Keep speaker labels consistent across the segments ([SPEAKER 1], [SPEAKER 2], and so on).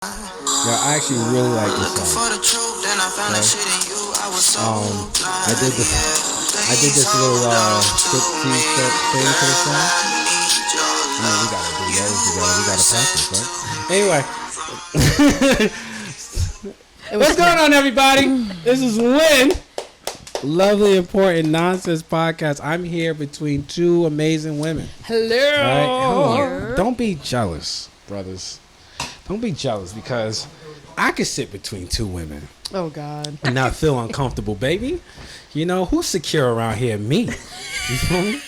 [SPEAKER 1] Yeah, I actually really like this song. I did this little striptease thing to the song. I mean, we gotta do those together. We gotta practice, right? Anyway, what's going on, everybody? This is Lynn. Lovely, important nonsense podcast. I'm here between two amazing women.
[SPEAKER 2] Hello.
[SPEAKER 1] Right? Don't be jealous, brothers. Don't be jealous because I could sit between two women.
[SPEAKER 2] Oh God.
[SPEAKER 1] And not feel uncomfortable, baby. You know who's secure around here? Me. You feel me?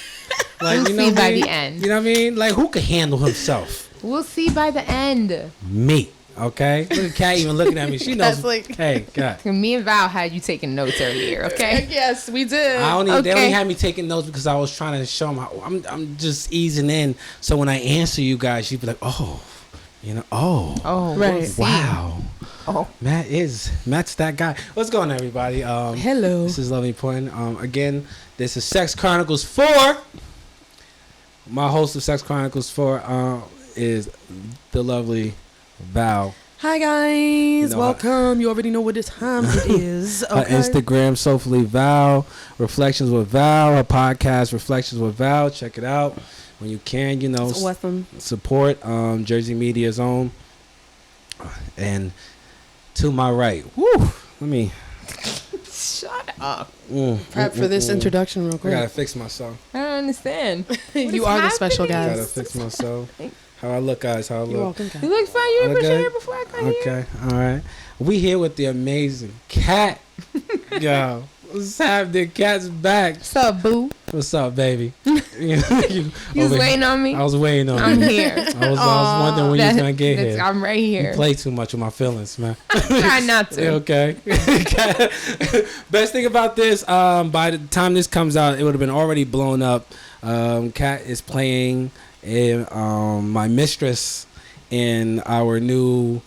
[SPEAKER 1] Like,
[SPEAKER 3] we'll see by the end.
[SPEAKER 1] You know what I mean? Like, who can handle himself?
[SPEAKER 3] We'll see by the end.
[SPEAKER 1] Me. Okay? Look at Kat even looking at me. She knows. Hey, God.
[SPEAKER 3] Me and Val had you taking notes earlier, okay?
[SPEAKER 2] Yes, we did.
[SPEAKER 1] They only had me taking notes because I was trying to show them how I'm just easing in. So when I answer you guys, you'd be like, oh, you know,
[SPEAKER 3] oh,
[SPEAKER 2] right.
[SPEAKER 1] Wow.
[SPEAKER 3] Oh,
[SPEAKER 1] Matt's that guy. What's going on, everybody?
[SPEAKER 2] Hello.
[SPEAKER 1] This is Lovely Point. Again, this is Sex Chronicles 4. My host of Sex Chronicles 4 is the lovely Val.
[SPEAKER 2] Hi guys, welcome. You already know what the time it is. Okay.
[SPEAKER 1] Her Instagram, Soulfully Val, Reflections with Val. Her podcast, Reflections with Val. Check it out when you can. You know,
[SPEAKER 2] awesome.
[SPEAKER 1] Support Jersey Media's own. And to my right, let me
[SPEAKER 3] shut up.
[SPEAKER 2] Prep for this introduction real quick.
[SPEAKER 1] I gotta fix myself.
[SPEAKER 3] I don't understand.
[SPEAKER 2] You are the special
[SPEAKER 1] I
[SPEAKER 2] guest.
[SPEAKER 1] gotta fix myself. How I look, guys. How I look.
[SPEAKER 2] You're welcome, guys.
[SPEAKER 3] You look fine. You were here before I got here.
[SPEAKER 1] Okay, all right. We here with the amazing Kat. Yo, what's happening? Kat's back.
[SPEAKER 3] What's up, boo?
[SPEAKER 1] What's up, baby?
[SPEAKER 3] You was waiting on me?
[SPEAKER 1] I was waiting on you.
[SPEAKER 3] I'm here.
[SPEAKER 1] I was wondering when you was going to get here.
[SPEAKER 3] I'm right here.
[SPEAKER 1] You play too much with my feelings, man.
[SPEAKER 3] Try not to.
[SPEAKER 1] Okay. Best thing about this, by the time this comes out, it would have been already blown up. Kat is playing my mistress in our new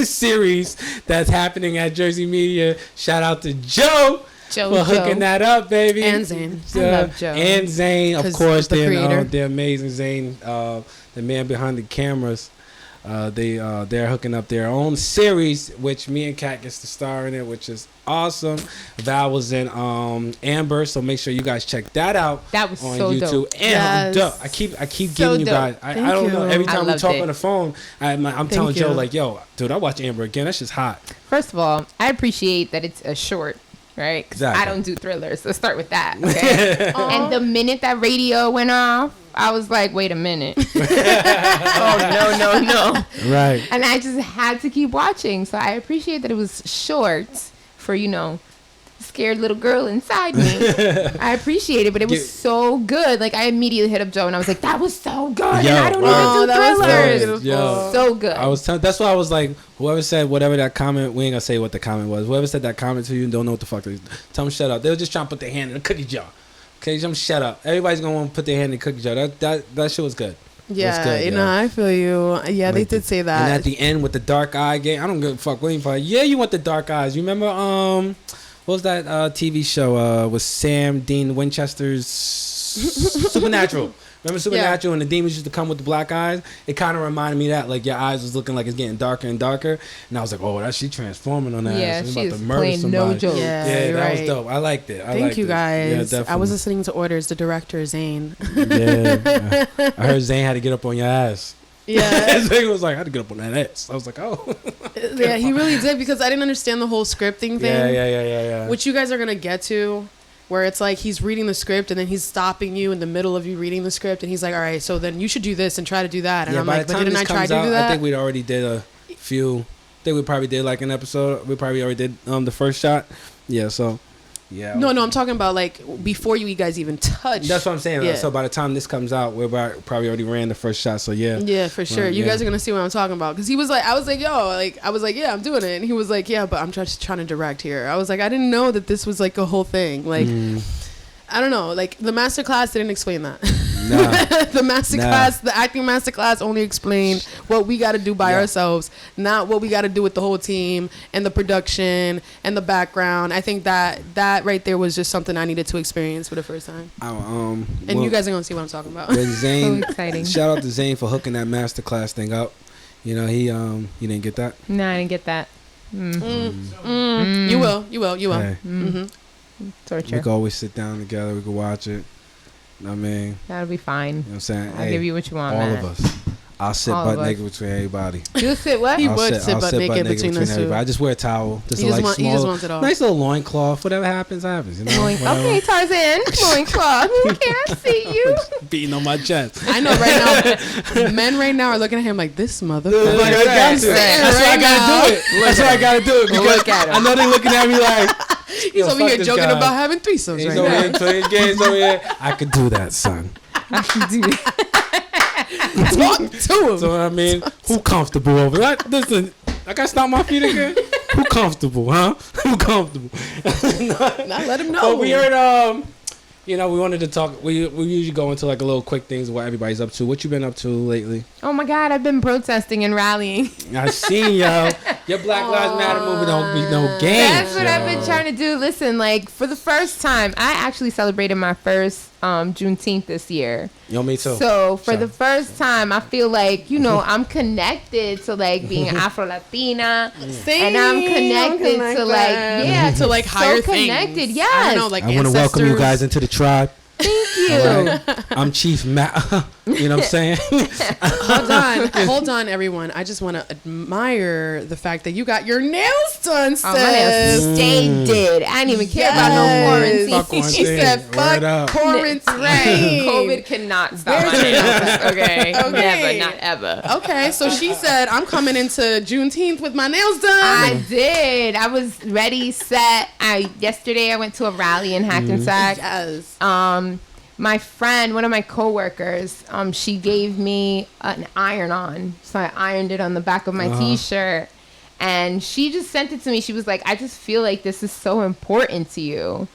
[SPEAKER 1] series that's happening at Jersey Media. Shout out to Joe for hooking that up, baby.
[SPEAKER 2] And Zane.
[SPEAKER 3] I love Joe.
[SPEAKER 1] And Zane, of course,
[SPEAKER 2] the
[SPEAKER 1] amazing Zane, the man behind the cameras. They're hooking up their own series, which me and Kat gets to star in it, which is awesome. Val was in Amber, so make sure you guys check that out.
[SPEAKER 3] That was
[SPEAKER 1] on
[SPEAKER 3] so
[SPEAKER 1] YouTube.
[SPEAKER 3] dope.
[SPEAKER 1] And
[SPEAKER 2] Yes.
[SPEAKER 1] I keep
[SPEAKER 3] So
[SPEAKER 1] giving you guys.
[SPEAKER 3] dope.
[SPEAKER 1] I don't know. Every time we talk
[SPEAKER 3] it.
[SPEAKER 1] on the phone, I'm telling Joe like, "Yo, dude, I watch Amber again. That shit's hot."
[SPEAKER 3] First of all, I appreciate that it's a short. Right? 'Cause
[SPEAKER 1] Exactly.
[SPEAKER 3] I don't do thrillers. Let's start with that. Okay. And the minute that radio went off, I was like, wait a minute. Oh, no.
[SPEAKER 1] Right.
[SPEAKER 3] And I just had to keep watching. So I appreciate that it was short for, scared little girl inside me. I appreciate it, but it was so good. Like, I immediately hit up Joe and I was like, that was so good. And I don't even do thrillers. So good.
[SPEAKER 1] That's why I was like, whoever said whatever that comment, we ain't gonna say what the comment was. Whoever said that comment to you don't know what the fuck they tell them shut up. They were just trying to put their hand in the cookie jar. Okay, just shut up. Everybody's gonna want to put their hand in the cookie jar. That shit was good.
[SPEAKER 2] Yeah,
[SPEAKER 1] good,
[SPEAKER 2] I feel you. Yeah, they did say that.
[SPEAKER 1] And at the end with the dark eye game, I don't give a fuck. Yeah, you want the dark eyes. You remember what was that TV show with Sam Dean Winchester's Supernatural? Remember Supernatural and the demons used to come with the black eyes? It kind of reminded me of that. Like, your eyes was looking like it's getting darker and darker. And I was like, oh, she transforming on that ass.
[SPEAKER 3] She's
[SPEAKER 1] about to murder
[SPEAKER 3] playing
[SPEAKER 1] somebody.
[SPEAKER 3] no joke.
[SPEAKER 1] Yeah, that was dope. I liked it.
[SPEAKER 2] Thank you, guys.
[SPEAKER 1] Yeah, definitely.
[SPEAKER 2] I was listening to orders. The director, Zane.
[SPEAKER 1] Yeah. I heard Zane had to get up on your ass.
[SPEAKER 2] Yeah.
[SPEAKER 1] Zane was like, I had to get up on that ass. I was like, oh.
[SPEAKER 2] Yeah, he really did, because I didn't understand the whole scripting thing.
[SPEAKER 1] Yeah.
[SPEAKER 2] Which you guys are going to get to, where it's like he's reading the script and then he's stopping you in the middle of you reading the script and he's like, all right, so then you should do this and try to do that. And I'm like, but didn't I try to do that?
[SPEAKER 1] I think we'd already did a few. I think we probably did like an episode. We probably already did the first shot. Yeah, so. Yeah.
[SPEAKER 2] No, I'm talking about like before you guys even touch.
[SPEAKER 1] That's what I'm saying.
[SPEAKER 2] Yeah.
[SPEAKER 1] So by the time this comes out, we're probably already ran the first shot. So yeah.
[SPEAKER 2] Yeah, for sure. You guys are gonna see what I'm talking about, because he was like, I was like, yeah, I'm doing it, and he was like, yeah, but I'm just trying to direct here. I was like, I didn't know that this was like a whole thing. Like, I don't know. Like, the master class didn't explain that. Nah. The acting master class only explained what we got to do by ourselves, not what we got to do with the whole team and the production and the background. I think that right there was just something I needed to experience for the first time. You guys are gonna see what I'm talking about.
[SPEAKER 1] Zane,
[SPEAKER 3] so exciting.
[SPEAKER 1] Shout out to Zane for hooking that master class thing up. You know, he didn't get that.
[SPEAKER 3] No, I didn't get that.
[SPEAKER 2] You will.
[SPEAKER 1] Hey,
[SPEAKER 3] Torture.
[SPEAKER 1] we could always sit down together. We could watch it. I mean,
[SPEAKER 3] That'll be fine.
[SPEAKER 1] you know what I'm saying?
[SPEAKER 3] I'll give you what you want,
[SPEAKER 1] all
[SPEAKER 3] man.
[SPEAKER 1] of us. I'll sit
[SPEAKER 3] All
[SPEAKER 1] butt
[SPEAKER 3] of us.
[SPEAKER 1] naked between everybody.
[SPEAKER 3] You'll sit what?
[SPEAKER 2] He
[SPEAKER 1] I'll
[SPEAKER 2] would sit
[SPEAKER 1] I'll
[SPEAKER 2] butt naked between us two.
[SPEAKER 1] everybody. I just wear a towel. Just
[SPEAKER 2] He
[SPEAKER 1] a,
[SPEAKER 2] just
[SPEAKER 1] like
[SPEAKER 2] want- he
[SPEAKER 1] small,
[SPEAKER 2] just wants it all.
[SPEAKER 1] nice little loincloth. Whatever happens, happens. You know? Whatever.
[SPEAKER 3] Okay, Tarzan. Loincloth. Who can't see you?
[SPEAKER 1] Beating on my chest.
[SPEAKER 2] I know right now, men right now are looking at him like this motherfucker.
[SPEAKER 1] Like, I got to. That's why I gotta do it. That's why I gotta do it. Because
[SPEAKER 3] Look at him.
[SPEAKER 1] I know they're looking at me like
[SPEAKER 2] He's over here joking about having threesomes
[SPEAKER 1] He's
[SPEAKER 2] right
[SPEAKER 1] over
[SPEAKER 2] now.
[SPEAKER 1] here playing games over here. I could do that, son.
[SPEAKER 3] I should do that.
[SPEAKER 2] Talk to him.
[SPEAKER 1] So I mean, who comfortable over there? Listen, I gotta stop my feet again. Who comfortable, huh? Who comfortable?
[SPEAKER 2] Not let him know.
[SPEAKER 1] But we heard, you know, we wanted to talk. We usually go into like a little quick things of what everybody's up to. What you been up to lately?
[SPEAKER 3] Oh my God, I've been protesting and rallying.
[SPEAKER 1] I seen yo. Your Black Lives Matter movement don't be no games.
[SPEAKER 3] That's what I've
[SPEAKER 1] yo.
[SPEAKER 3] been trying to do. Listen, like for the first time, I actually celebrated my first Juneteenth this year.
[SPEAKER 1] Yo, me too.
[SPEAKER 3] So for the first time, I feel like, you know, I'm connected to like being Afro-Latina. And I'm connected to like, yeah,
[SPEAKER 2] to like higher
[SPEAKER 3] so connected.
[SPEAKER 2] things.
[SPEAKER 3] Yes.
[SPEAKER 2] I don't know, like
[SPEAKER 1] I want to welcome you guys into the tribe.
[SPEAKER 3] Thank you.
[SPEAKER 1] All right? I'm Chief Matt. You know what I'm saying?
[SPEAKER 2] Hold on, everyone. I just want to admire the fact that you got your nails done, sis.
[SPEAKER 3] Oh, my nails stayed did. I didn't even care about no
[SPEAKER 2] Yes.
[SPEAKER 1] Fuck
[SPEAKER 3] quarantine.
[SPEAKER 2] She said,
[SPEAKER 1] Word
[SPEAKER 2] "Fuck
[SPEAKER 1] up.
[SPEAKER 2] quarantine."
[SPEAKER 3] COVID cannot stop my nails. Okay.
[SPEAKER 2] Okay.
[SPEAKER 3] Never, not ever.
[SPEAKER 2] Okay, so she said, "I'm coming into Juneteenth with my nails done."
[SPEAKER 3] I did. I was ready, set. Yesterday I went to a rally in Hackensack.
[SPEAKER 2] Yes.
[SPEAKER 3] My friend, one of my coworkers, she gave me an iron-on, so I ironed it on the back of my T-shirt, and she just sent it to me. She was like, "I just feel like this is so important to you."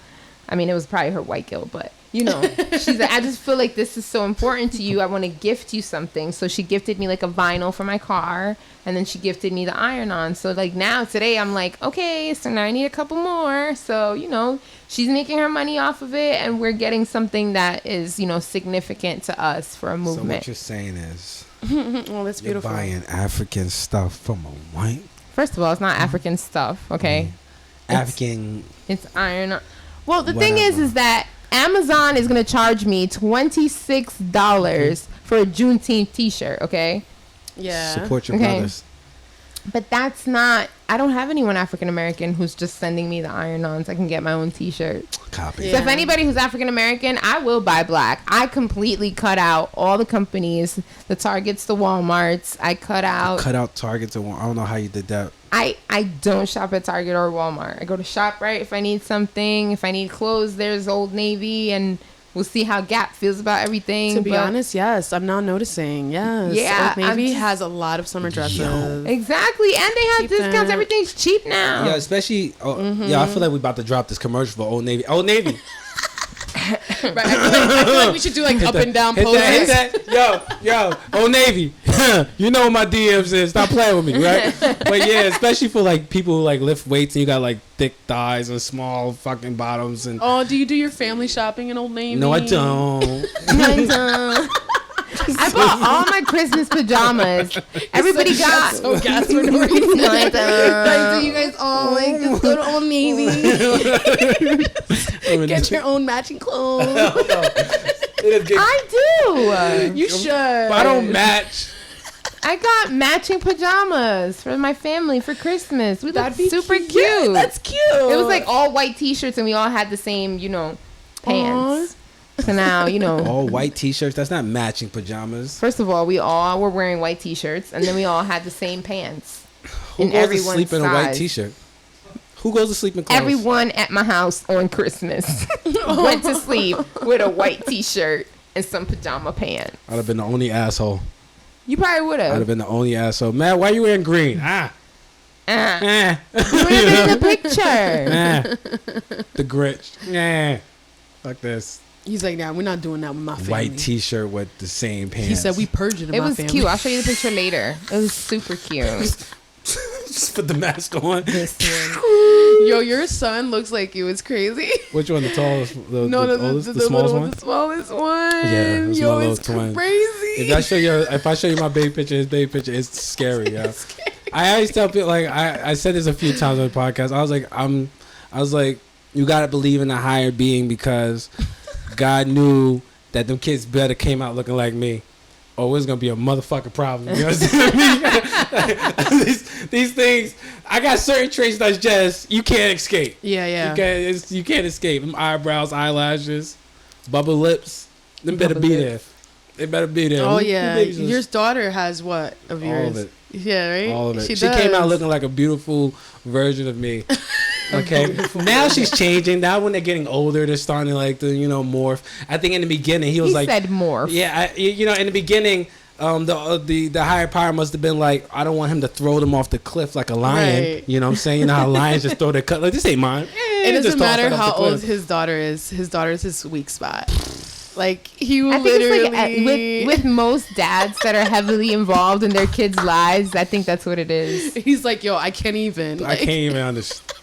[SPEAKER 3] I mean, it was probably her white guilt, but you know, she's like, "I just feel like this is so important to you. I want to gift you something." So she gifted me like a vinyl for my car, and then she gifted me the iron-on. So like now today I'm like, okay, so now I need a couple more. So you know, she's making her money off of it, and we're getting something that is, you know, significant to us for a
[SPEAKER 1] So
[SPEAKER 3] movement.
[SPEAKER 1] what you're saying is
[SPEAKER 2] Oh, that's
[SPEAKER 1] you're
[SPEAKER 2] beautiful.
[SPEAKER 1] buying African stuff from a white
[SPEAKER 3] First of all, it's not African stuff, okay?
[SPEAKER 1] African.
[SPEAKER 3] It's iron. Well, the thing is
[SPEAKER 1] Whatever.
[SPEAKER 3] that Amazon is going to charge me $26 for a Juneteenth T-shirt, okay?
[SPEAKER 2] Yeah.
[SPEAKER 1] Support your
[SPEAKER 3] Okay.
[SPEAKER 1] brothers.
[SPEAKER 3] But that's not. I don't have anyone African American who's just sending me the iron-ons. I can get my own T-shirt.
[SPEAKER 1] Copy.
[SPEAKER 2] Yeah.
[SPEAKER 3] So if anybody who's African American, I will buy black. I completely cut out all the companies, the Targets, the Walmarts. I cut out.
[SPEAKER 1] Cut out Target to one. I don't know how you did that.
[SPEAKER 3] I don't shop at Target or Walmart. I go to ShopRite if I need something. If I need clothes, there's Old Navy, and we'll see how Gap feels about everything.
[SPEAKER 2] To be
[SPEAKER 3] but-
[SPEAKER 2] honest, yes, I'm now noticing. Yes,
[SPEAKER 3] Yeah,
[SPEAKER 2] Old Navy
[SPEAKER 3] I'm just-
[SPEAKER 2] has a lot of summer dresses.
[SPEAKER 3] Exactly, and they have
[SPEAKER 2] Keep
[SPEAKER 3] discounts.
[SPEAKER 2] that.
[SPEAKER 3] Everything's cheap now.
[SPEAKER 1] Yeah, especially. Yeah, I feel like we about to drop this commercial for Old Navy. Old Navy.
[SPEAKER 2] Right, I feel like we should do like up and down
[SPEAKER 1] Hit
[SPEAKER 2] poses.
[SPEAKER 1] that, hit that. Yo, Old Navy. You know what my DMs is. Stop playing with me, right? But yeah, especially for like people who like lift weights and you got like thick thighs and small fucking bottoms and.
[SPEAKER 2] Oh, do you do your family shopping in Old Navy?
[SPEAKER 1] No, I don't.
[SPEAKER 3] I bought all my Christmas pajamas. Everybody got.
[SPEAKER 2] so gas for no reason.
[SPEAKER 3] No, I don't.
[SPEAKER 2] Like, do you guys all like just go to Old Navy? Get your own matching clothes.
[SPEAKER 3] I do.
[SPEAKER 2] You should.
[SPEAKER 1] I don't match.
[SPEAKER 3] I got matching pajamas for my family for Christmas. We looked super cute.
[SPEAKER 2] That's cute.
[SPEAKER 3] It was like all white T-shirts, and we all had the same, you know, pants. So now, you know.
[SPEAKER 1] All white T-shirts. That's not matching pajamas.
[SPEAKER 3] First of all, we all were wearing white T-shirts, and then we all had the same pants.
[SPEAKER 1] Who
[SPEAKER 3] in
[SPEAKER 1] goes to
[SPEAKER 3] everyone's
[SPEAKER 1] sleep in a white
[SPEAKER 3] size.
[SPEAKER 1] T-shirt? Who goes to sleep in clothes?
[SPEAKER 3] Everyone at my house on Christmas went to sleep with a white T-shirt and some pajama pants.
[SPEAKER 1] I'd have been the only asshole.
[SPEAKER 3] You probably would
[SPEAKER 1] I'd have
[SPEAKER 3] have.
[SPEAKER 1] been the only asshole. Man, why you wearing green?
[SPEAKER 3] You
[SPEAKER 1] You
[SPEAKER 3] would
[SPEAKER 1] know?
[SPEAKER 3] have been in the picture.
[SPEAKER 1] The Grinch. Fuck this.
[SPEAKER 2] He's like, nah, we're not doing that with my family.
[SPEAKER 1] White T-shirt with the same pants.
[SPEAKER 2] He said we purged it in
[SPEAKER 3] It
[SPEAKER 2] my
[SPEAKER 3] was
[SPEAKER 2] family.
[SPEAKER 3] cute. I'll show you the picture later. It was super cute.
[SPEAKER 1] Just put the mask on.
[SPEAKER 3] This one.
[SPEAKER 2] Yo, your son looks like you. It's crazy.
[SPEAKER 1] Which one? The tallest? The
[SPEAKER 2] No,
[SPEAKER 1] oldest? The smallest
[SPEAKER 2] little
[SPEAKER 1] one?
[SPEAKER 2] The smallest one.
[SPEAKER 1] Yeah, it was
[SPEAKER 2] Yo,
[SPEAKER 1] my little
[SPEAKER 2] it's
[SPEAKER 1] twin.
[SPEAKER 2] crazy.
[SPEAKER 1] If I show you my baby picture, his baby picture, it's scary, yo. I always tell people, like, I said this a few times on the podcast. I was like, you gotta believe in a higher being, because God knew that them kids better came out looking like me, or it's gonna be a motherfucking problem. You know what I mean? these things, I got certain traits that's just you can't escape.
[SPEAKER 2] Yeah.
[SPEAKER 1] You can't escape. Them eyebrows, eyelashes, bubble lips. Them better be there. They better be there.
[SPEAKER 2] Oh yeah, your daughter has what of yours?
[SPEAKER 1] All of it.
[SPEAKER 2] Yeah, right.
[SPEAKER 1] All of it. She came out looking like a beautiful version of me. Okay. Now she's changing. Now when they're getting older, they're starting to like morph. I think in the beginning he said
[SPEAKER 3] morph.
[SPEAKER 1] Yeah, in the beginning, the higher power must have been like, I don't want him to throw them off the cliff like a lion. Right. You know what I'm saying? You know how lions just throw their cut, like, this ain't mine.
[SPEAKER 2] It doesn't matter how old his daughter is. His daughter is his weak spot. Like, he will literally...
[SPEAKER 3] with most dads that are heavily involved in their kids' lives, I think that's what it is.
[SPEAKER 2] He's like, yo, I can't even.
[SPEAKER 1] I can't even understand.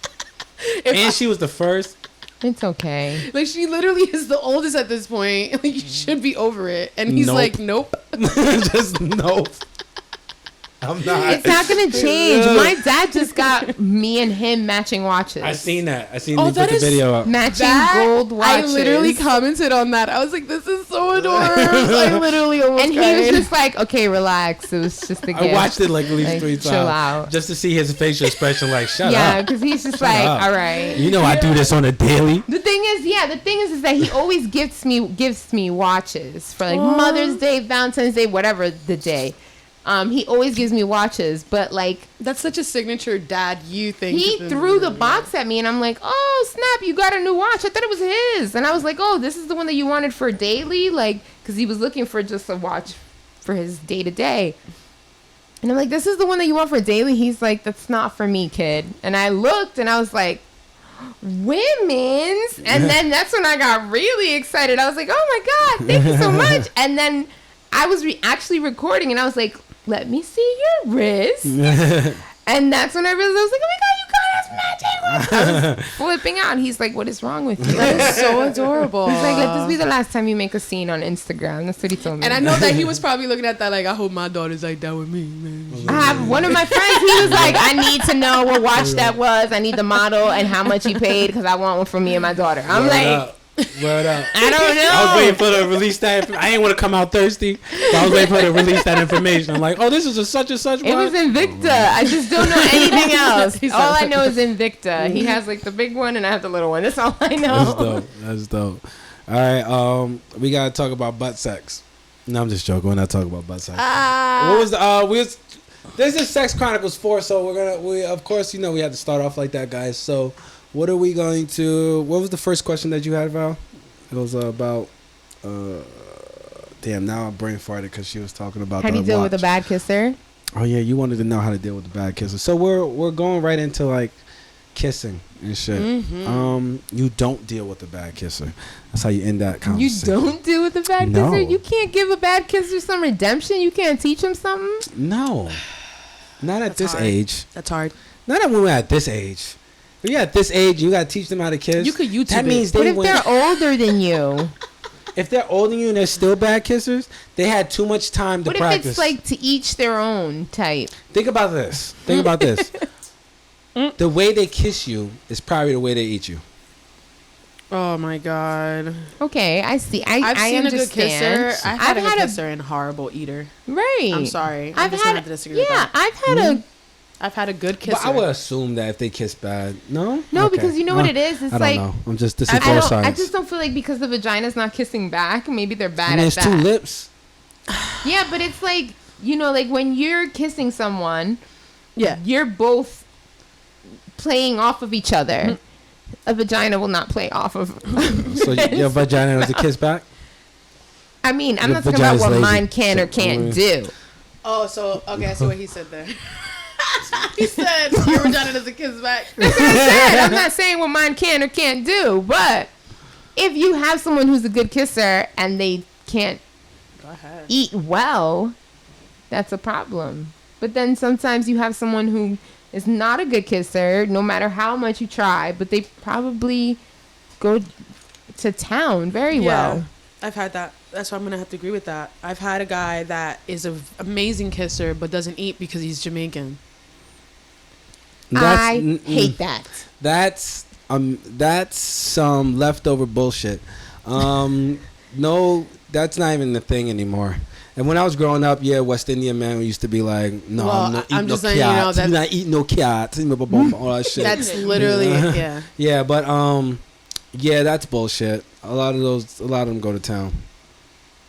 [SPEAKER 1] And she was the first.
[SPEAKER 3] It's okay.
[SPEAKER 2] Like, she literally is the oldest at this point. Like, you should be over it. And he's like, nope.
[SPEAKER 1] Just nope. I'm not.
[SPEAKER 3] It's not gonna change. My dad just got me and him matching watches.
[SPEAKER 1] I seen that. I seen you put the video up.
[SPEAKER 3] Matching gold watches.
[SPEAKER 2] I literally commented on that. I was like, this is so adorable. I literally almost
[SPEAKER 3] And
[SPEAKER 2] cried.
[SPEAKER 3] he was just like, okay, relax. It was just a gift.
[SPEAKER 1] I watched it like at least 3 times.
[SPEAKER 3] Chill out.
[SPEAKER 1] Just to see his facial expression, like, shut up.
[SPEAKER 3] Yeah, because he's just like, all right.
[SPEAKER 1] You know I do this on a daily.
[SPEAKER 3] The thing is that he always gives me watches for like Mother's Day, Valentine's Day, whatever the day. He always gives me watches, but like,
[SPEAKER 2] that's such a signature dad you thing.
[SPEAKER 3] He threw the box at me and I'm like, oh snap, you got a new watch. I thought it was his. And I was like, oh, this is the one that you wanted for daily? Like, cause he was looking for just a watch for his day to day. And I'm like, this is the one that you want for daily? He's like, that's not for me, kid. And I looked and I was like, women's? And then that's when I got really excited. I was like, oh my God, thank you so much. And then I was actually recording and I was like, let me see your wrist. And that's when I realized, I was like, oh my God, you got us matching. I was flipping out. He's like, what is wrong with you?
[SPEAKER 2] That is so adorable.
[SPEAKER 3] He's like, let this be the last time you make a scene on Instagram. That's what he told me.
[SPEAKER 2] And I know that he was probably looking at that like, I hope my daughter's like that with me, man.
[SPEAKER 3] I have one of my friends, he was like, I need to know what watch that was. I need the model and how much he paid because I want one for me and my daughter. I'm like...
[SPEAKER 1] Word up.
[SPEAKER 3] I don't know.
[SPEAKER 1] I was waiting for her to release that. I didn't want to come out thirsty. So I was waiting for her to release that information. I'm like, oh, this is a such and such one.
[SPEAKER 3] It was Invicta. I just don't know anything else. All I know is Invicta. He has like the big one and I have the little one. That's all I know.
[SPEAKER 1] That's dope. All right. We gotta talk about butt sex. No, I'm just joking. We're not talking about butt sex. What was this is Sex Chronicles 4, so we of course we had to start off like that, guys. So what are we going to... What was the first question that you had, Val? It was about... damn, now I'm brain farted because she was talking about
[SPEAKER 3] how do you deal with a bad kisser?
[SPEAKER 1] Oh, yeah, you wanted to know how to deal with the bad kisser. So we're going right into, like, kissing and shit. Mm-hmm. You don't deal with a bad kisser. That's how you end that conversation.
[SPEAKER 3] You don't deal with a bad kisser? You can't give a bad kisser some redemption? You can't teach him something?
[SPEAKER 1] No. Not at this age.
[SPEAKER 2] That's hard.
[SPEAKER 1] Not when we're at this age. If you're at this age, you gotta teach them how to kiss.
[SPEAKER 2] You could YouTube
[SPEAKER 1] that means
[SPEAKER 3] What if they're older than you?
[SPEAKER 1] If they're older than you and they're still bad kissers, they had too much time to practice.
[SPEAKER 3] What if it's like to each their own type?
[SPEAKER 1] Think about this. The way they kiss you is probably the way they eat you.
[SPEAKER 2] Oh my God.
[SPEAKER 3] Okay, I see. I've
[SPEAKER 2] seen
[SPEAKER 3] understand.
[SPEAKER 2] a good kisser. I've had a good kisser and horrible eater.
[SPEAKER 3] Right.
[SPEAKER 2] I'm sorry. I'm just gonna have to disagree with that. I've had a good kisser.
[SPEAKER 1] But I would assume that if they kiss bad, no,
[SPEAKER 3] okay. Because you know what it is. It's
[SPEAKER 1] I
[SPEAKER 3] like
[SPEAKER 1] don't know. I'm just this is both sides.
[SPEAKER 3] I just don't feel like because the vagina's not kissing back, maybe they're bad
[SPEAKER 1] at
[SPEAKER 3] that.
[SPEAKER 1] There's 2 lips.
[SPEAKER 3] Yeah, but it's like like when you're kissing someone,
[SPEAKER 2] yeah,
[SPEAKER 3] you're both playing off of each other. Mm-hmm. A vagina will not play off of.
[SPEAKER 1] So your vagina has a kiss back?
[SPEAKER 3] I mean, I'm not talking about what mine can or can't do.
[SPEAKER 2] Oh, so okay, I see what he said there. He said your vagina doesn't kiss back.
[SPEAKER 3] That's what I said. I'm not saying what mine can or can't do, but if you have someone who's a good kisser and they can't eat well, that's a problem. But then sometimes you have someone who is not a good kisser, no matter how much you try, but they probably go to town very well.
[SPEAKER 2] I've had that. that's why I'm gonna have to agree with that. I've had a guy that is an amazing kisser but doesn't eat because he's Jamaican.
[SPEAKER 3] I hate that.
[SPEAKER 1] That's some leftover bullshit. No, that's not even the thing anymore. And when I was growing up, West Indian man used to be like, no,
[SPEAKER 2] Well,
[SPEAKER 1] I'm not eating
[SPEAKER 2] I'm
[SPEAKER 1] no
[SPEAKER 2] just saying, you know,
[SPEAKER 1] cats. I'm not eating no cats. All that shit.
[SPEAKER 2] That's literally yeah.
[SPEAKER 1] Yeah, but that's bullshit. A lot of them go to town.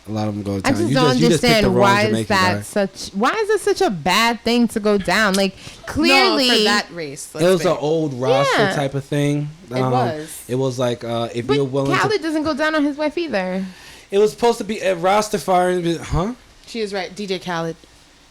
[SPEAKER 3] I just don't understand why is it such a bad thing to go down? Like clearly,
[SPEAKER 2] no, for that race.
[SPEAKER 1] It was an old roster type of thing.
[SPEAKER 2] It was
[SPEAKER 1] like if
[SPEAKER 3] but
[SPEAKER 1] you're willing.
[SPEAKER 3] Khaled doesn't go down on his wife either.
[SPEAKER 1] It was supposed to be a Rastafarian, huh?
[SPEAKER 2] She is right, DJ Khaled.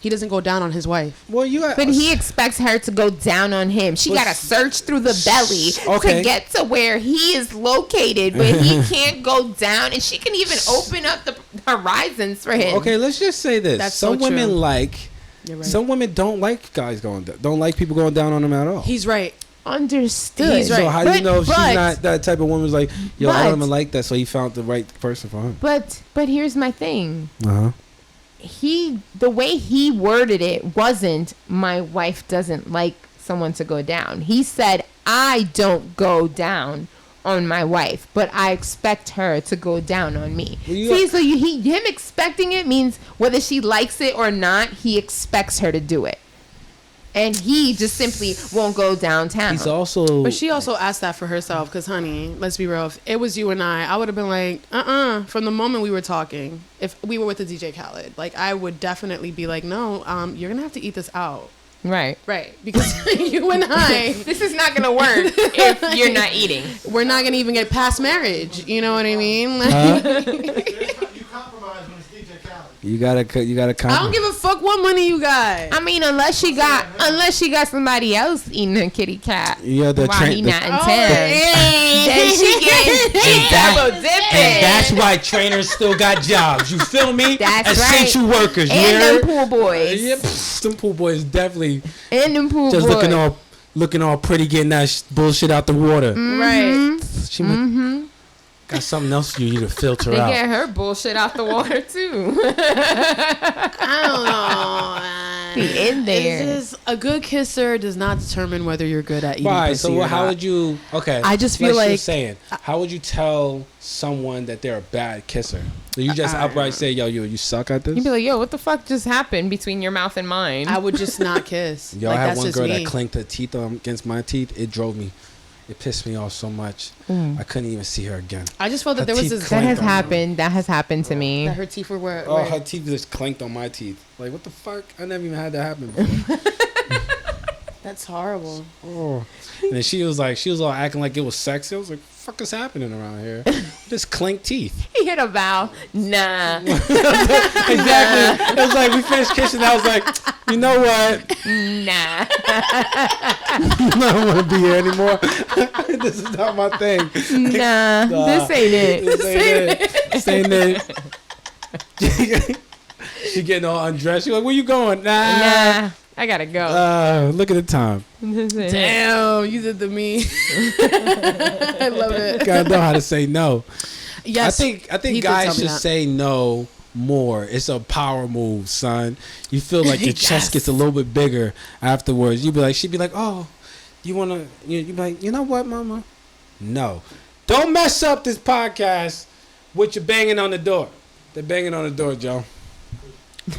[SPEAKER 2] He doesn't go down on his wife.
[SPEAKER 1] Well,
[SPEAKER 3] but he expects her to go down on him. She got to search through the belly to get to where he is located, but he can't go down, and she can even open up the horizons for him.
[SPEAKER 1] Okay, let's just say this:
[SPEAKER 2] That's
[SPEAKER 1] some
[SPEAKER 2] so
[SPEAKER 1] women
[SPEAKER 2] true.
[SPEAKER 1] Some women don't like guys don't like people going down on them at all.
[SPEAKER 2] He's right.
[SPEAKER 3] Understood.
[SPEAKER 2] He's right.
[SPEAKER 1] So how do you know if she's not that type of woman? Who's like, yo, I don't even like that, so he found the right person for him.
[SPEAKER 3] But here's my thing. The way he worded it wasn't my wife doesn't like someone to go down. He said, I don't go down on my wife, but I expect her to go down on me. Him expecting it means whether she likes it or not, he expects her to do it. And he just simply won't go downtown.
[SPEAKER 2] But she also asked that for herself, because, honey, let's be real. If it was you and I would have been like, from the moment we were talking, if we were with the DJ Khaled, like, I would definitely be like, no, you're going to have to eat this out.
[SPEAKER 3] Right.
[SPEAKER 2] Because you and I...
[SPEAKER 3] this is not going to work if you're not eating.
[SPEAKER 2] We're not going to even get past marriage. You know what I mean?
[SPEAKER 1] You gotta
[SPEAKER 2] I don't give a fuck what money you got.
[SPEAKER 3] I mean, unless she got somebody else eating a kitty cat.
[SPEAKER 1] Yeah,
[SPEAKER 3] while he not in town. Then she getting double dipping.
[SPEAKER 1] And that's why trainers still got jobs. You feel me?
[SPEAKER 3] That's
[SPEAKER 1] essential workers.
[SPEAKER 3] And them pool boys.
[SPEAKER 1] Yep, them pool boys definitely.
[SPEAKER 3] And them pool
[SPEAKER 1] just
[SPEAKER 3] boys.
[SPEAKER 1] looking all pretty, getting that bullshit out the water.
[SPEAKER 2] Right.
[SPEAKER 1] She got something else you need to filter out.
[SPEAKER 3] They get her bullshit out the water too.
[SPEAKER 2] I don't know, man.
[SPEAKER 3] In there.
[SPEAKER 2] It's just, a good kisser does not determine whether you're good at eating
[SPEAKER 1] Right.
[SPEAKER 2] pussy
[SPEAKER 1] So
[SPEAKER 2] or
[SPEAKER 1] how
[SPEAKER 2] not.
[SPEAKER 1] would you? Okay.
[SPEAKER 2] I just feel like
[SPEAKER 1] you're saying. How would you tell someone that they're a bad kisser? So you just outright say, "Yo, you suck at this."
[SPEAKER 3] You'd be like, "Yo, what the fuck just happened between your mouth and mine?"
[SPEAKER 2] I would just not kiss.
[SPEAKER 1] Yo, I had one girl that clanked her teeth against my teeth. It drove me. It pissed me off so much. I couldn't even see her again.
[SPEAKER 2] I just felt that there was this...
[SPEAKER 3] That has happened. That has happened to me.
[SPEAKER 2] That her teeth were where...
[SPEAKER 1] Oh, her teeth just clanked on my teeth. Like, what the fuck? I never even had that happen before.
[SPEAKER 2] That's horrible.
[SPEAKER 1] Oh. And then she was all acting like it was sexy. I was like, fuck is happening around here? Just clank teeth.
[SPEAKER 3] He hit a vow. Nah.
[SPEAKER 1] Exactly. It was like, we finished kissing. I was like, you know what?
[SPEAKER 3] Nah.
[SPEAKER 1] I don't want to be here anymore. This is not my thing.
[SPEAKER 3] Nah. This ain't it.
[SPEAKER 1] This ain't it. She getting all undressed. She like, where you going?
[SPEAKER 3] Nah. I gotta go.
[SPEAKER 1] Look at the time.
[SPEAKER 2] Damn, you did the me. I love it.
[SPEAKER 1] You gotta know how to say no.
[SPEAKER 2] Yes,
[SPEAKER 1] I think guys should say no more. It's a power move, son. You feel like your chest gets a little bit bigger afterwards. She'd be like, oh, you wanna? You'd be like, you know what, mama? No, don't mess up this podcast with your banging on the door. They're banging on the door, Joe.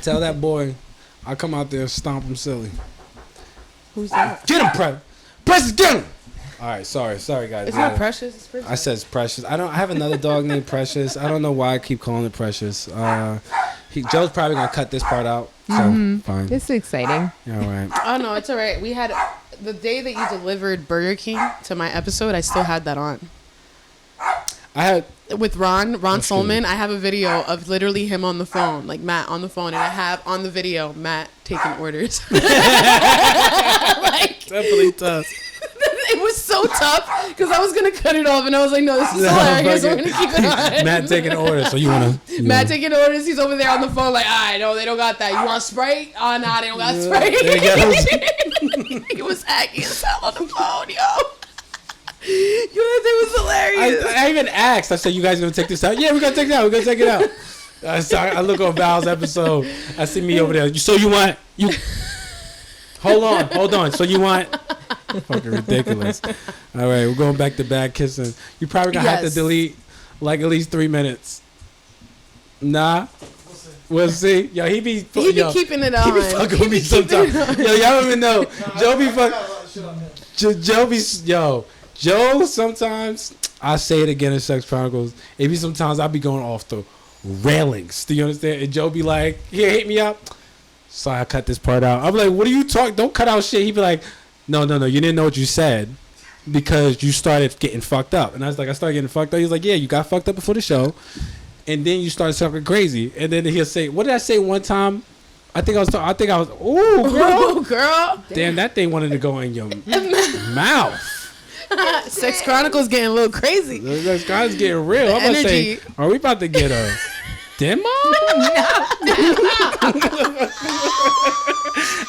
[SPEAKER 1] Tell that boy. I'll come out there and stomp him silly.
[SPEAKER 2] Who's that?
[SPEAKER 1] Get him, Precious, get him! All right, sorry, guys.
[SPEAKER 2] It's not Precious. It's Precious.
[SPEAKER 1] I said it's Precious. I have another dog named Precious. I don't know why I keep calling it Precious. Joe's probably gonna cut this part out, so fine.
[SPEAKER 3] This is exciting.
[SPEAKER 1] All right.
[SPEAKER 2] Oh no, it's all right. We had the day that you delivered Burger King to my episode. I still had that on.
[SPEAKER 1] I had
[SPEAKER 2] with Ron Solman. I have a video of literally him on the phone, like Matt on the phone, and I have on the video Matt taking orders.
[SPEAKER 1] Definitely tough.
[SPEAKER 2] It was so tough because I was gonna cut it off, and I was like, "No, this is hilarious. We're gonna keep it on."
[SPEAKER 1] Matt taking orders, so you wanna?
[SPEAKER 2] Matt taking orders. He's over there on the phone, like, "I know they don't got that. You want Sprite? Oh, nah, they don't got Sprite." He was hacking as hell on the phone, yo. Yo, that thing was hilarious.
[SPEAKER 1] I even asked. I said, "You guys gonna take this out?" Yeah, we're gonna take it out. We're gonna take it out. I look on Val's episode. I see me over there. So you want you? Hold on. So you want? Fucking ridiculous. All right, we're going back to bad kissing. You probably gonna have to delete like at least 3 minutes. Nah. We'll see. Yo, he be
[SPEAKER 2] keeping it on.
[SPEAKER 1] He be fucking with me sometimes. Yo, y'all don't even know. Joe be fucking. Joe sometimes. I say it again in Sex Chronicles. It be sometimes I be going off the railings. Do you understand? And Joe be like, "Here, hit me up." Sorry, I cut this part out. I'm like, "What are you talking? Don't cut out shit." He be like, No. You didn't know what you said because you started getting fucked up." And I was like, "I started getting fucked up." He's like, "Yeah, you got fucked up before the show, and then you started talking crazy." And then he'll say, "What did I say one time?" I think I was. Ooh, girl. Damn, that thing wanted to go in your mouth.
[SPEAKER 2] Sex Chronicles getting a little crazy.
[SPEAKER 1] Sex Chronicles getting real. I'm gonna say, are we about to get a demo?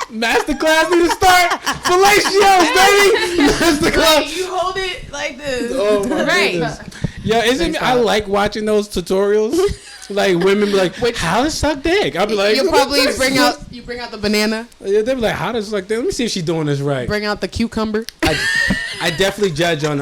[SPEAKER 1] Masterclass need to start. Fellatios, baby. Masterclass.
[SPEAKER 2] Wait, you hold it like this.
[SPEAKER 1] Oh my goodness. Yo, I like watching those tutorials. Like women be like, how to suck dick? I'll be like,
[SPEAKER 2] you probably bring out the banana.
[SPEAKER 1] Yeah, they be like, how to suck dick? Let me see if she's doing this right.
[SPEAKER 2] Bring out the cucumber.
[SPEAKER 1] I definitely judge on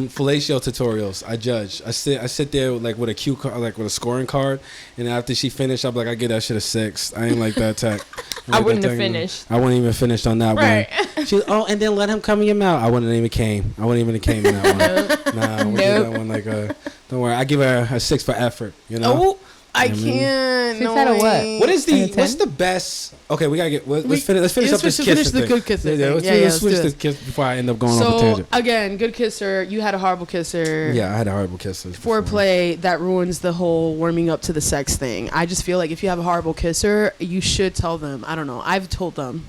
[SPEAKER 1] fellatio tutorials. I judge. I sit there with a cue card, like with a scoring card, and after she finished, I'm like, I give that shit a 6. I ain't like that tech.
[SPEAKER 3] I wouldn't have finished.
[SPEAKER 1] I wouldn't even finish on that one. She's and then let him come in your mouth. I wouldn't even came. I wouldn't even came in that one. Nah, I wouldn't do that one like don't worry. I give her a 6 for effort. You know.
[SPEAKER 2] Oh. I can't.
[SPEAKER 3] 6 out of what?
[SPEAKER 1] What's the best? Okay, we gotta get. Let's finish up this kiss thing.
[SPEAKER 2] Good kissing.
[SPEAKER 1] Let's switch this kiss before I end up going off a tangent.
[SPEAKER 2] So again, good kisser. You had a horrible kisser.
[SPEAKER 1] Yeah, I had a horrible kisser.
[SPEAKER 2] Foreplay that ruins the whole warming up to the sex thing. I just feel like if you have a horrible kisser, you should tell them. I don't know. I've told them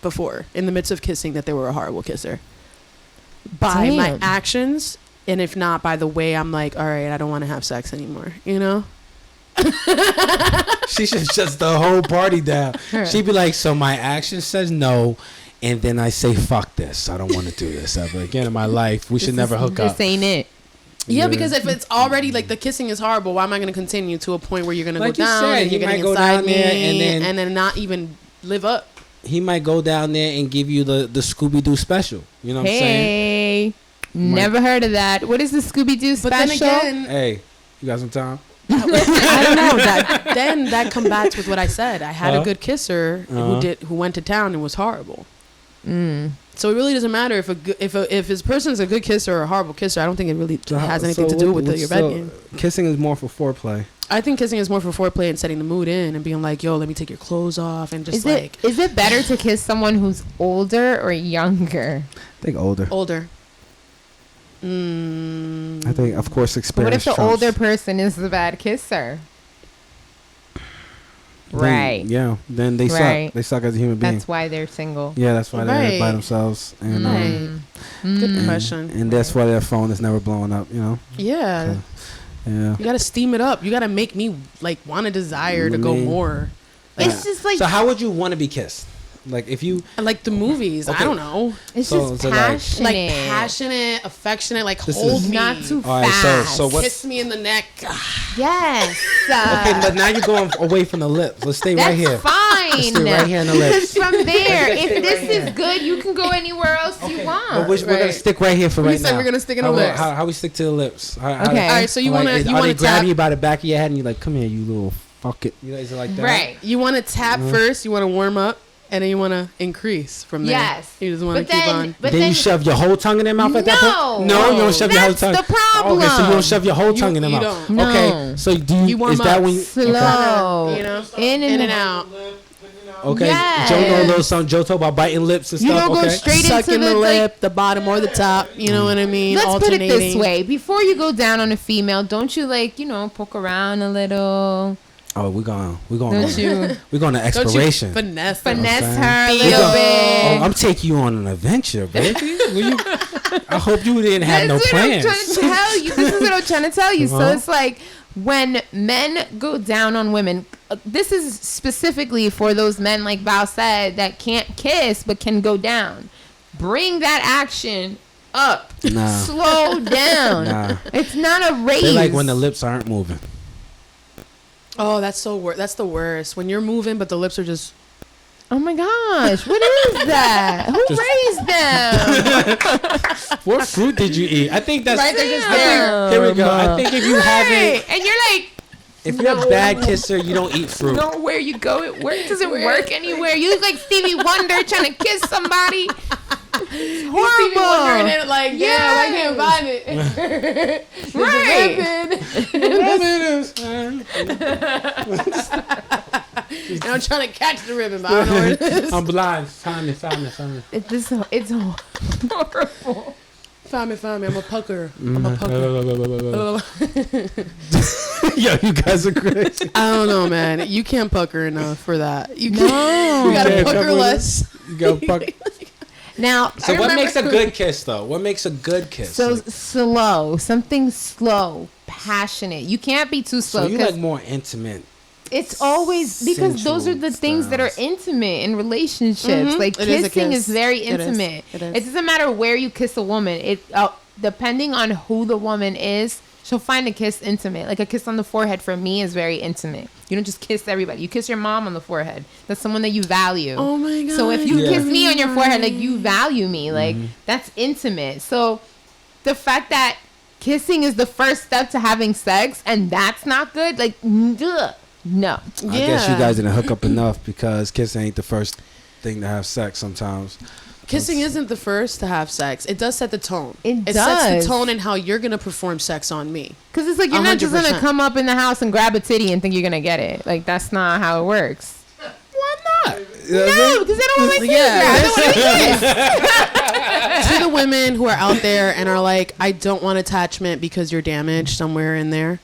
[SPEAKER 2] before in the midst of kissing that they were a horrible kisser by my actions, and if not by the way I'm like, all right, I don't want to have sex anymore. You know.
[SPEAKER 1] She should shut the whole party down. She'd be like, so my action says no, and then I say fuck this. I don't want to do this ever again in my life. We should never hook up.
[SPEAKER 3] This ain't it.
[SPEAKER 2] Yeah, because if it's already like the kissing is horrible, why am I going to continue to a point where you're going to go down and you're going to inside me and then not even live up?
[SPEAKER 1] He might go down there and give you the Scooby-Doo special. You know what I'm saying?
[SPEAKER 3] Hey, never heard of that. What is the Scooby-Doo special?
[SPEAKER 2] But then again,
[SPEAKER 1] hey, you got some time?
[SPEAKER 2] I don't know. That combats with what I said. I had a good kisser who went to town and was horrible. So it really doesn't matter if his person's a good kisser or a horrible kisser. I don't think it really has anything to do with your bed game.
[SPEAKER 1] Kissing is more for foreplay.
[SPEAKER 2] I think kissing is more for foreplay and setting the mood in and being like, yo, let me take your clothes off and just
[SPEAKER 3] is it better to kiss someone who's older or younger?
[SPEAKER 1] I think older.
[SPEAKER 2] Older.
[SPEAKER 1] I think, of course, experience.
[SPEAKER 3] What if the older person is the bad kisser? Right.
[SPEAKER 1] Yeah. Then they suck. They suck as a human being.
[SPEAKER 3] That's why they're single.
[SPEAKER 1] Yeah, that's why they're by themselves. And,
[SPEAKER 2] good question.
[SPEAKER 1] And that's why their phone is never blowing up. You know.
[SPEAKER 2] Yeah. Yeah. You gotta steam it up. You gotta make me want a desire to go more.
[SPEAKER 3] It's just like.
[SPEAKER 1] So how would you want to be kissed? Like if you
[SPEAKER 2] like the movies, okay. I don't know.
[SPEAKER 3] It's just passionate,
[SPEAKER 2] like passionate, affectionate. Like hold me,
[SPEAKER 3] not too fast.
[SPEAKER 1] So
[SPEAKER 2] kiss me in the neck.
[SPEAKER 3] Yes.
[SPEAKER 1] Okay, but now you're going away from the lips. Let's stay right here.
[SPEAKER 3] Fine.
[SPEAKER 1] Let's stay right here in the lips.
[SPEAKER 3] Because from there, if this is good, you can go anywhere else you want.
[SPEAKER 1] But we're gonna stick right here for right now.
[SPEAKER 2] We're gonna stick in the lips.
[SPEAKER 1] How we stick to the lips?
[SPEAKER 3] Okay.
[SPEAKER 2] All right. So you want to
[SPEAKER 1] grab you by the back of your head and you're like, come here, you little fuck it. You guys are like that.
[SPEAKER 2] Right. You want to tap first. You want to warm up. And then you want to increase from there.
[SPEAKER 3] Yes.
[SPEAKER 2] You just want to keep on.
[SPEAKER 1] But then you shove your whole tongue in their mouth at that point? No, you don't shove your whole tongue.
[SPEAKER 3] That's the problem.
[SPEAKER 1] Okay, so you don't shove your whole tongue in their mouth.
[SPEAKER 3] No.
[SPEAKER 1] Okay, so
[SPEAKER 2] you warm
[SPEAKER 1] is that
[SPEAKER 2] up
[SPEAKER 1] when you...
[SPEAKER 3] Slow.
[SPEAKER 2] Okay. You know?
[SPEAKER 3] In and out.
[SPEAKER 1] Okay,
[SPEAKER 3] yes.
[SPEAKER 1] Joe know a little something. Joe talk about biting lips and stuff.
[SPEAKER 3] You don't go straight
[SPEAKER 2] sucking
[SPEAKER 3] into
[SPEAKER 2] the lip, the bottom or the top. You know what I mean?
[SPEAKER 3] Let's put it this way. Before you go down on a female, don't you poke around a little...
[SPEAKER 1] Oh, we're going to exploration.
[SPEAKER 2] Finesse
[SPEAKER 3] her a little bit.
[SPEAKER 1] I'm taking you on an adventure, baby. I hope you didn't have no plans.
[SPEAKER 3] This is what I'm trying to tell you. So it's like when men go down on women, this is specifically for those men, like Val said, that can't kiss but can go down. Bring that action up.
[SPEAKER 1] Nah.
[SPEAKER 3] Slow down. Nah. It's not a race.
[SPEAKER 1] They like when the lips aren't moving.
[SPEAKER 2] Oh, that's that's the worst. When you're moving, but the lips are just.
[SPEAKER 3] Oh my gosh, what is that? Who raised them?
[SPEAKER 1] What fruit did you eat? I think that's
[SPEAKER 2] Right, they're just
[SPEAKER 1] there. Here we go. I think if you haven't,
[SPEAKER 3] and you're like,
[SPEAKER 1] if you're a bad kisser, you don't eat fruit.
[SPEAKER 3] nowhere you go, it doesn't work anywhere. You look like Stevie Wonder trying to kiss somebody. It's horrible.
[SPEAKER 2] And then like, yeah, I can't find it. And I'm trying to catch the ribbon, but I don't know where it is.
[SPEAKER 1] I'm blind. Find me.
[SPEAKER 3] It's horrible.
[SPEAKER 2] Find me. I'm a pucker. I'm a pucker.
[SPEAKER 1] Yo, you guys are crazy.
[SPEAKER 2] I don't know, man. You can't pucker enough for that. You
[SPEAKER 3] No.
[SPEAKER 2] can't. You gotta pucker less.
[SPEAKER 1] You gotta pucker.
[SPEAKER 3] Now,
[SPEAKER 1] So what makes a good kiss, though? What makes a good kiss?
[SPEAKER 3] So
[SPEAKER 1] Like,
[SPEAKER 3] slow, something slow, passionate. You can't be too slow.
[SPEAKER 1] so you
[SPEAKER 3] 'cause
[SPEAKER 1] like more intimate.
[SPEAKER 3] it's always because those are the things that are intimate in relationships. Like
[SPEAKER 2] It is a
[SPEAKER 3] kissing
[SPEAKER 2] kiss.
[SPEAKER 3] is very
[SPEAKER 2] It is.
[SPEAKER 3] intimate.
[SPEAKER 2] It is.
[SPEAKER 3] It doesn't matter where you kiss a woman. It depending on who the woman is, she'll find a kiss intimate. Like a kiss on the forehead for me is very intimate. You don't just kiss everybody. You kiss your mom on the forehead. That's someone that you value.
[SPEAKER 2] Oh my god.
[SPEAKER 3] So if you
[SPEAKER 1] Yeah.
[SPEAKER 3] kiss me on your forehead, like you value me, like that's intimate. So the fact that kissing is the first step to having sex and that's not good, like ugh, no.
[SPEAKER 1] I guess you guys didn't hook up enough because kissing ain't the first thing to have sex sometimes.
[SPEAKER 2] Kissing isn't the first to have sex. It does set the tone.
[SPEAKER 3] It
[SPEAKER 2] sets
[SPEAKER 3] does.
[SPEAKER 2] the tone in how you're gonna perform sex on me.
[SPEAKER 3] Because it's like you're not just gonna
[SPEAKER 2] 100%.
[SPEAKER 3] come up in the house and grab a titty and think you're gonna get it. Like that's not how it works.
[SPEAKER 2] Why not?
[SPEAKER 3] No, because I don't want my titty
[SPEAKER 2] Yeah.
[SPEAKER 3] grabbed. I don't want to kiss.
[SPEAKER 2] To the women who are out there and are like, I don't want attachment because you're damaged somewhere in there.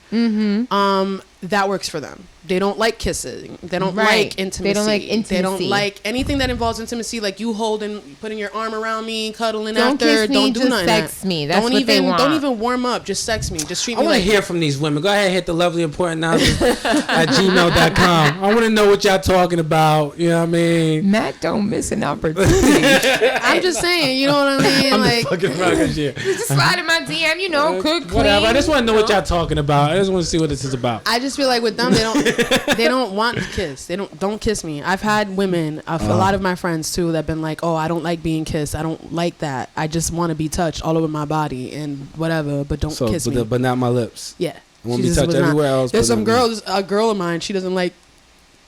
[SPEAKER 2] That works for them. They don't like kissing. They don't
[SPEAKER 3] Right.
[SPEAKER 2] like intimacy.
[SPEAKER 3] They don't like
[SPEAKER 2] They
[SPEAKER 3] intimacy.
[SPEAKER 2] don't like anything that involves intimacy, like you holding, putting your arm around me, cuddling
[SPEAKER 3] Don't
[SPEAKER 2] after.
[SPEAKER 3] kiss me,
[SPEAKER 2] Don't do
[SPEAKER 3] just
[SPEAKER 2] nothing.
[SPEAKER 3] sex me. That's
[SPEAKER 2] don't
[SPEAKER 3] what
[SPEAKER 2] even,
[SPEAKER 3] they want.
[SPEAKER 2] Don't even warm up. Just sex me. Just treat
[SPEAKER 1] I
[SPEAKER 2] me
[SPEAKER 1] want to
[SPEAKER 2] like
[SPEAKER 1] hear from these women. Go ahead and hit the lovely important announcements at gmail.com. I want to know what y'all talking about. You know what I mean?
[SPEAKER 3] Matt don't miss an opportunity.
[SPEAKER 2] I'm just saying, you know what I mean?
[SPEAKER 1] I'm
[SPEAKER 2] like,
[SPEAKER 1] just fucking around this year.
[SPEAKER 3] Just slide in my DM, you know, cook, clean.
[SPEAKER 1] Whatever. I just want to know what y'all talking about. I just want to see what this is about.
[SPEAKER 2] I just feel like with them, they don't want to kiss. They don't kiss me. I've had women, a lot of my friends too, that been like, oh, I don't like being kissed. I don't like that. I just want to be touched all over my body and whatever, but don't kiss me.
[SPEAKER 1] But not my lips.
[SPEAKER 2] Yeah.
[SPEAKER 1] I want to
[SPEAKER 2] She
[SPEAKER 1] be
[SPEAKER 2] just
[SPEAKER 1] touched
[SPEAKER 2] was not-
[SPEAKER 1] everywhere else.
[SPEAKER 2] There's
[SPEAKER 1] but
[SPEAKER 2] some
[SPEAKER 1] not me.
[SPEAKER 2] girls, a girl of mine, she doesn't like,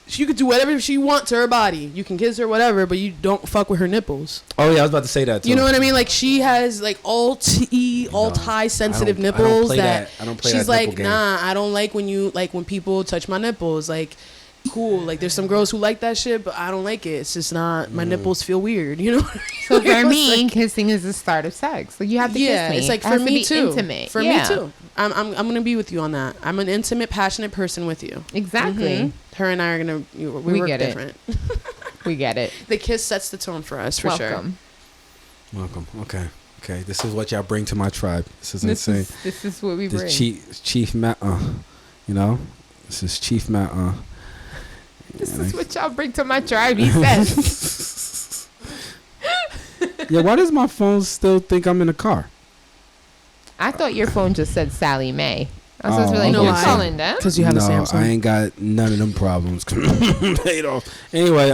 [SPEAKER 2] she could do whatever she wants to her body. You can kiss her, whatever, but you don't fuck with her nipples.
[SPEAKER 1] Oh yeah, I was about to say that too.
[SPEAKER 2] You know what I mean? Like she has like alt high sensitive
[SPEAKER 1] I don't
[SPEAKER 2] nipples
[SPEAKER 1] play
[SPEAKER 2] that
[SPEAKER 1] I don't play
[SPEAKER 2] she's
[SPEAKER 1] that
[SPEAKER 2] like,
[SPEAKER 1] nipple game.
[SPEAKER 2] nah, I don't like when people touch my nipples. Like, cool. Like there's some girls who like that shit, but I don't like it. It's just not. My nipples feel weird. You know.
[SPEAKER 3] So for
[SPEAKER 2] It's
[SPEAKER 3] me,
[SPEAKER 2] like-
[SPEAKER 3] kissing is the start of sex. Like you have to
[SPEAKER 2] yeah,
[SPEAKER 3] kiss me.
[SPEAKER 2] it's like
[SPEAKER 3] It
[SPEAKER 2] for
[SPEAKER 3] has to
[SPEAKER 2] me
[SPEAKER 3] be
[SPEAKER 2] too.
[SPEAKER 3] Intimate.
[SPEAKER 2] For
[SPEAKER 3] Yeah.
[SPEAKER 2] me too. I'm gonna be with you on that. I'm an intimate, passionate person with you.
[SPEAKER 3] Exactly.
[SPEAKER 2] Her and I are gonna we work
[SPEAKER 3] get it.
[SPEAKER 2] different.
[SPEAKER 3] We get it.
[SPEAKER 2] The kiss sets the tone for us, for
[SPEAKER 3] Welcome.
[SPEAKER 1] Welcome. Okay. This is what y'all bring to my tribe. This is insane.
[SPEAKER 3] This is what we
[SPEAKER 1] This
[SPEAKER 3] bring.
[SPEAKER 1] Chief Matt. You know, this is Chief Matt.
[SPEAKER 3] This is what y'all bring to my tribe. He says.
[SPEAKER 1] Yeah. Why does my phone still think I'm in a car?
[SPEAKER 3] I thought your phone just said Sally Mae. I was just
[SPEAKER 1] Oh,
[SPEAKER 3] like,
[SPEAKER 2] You know
[SPEAKER 3] you're
[SPEAKER 2] why?
[SPEAKER 3] calling them.
[SPEAKER 2] Because you have
[SPEAKER 1] no,
[SPEAKER 2] a Samsung.
[SPEAKER 1] I ain't got none of them problems. Paid off. Anyway,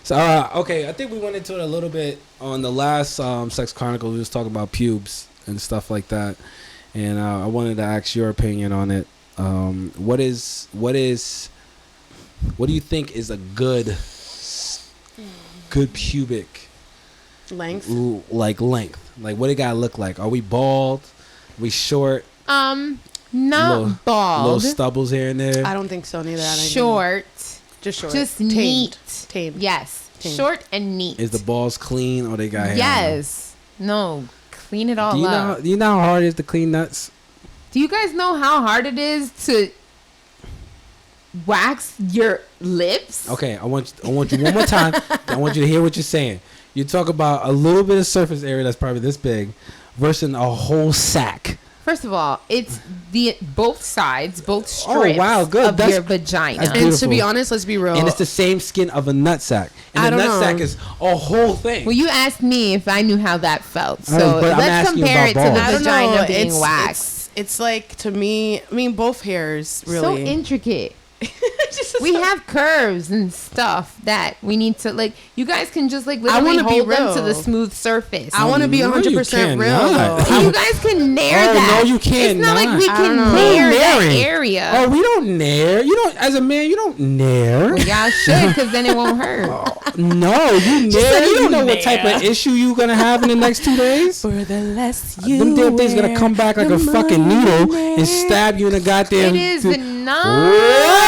[SPEAKER 1] so okay, I think we went into it a little bit on the last Sex Chronicles. We was talking about pubes and stuff like that, and I wanted to ask your opinion on it. What do you think is a good pubic
[SPEAKER 2] Length.
[SPEAKER 1] length? Like what it gotta look like? Are we bald? We short?
[SPEAKER 3] Not
[SPEAKER 1] Little
[SPEAKER 3] bald.
[SPEAKER 1] stubbles here and there.
[SPEAKER 2] I don't think so neither.
[SPEAKER 3] Short.
[SPEAKER 2] Just short.
[SPEAKER 3] Just
[SPEAKER 2] Tamed.
[SPEAKER 3] neat.
[SPEAKER 2] Tamed.
[SPEAKER 3] Yes.
[SPEAKER 2] Tamed.
[SPEAKER 3] Short and neat.
[SPEAKER 1] Is the balls clean or they got hair?
[SPEAKER 3] Yes. No. Clean it all
[SPEAKER 1] Do you
[SPEAKER 3] up.
[SPEAKER 1] know? Do you know how hard it is to clean nuts?
[SPEAKER 3] Do you guys know how hard it is to wax your lips?
[SPEAKER 1] Okay, I want you one more time. I want you to hear what you're saying. You talk about a little bit of surface area that's probably this big versus a whole sack.
[SPEAKER 3] First of all, it's both sides, both strips
[SPEAKER 1] Oh, wow, good.
[SPEAKER 3] of
[SPEAKER 1] That's-
[SPEAKER 3] your vagina.
[SPEAKER 1] that's
[SPEAKER 2] And to
[SPEAKER 1] beautiful.
[SPEAKER 2] be honest, let's be real.
[SPEAKER 1] And it's the same skin of a nut sack. And
[SPEAKER 2] I
[SPEAKER 1] the
[SPEAKER 2] don't
[SPEAKER 1] nut
[SPEAKER 2] know.
[SPEAKER 1] sack is a whole thing.
[SPEAKER 3] Well, you asked me if I knew how that felt.
[SPEAKER 1] I know,
[SPEAKER 3] So
[SPEAKER 1] but I'm
[SPEAKER 3] let's
[SPEAKER 1] asking
[SPEAKER 3] compare it
[SPEAKER 1] about
[SPEAKER 3] to the
[SPEAKER 1] balls.
[SPEAKER 2] I don't
[SPEAKER 3] vagina
[SPEAKER 2] know.
[SPEAKER 3] being
[SPEAKER 2] It's-
[SPEAKER 3] waxed.
[SPEAKER 2] it's like, to me, I mean, both hairs really.
[SPEAKER 3] So intricate. We have curves and stuff that we need to, like, you guys can just like literally hold them to the smooth surface.
[SPEAKER 2] I want to be 100% real though.
[SPEAKER 3] You guys can nair that.
[SPEAKER 1] No, you can't.
[SPEAKER 3] It's not like we can nair that area.
[SPEAKER 1] Oh, we don't nair. You don't, as a man, you don't nair.
[SPEAKER 3] Well, y'all should, because then it won't hurt.
[SPEAKER 1] No, you nair. You know what type of issue you gonna have in the next 2 days.
[SPEAKER 2] For the less you
[SPEAKER 1] them damn things gonna come back like a fucking needle and stab you in the goddamn.
[SPEAKER 3] It is not.
[SPEAKER 1] What?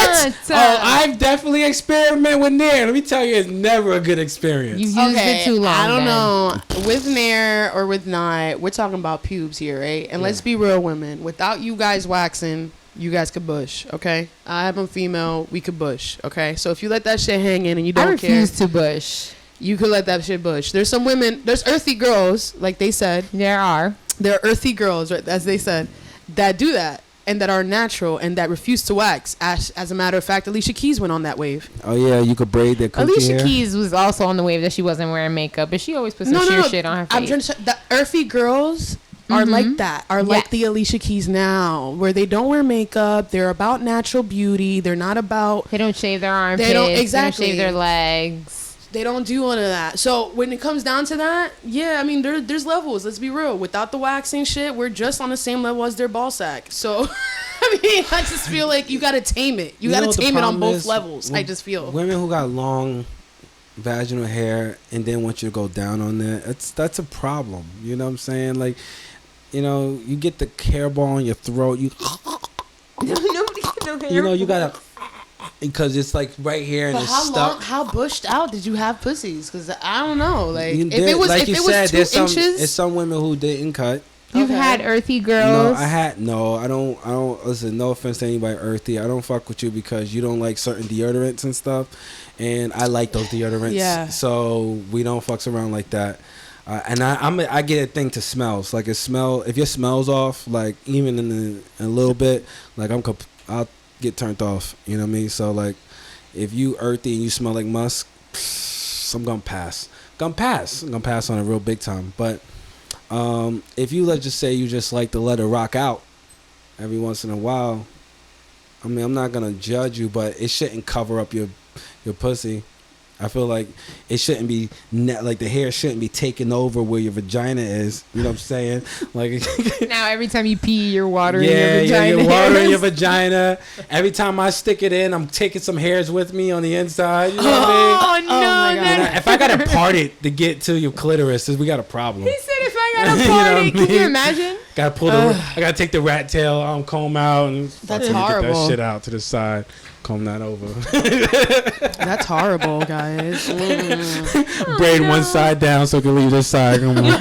[SPEAKER 1] Oh, I've definitely experimented with nair. Let me tell you, it's never a good experience.
[SPEAKER 3] You've used it too long.
[SPEAKER 2] I don't know. With nair or with not, we're talking about pubes here, right? And let's be real, women. Without you guys waxing, you guys could bush, okay? I'm a female. We could bush, okay? So if you let that shit hang in and you don't care.
[SPEAKER 3] I refuse to bush.
[SPEAKER 2] You could let that shit bush. There's some women, there's earthy girls, like they said.
[SPEAKER 3] There are
[SPEAKER 2] earthy girls, right, as they said, that do that. And that are natural and that refuse to wax. As a matter of fact, Alicia Keys went on that wave.
[SPEAKER 1] Oh yeah, you could braid their coochie
[SPEAKER 3] Alicia
[SPEAKER 1] hair.
[SPEAKER 3] Keys was also on the wave that she wasn't wearing makeup, but she always put some sheer shit on her face.
[SPEAKER 2] I'm trying to say, the earthy girls are like that. Are like the Alicia Keys now, where they don't wear makeup. They're about natural beauty. They're not about.
[SPEAKER 3] They don't shave their armpits.
[SPEAKER 2] They don't
[SPEAKER 3] They don't shave their legs.
[SPEAKER 2] They don't do none of that. So when it comes down to that, yeah, I mean, there's levels. Let's be real. Without the waxing shit, we're just on the same level as their ball sack. So, I mean, I just feel like you got to tame it. You got to tame it on both levels, I just feel.
[SPEAKER 1] Women who got long vaginal hair and then want you to go down on that, that's a problem. You know what I'm saying? Like, you know, you get the hair ball in your throat.
[SPEAKER 3] Nobody can know hair.
[SPEAKER 1] You know, you got to... Because it's like right here and it's stuck.
[SPEAKER 2] How bushed out did you have pussies? Because I don't know. Like if
[SPEAKER 1] it
[SPEAKER 2] was
[SPEAKER 1] like
[SPEAKER 2] if
[SPEAKER 1] you
[SPEAKER 2] it
[SPEAKER 1] said,
[SPEAKER 2] was 2
[SPEAKER 1] there's
[SPEAKER 2] inches.
[SPEAKER 1] It's some women who didn't cut.
[SPEAKER 3] You've had earthy girls.
[SPEAKER 1] No, I don't listen, no offense to anybody earthy. I don't fuck with you because you don't like certain deodorants and stuff. And I like those deodorants. Yeah. So we don't fucks around like that. And I get a thing to smells. Like if your smell's off, like even in a little bit, like I'll get turned off. You know what I mean? So like if you earthy and you smell like musk, I'm gonna pass. I'm gonna pass on it real big time. But if you let's just say you just like to let it rock out every once in a while, I mean I'm not gonna judge you, but it shouldn't cover up your pussy. I feel like it shouldn't be like the hair shouldn't be taking over where your vagina is. You know what I'm saying? Like
[SPEAKER 3] now every time you pee, you're watering your vagina.
[SPEAKER 1] Yeah, you're watering your vagina. Every time I stick it in, I'm taking some hairs with me on the inside. You know what I mean?
[SPEAKER 3] Oh no!
[SPEAKER 1] God. If I gotta part it to get to your clitoris, we got a problem.
[SPEAKER 3] He said if I gotta part it, can you imagine?
[SPEAKER 1] Gotta pull I gotta take the rat tail, comb out, and
[SPEAKER 2] that's horrible.
[SPEAKER 1] Get that shit out to the side. Comb that over.
[SPEAKER 2] That's horrible, guys.
[SPEAKER 1] Braid one side down so it can leave this side. Come on.
[SPEAKER 3] You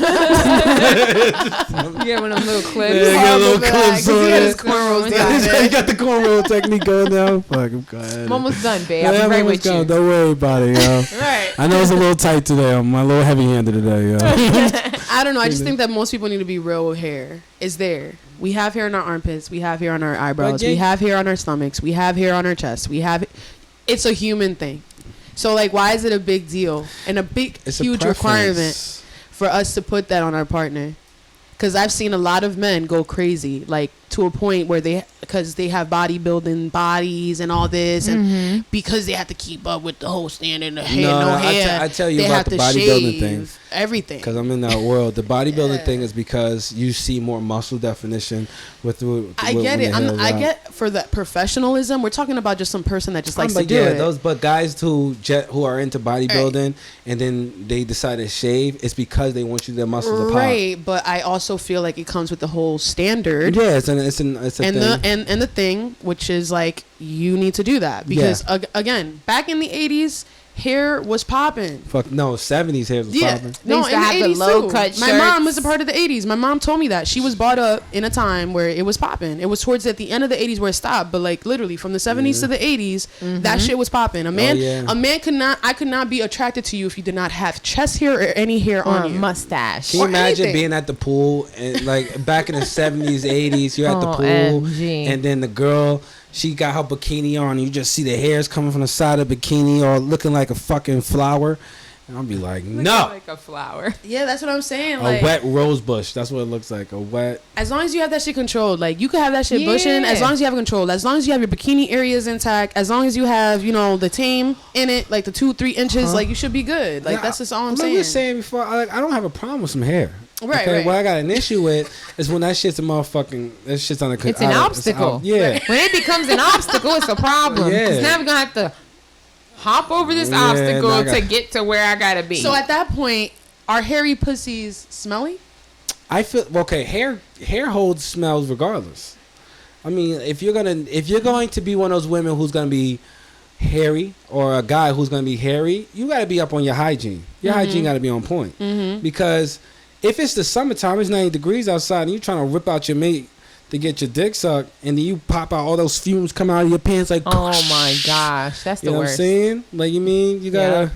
[SPEAKER 3] get one of them little clips.
[SPEAKER 1] Yeah, got little clips on
[SPEAKER 2] he
[SPEAKER 1] it.
[SPEAKER 2] his cornrows
[SPEAKER 1] He got the cornrow technique going down. Fuck, I'm glad.
[SPEAKER 3] I'm almost done, babe. I'll be right with you.
[SPEAKER 1] Don't worry about it, yo.
[SPEAKER 2] Right.
[SPEAKER 1] I know it's a little tight today. I'm a little heavy-handed today, yo.
[SPEAKER 2] I don't know. I just think that most people need to be real with hair. It's there. We have hair on our armpits. We have hair on our eyebrows. We have hair on our stomachs. We have hair on our chest. It's a human thing. So, like, why is it a big deal and huge requirement for us to put that on our partner? Because I've seen a lot of men go crazy, like, to a point where because they have bodybuilding bodies and all this, and because they have to keep up with the whole standard of hair, no hair.
[SPEAKER 1] I tell you about the bodybuilding thing.
[SPEAKER 2] Everything.
[SPEAKER 1] Because I'm in that world. The bodybuilding thing is because you see more muscle definition with
[SPEAKER 2] I get it. I get for the professionalism. We're talking about just some person that just likes to do it.
[SPEAKER 1] But guys who are into bodybuilding and then they decide to shave, it's because they want their muscles to pop.
[SPEAKER 2] Right, but I also feel like it comes with the whole standard.
[SPEAKER 1] Yeah, it's a thing.
[SPEAKER 2] The thing, which is like you need to do that because again, back in the 80s. Hair was popping.
[SPEAKER 1] Fuck no, 70s hair was popping.
[SPEAKER 2] No, in the 80s
[SPEAKER 3] low cut shirts.
[SPEAKER 2] My mom was a part of the 80s. My mom told me that she was brought up in a time where it was popping. It was towards at the end of the 80s where it stopped, but like literally from the 70s to the 80s, that shit was popping. A man could not be attracted to you if you did not have chest hair or any hair on you.
[SPEAKER 3] Mustache.
[SPEAKER 1] Can you imagine being at the pool and like back in the 70s, 80s, you're at the pool and then the girl, she got her bikini on. You just see the hairs coming from the side of the bikini or looking like a fucking flower. And I'll be like,
[SPEAKER 3] Looking
[SPEAKER 1] no.
[SPEAKER 3] like a flower.
[SPEAKER 2] Yeah, that's what I'm saying.
[SPEAKER 1] A
[SPEAKER 2] Like,
[SPEAKER 1] wet rose bush. That's what it looks like. A wet.
[SPEAKER 2] as long as you have that shit controlled, like you could have that shit bushing. As long as you have it controlled, as long as you have your bikini areas intact, as long as you have, you know, the tame in it, like the 2-3 inches, like you should be good. Like that's just all I'm saying.
[SPEAKER 1] I was saying before, I don't have a problem with some hair.
[SPEAKER 2] Right,
[SPEAKER 1] okay?
[SPEAKER 2] right.
[SPEAKER 1] What I got an issue with is when that shit's a motherfucking. That shit's on the.
[SPEAKER 3] It's an obstacle.
[SPEAKER 1] Yeah.
[SPEAKER 3] When it becomes an obstacle, it's a problem.
[SPEAKER 1] Yeah.
[SPEAKER 3] Because now we're going to have to hop over this obstacle to get to where I got to be.
[SPEAKER 2] So at that point, are hairy pussies smelly?
[SPEAKER 1] I feel okay. Hair holds smells regardless. I mean, if you're going to be one of those women who's gonna be hairy, or a guy who's gonna be hairy, you gotta be up on your hygiene. Your hygiene gotta be on point. Because if it's the summertime, it's 90 degrees outside, and you're trying to rip out your mate to get your dick sucked, and then you pop out all those fumes come out of your pants like.
[SPEAKER 3] Oh my gosh, that's
[SPEAKER 1] you
[SPEAKER 3] the
[SPEAKER 1] know
[SPEAKER 3] worst.
[SPEAKER 1] what I'm saying? Like you mean you gotta.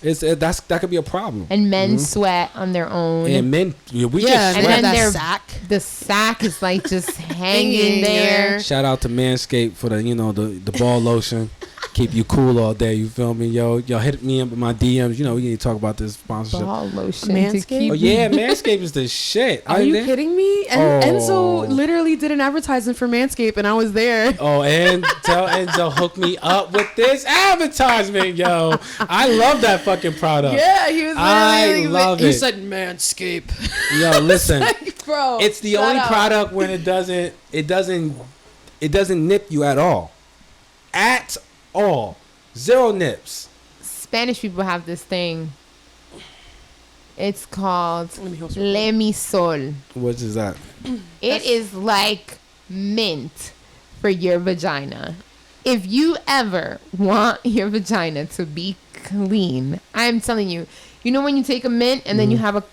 [SPEAKER 1] That could be a problem.
[SPEAKER 3] And men sweat on their own.
[SPEAKER 1] And men, we just
[SPEAKER 3] and
[SPEAKER 1] sweat.
[SPEAKER 3] then
[SPEAKER 2] that
[SPEAKER 3] their
[SPEAKER 2] sack.
[SPEAKER 3] the sack is like just hanging there.
[SPEAKER 1] Shout out to Manscaped for the ball lotion. Keep you cool all day. You feel me, yo? Y'all hit me up with my DMs. You know we need to talk about this sponsorship.
[SPEAKER 3] Ball lotion
[SPEAKER 2] Manscaped?
[SPEAKER 3] to keep
[SPEAKER 1] Oh yeah, Manscaped is the shit.
[SPEAKER 2] Are you kidding me? And Enzo literally did an advertisement for Manscaped, and I was there.
[SPEAKER 1] Oh, and tell Enzo hook me up with this advertisement, yo. I love that fucking product.
[SPEAKER 2] Yeah, he was.
[SPEAKER 1] I love
[SPEAKER 2] He
[SPEAKER 1] it.
[SPEAKER 2] said Manscaped.
[SPEAKER 1] Yo, listen,
[SPEAKER 2] Like, bro,
[SPEAKER 1] it's the
[SPEAKER 2] shut
[SPEAKER 1] only
[SPEAKER 2] up.
[SPEAKER 1] product when it doesn't nip you at all. At all. Zero nips.
[SPEAKER 3] Spanish people have this thing. It's called
[SPEAKER 2] Let me host real quick.
[SPEAKER 3] Lemisol.
[SPEAKER 1] What is that?
[SPEAKER 3] It is like mint for your vagina. If you ever want your vagina to be clean, I'm telling you, you know when you take a mint and then you have a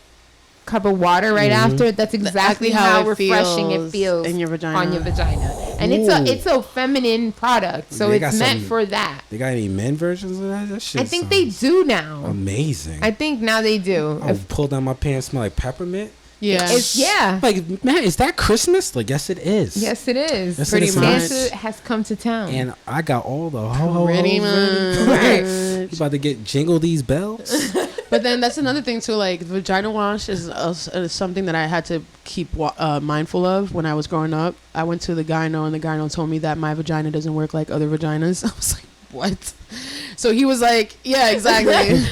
[SPEAKER 3] cup of water right after? That's exactly how refreshing it feels
[SPEAKER 2] in your vagina.
[SPEAKER 3] on your vagina. And it's a feminine product, so
[SPEAKER 1] They
[SPEAKER 3] it's
[SPEAKER 1] got
[SPEAKER 3] meant
[SPEAKER 1] some-
[SPEAKER 3] for that.
[SPEAKER 1] They got any men versions of that? That shit
[SPEAKER 3] I think they
[SPEAKER 1] sounds
[SPEAKER 3] do now.
[SPEAKER 1] amazing.
[SPEAKER 3] I think now they do.
[SPEAKER 1] I'll pull down my pants, smell like peppermint.
[SPEAKER 2] Yeah,
[SPEAKER 3] It's
[SPEAKER 1] Like, man, is that Christmas? Like, yes, it is.
[SPEAKER 3] Yes, it is.
[SPEAKER 1] Yes,
[SPEAKER 2] Pretty
[SPEAKER 1] it is.
[SPEAKER 2] much.
[SPEAKER 3] Santa has come to town.
[SPEAKER 1] And I got all the ho
[SPEAKER 2] pretty
[SPEAKER 1] ho
[SPEAKER 2] much.
[SPEAKER 1] You about to get jingle these bells?
[SPEAKER 2] But then that's another thing too. Like vagina wash is something that I had to keep mindful of when I was growing up. I went to the gyno, and the gyno told me that my vagina doesn't work like other vaginas. I was like, what? So he was like, yeah, exactly.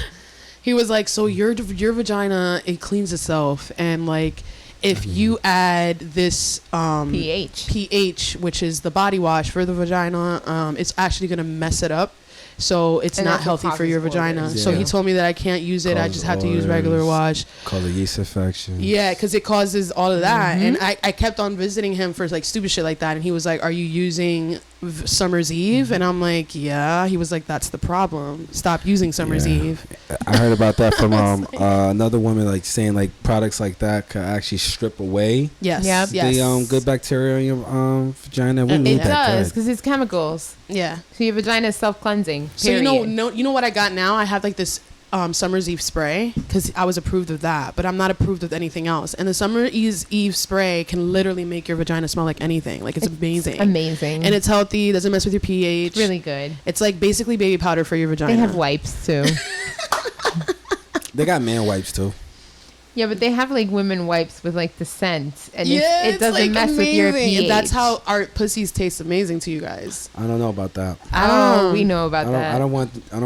[SPEAKER 2] He was like, so your vagina, it cleans itself, and like if you add this pH, which is the body wash for the vagina, it's actually gonna mess it up. So it's
[SPEAKER 3] And
[SPEAKER 2] not
[SPEAKER 3] that's what
[SPEAKER 2] healthy for your
[SPEAKER 3] causes
[SPEAKER 2] vagina.
[SPEAKER 3] boils.
[SPEAKER 2] So
[SPEAKER 1] Yeah.
[SPEAKER 2] he told me that I can't use it. I
[SPEAKER 1] Causes
[SPEAKER 2] just have to use regular
[SPEAKER 1] boils.
[SPEAKER 2] wash.
[SPEAKER 1] Call it yeast infection.
[SPEAKER 2] Yeah, because it causes all of that. And I kept on visiting him for like stupid shit like that. And he was like, are you using Summer's Eve? And I'm like, yeah. He was like, that's the problem. Stop using Summer's
[SPEAKER 1] Yeah.
[SPEAKER 2] Eve.
[SPEAKER 1] I heard about that from another woman, like saying like products like that could actually strip away
[SPEAKER 2] Yes.
[SPEAKER 3] Yep.
[SPEAKER 2] Yes.
[SPEAKER 1] the good bacteria in your vagina. We
[SPEAKER 2] It
[SPEAKER 1] need
[SPEAKER 3] It
[SPEAKER 1] that.
[SPEAKER 3] does,
[SPEAKER 1] good.
[SPEAKER 3] because it's chemicals.
[SPEAKER 2] Yeah.
[SPEAKER 3] So your vagina is self-cleansing.
[SPEAKER 2] So you know what I got now? I have like this Summer's Eve spray because I was approved of that, but I'm not approved of anything else. And the Summer's Eve spray can literally make your vagina smell like anything. Like it's amazing.
[SPEAKER 3] Amazing.
[SPEAKER 2] And it's healthy. Doesn't mess with your pH.
[SPEAKER 3] It's really good.
[SPEAKER 2] It's like basically baby powder for your vagina.
[SPEAKER 3] They have wipes too.
[SPEAKER 1] They got man wipes too.
[SPEAKER 3] Yeah, but they have like women wipes with like the scent, and
[SPEAKER 2] Yeah,
[SPEAKER 3] it doesn't
[SPEAKER 2] like
[SPEAKER 3] mess with your
[SPEAKER 2] amazing.
[SPEAKER 3] pH.
[SPEAKER 2] And that's how our pussies taste amazing to you guys.
[SPEAKER 1] I don't know about that.
[SPEAKER 3] Oh, we know about
[SPEAKER 1] I
[SPEAKER 3] that.
[SPEAKER 1] don't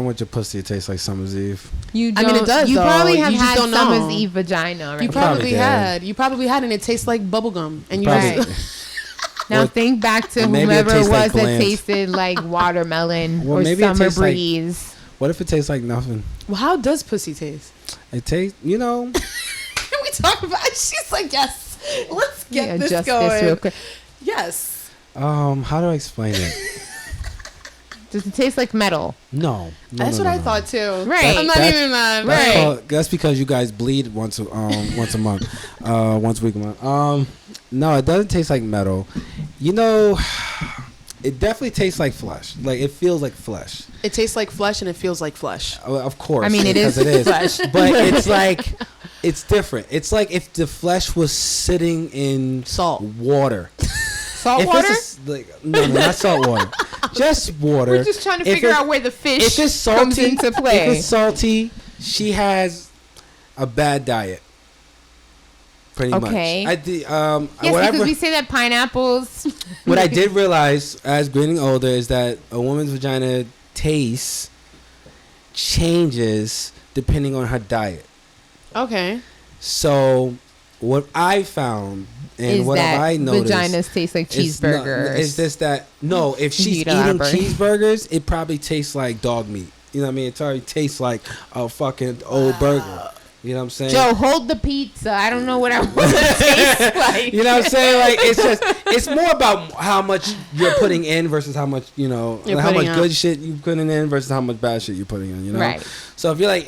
[SPEAKER 1] want your pussy to taste like Summer's Eve.
[SPEAKER 3] You
[SPEAKER 2] I
[SPEAKER 3] don't.
[SPEAKER 2] mean, it does,
[SPEAKER 3] You
[SPEAKER 2] though.
[SPEAKER 3] probably
[SPEAKER 2] You
[SPEAKER 3] have
[SPEAKER 2] just
[SPEAKER 3] had
[SPEAKER 2] don't know.
[SPEAKER 3] Summer's Eve vagina already.
[SPEAKER 2] You probably
[SPEAKER 1] did.
[SPEAKER 2] had. You probably had, and it tastes like bubblegum. And you
[SPEAKER 3] Right.
[SPEAKER 2] just
[SPEAKER 3] Now
[SPEAKER 1] Or-
[SPEAKER 3] think back to
[SPEAKER 1] or maybe it
[SPEAKER 3] whomever it
[SPEAKER 1] tastes
[SPEAKER 3] was
[SPEAKER 1] like
[SPEAKER 3] that
[SPEAKER 1] glands.
[SPEAKER 3] tasted like watermelon
[SPEAKER 1] Well,
[SPEAKER 3] or
[SPEAKER 1] maybe it
[SPEAKER 3] summer
[SPEAKER 1] tastes like-
[SPEAKER 3] breeze.
[SPEAKER 1] What if it tastes like nothing?
[SPEAKER 2] Well, how does pussy taste?
[SPEAKER 1] It tastes,
[SPEAKER 2] Can we talk about it? She's like, yes. Let's get this
[SPEAKER 3] adjust
[SPEAKER 2] going.
[SPEAKER 3] this real quick.
[SPEAKER 2] Yes.
[SPEAKER 1] how do I explain it?
[SPEAKER 3] Does it taste like metal?
[SPEAKER 1] No.
[SPEAKER 2] That's what I thought too.
[SPEAKER 3] Right.
[SPEAKER 2] I'm not
[SPEAKER 1] That's-
[SPEAKER 2] even mad.
[SPEAKER 3] Right.
[SPEAKER 1] That's because you guys bleed once a month, once a week a month. No, it doesn't taste like metal. It definitely tastes like flesh. Like it feels like flesh.
[SPEAKER 2] It tastes like flesh and it feels like flesh.
[SPEAKER 1] Of course.
[SPEAKER 3] I mean, it
[SPEAKER 1] because
[SPEAKER 3] is
[SPEAKER 2] flesh.
[SPEAKER 1] But it's like it's different. It's like if the flesh was sitting in
[SPEAKER 2] Salt.
[SPEAKER 1] water.
[SPEAKER 3] Salt water?
[SPEAKER 1] No, not salt water. Just water.
[SPEAKER 3] We're just trying to
[SPEAKER 1] If
[SPEAKER 3] figure
[SPEAKER 1] it-
[SPEAKER 3] out where the fish
[SPEAKER 1] If it's salty,
[SPEAKER 3] comes into play.
[SPEAKER 1] If it's salty, she has a bad diet. Pretty much.
[SPEAKER 3] Okay.
[SPEAKER 1] Yes,
[SPEAKER 3] because we say that pineapples.
[SPEAKER 1] What I did realize as getting older is that a woman's vagina taste changes depending on her diet.
[SPEAKER 2] Okay.
[SPEAKER 1] So what I found and
[SPEAKER 3] is
[SPEAKER 1] what
[SPEAKER 3] that
[SPEAKER 1] have I noticed,
[SPEAKER 3] vaginas taste like cheeseburgers.
[SPEAKER 1] Is this that no? If she's
[SPEAKER 3] Eat
[SPEAKER 1] eating
[SPEAKER 3] elaborate.
[SPEAKER 1] cheeseburgers, it probably tastes like dog meat. You know what I mean? It already tastes like a fucking old burger. You know what I'm saying?
[SPEAKER 3] Joe, hold the pizza. I don't know what I want to taste like.
[SPEAKER 1] You know what I'm saying? Like it's more about how much you're putting in versus how much
[SPEAKER 2] You're
[SPEAKER 1] how much
[SPEAKER 2] putting out.
[SPEAKER 1] good shit you putting in versus how much bad shit you're putting in. You know?
[SPEAKER 3] Right.
[SPEAKER 1] So if you're like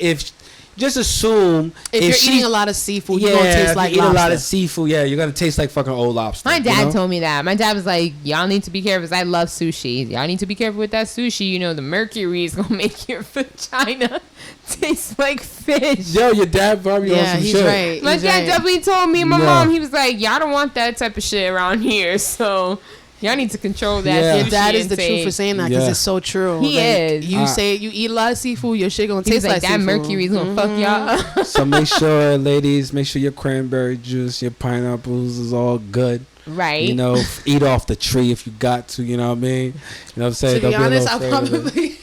[SPEAKER 1] just assume
[SPEAKER 2] If you're eating a lot of seafood, you're gonna taste like
[SPEAKER 1] if you eat
[SPEAKER 2] lobster.
[SPEAKER 1] a lot of seafood, you're gonna taste like fucking old lobster.
[SPEAKER 3] My dad
[SPEAKER 1] you know?
[SPEAKER 3] told me that. My dad was like, y'all need to be careful, 'cause I love sushi. Y'all need to be careful with that sushi. You know, the mercury is going to make your vagina taste like fish.
[SPEAKER 1] Yo, your dad probably on
[SPEAKER 2] Yeah,
[SPEAKER 1] some
[SPEAKER 2] he's
[SPEAKER 1] shit.
[SPEAKER 2] right.
[SPEAKER 3] My
[SPEAKER 2] He's
[SPEAKER 3] dad
[SPEAKER 2] right.
[SPEAKER 3] definitely told me and my
[SPEAKER 1] No.
[SPEAKER 3] mom, he was like, y'all don't want that type of shit around here. So y'all need to control that.
[SPEAKER 1] Yeah.
[SPEAKER 2] Your
[SPEAKER 3] sushi
[SPEAKER 2] dad is the
[SPEAKER 3] intake.
[SPEAKER 2] truth for saying that because
[SPEAKER 1] Yeah.
[SPEAKER 2] it's so true.
[SPEAKER 3] He is.
[SPEAKER 2] You say you eat a lot of seafood, your shit gonna
[SPEAKER 3] He was
[SPEAKER 2] taste
[SPEAKER 3] like, that
[SPEAKER 2] seafood.
[SPEAKER 3] mercury is going to fuck y'all.
[SPEAKER 1] So make sure, ladies, your cranberry juice, your pineapples is all good.
[SPEAKER 3] Right.
[SPEAKER 1] You know, eat off the tree if you got to. You know what I mean? You know what I'm saying?
[SPEAKER 2] To be
[SPEAKER 1] Don't a
[SPEAKER 2] honest,
[SPEAKER 1] little
[SPEAKER 2] I
[SPEAKER 1] afraid of it.
[SPEAKER 2] probably.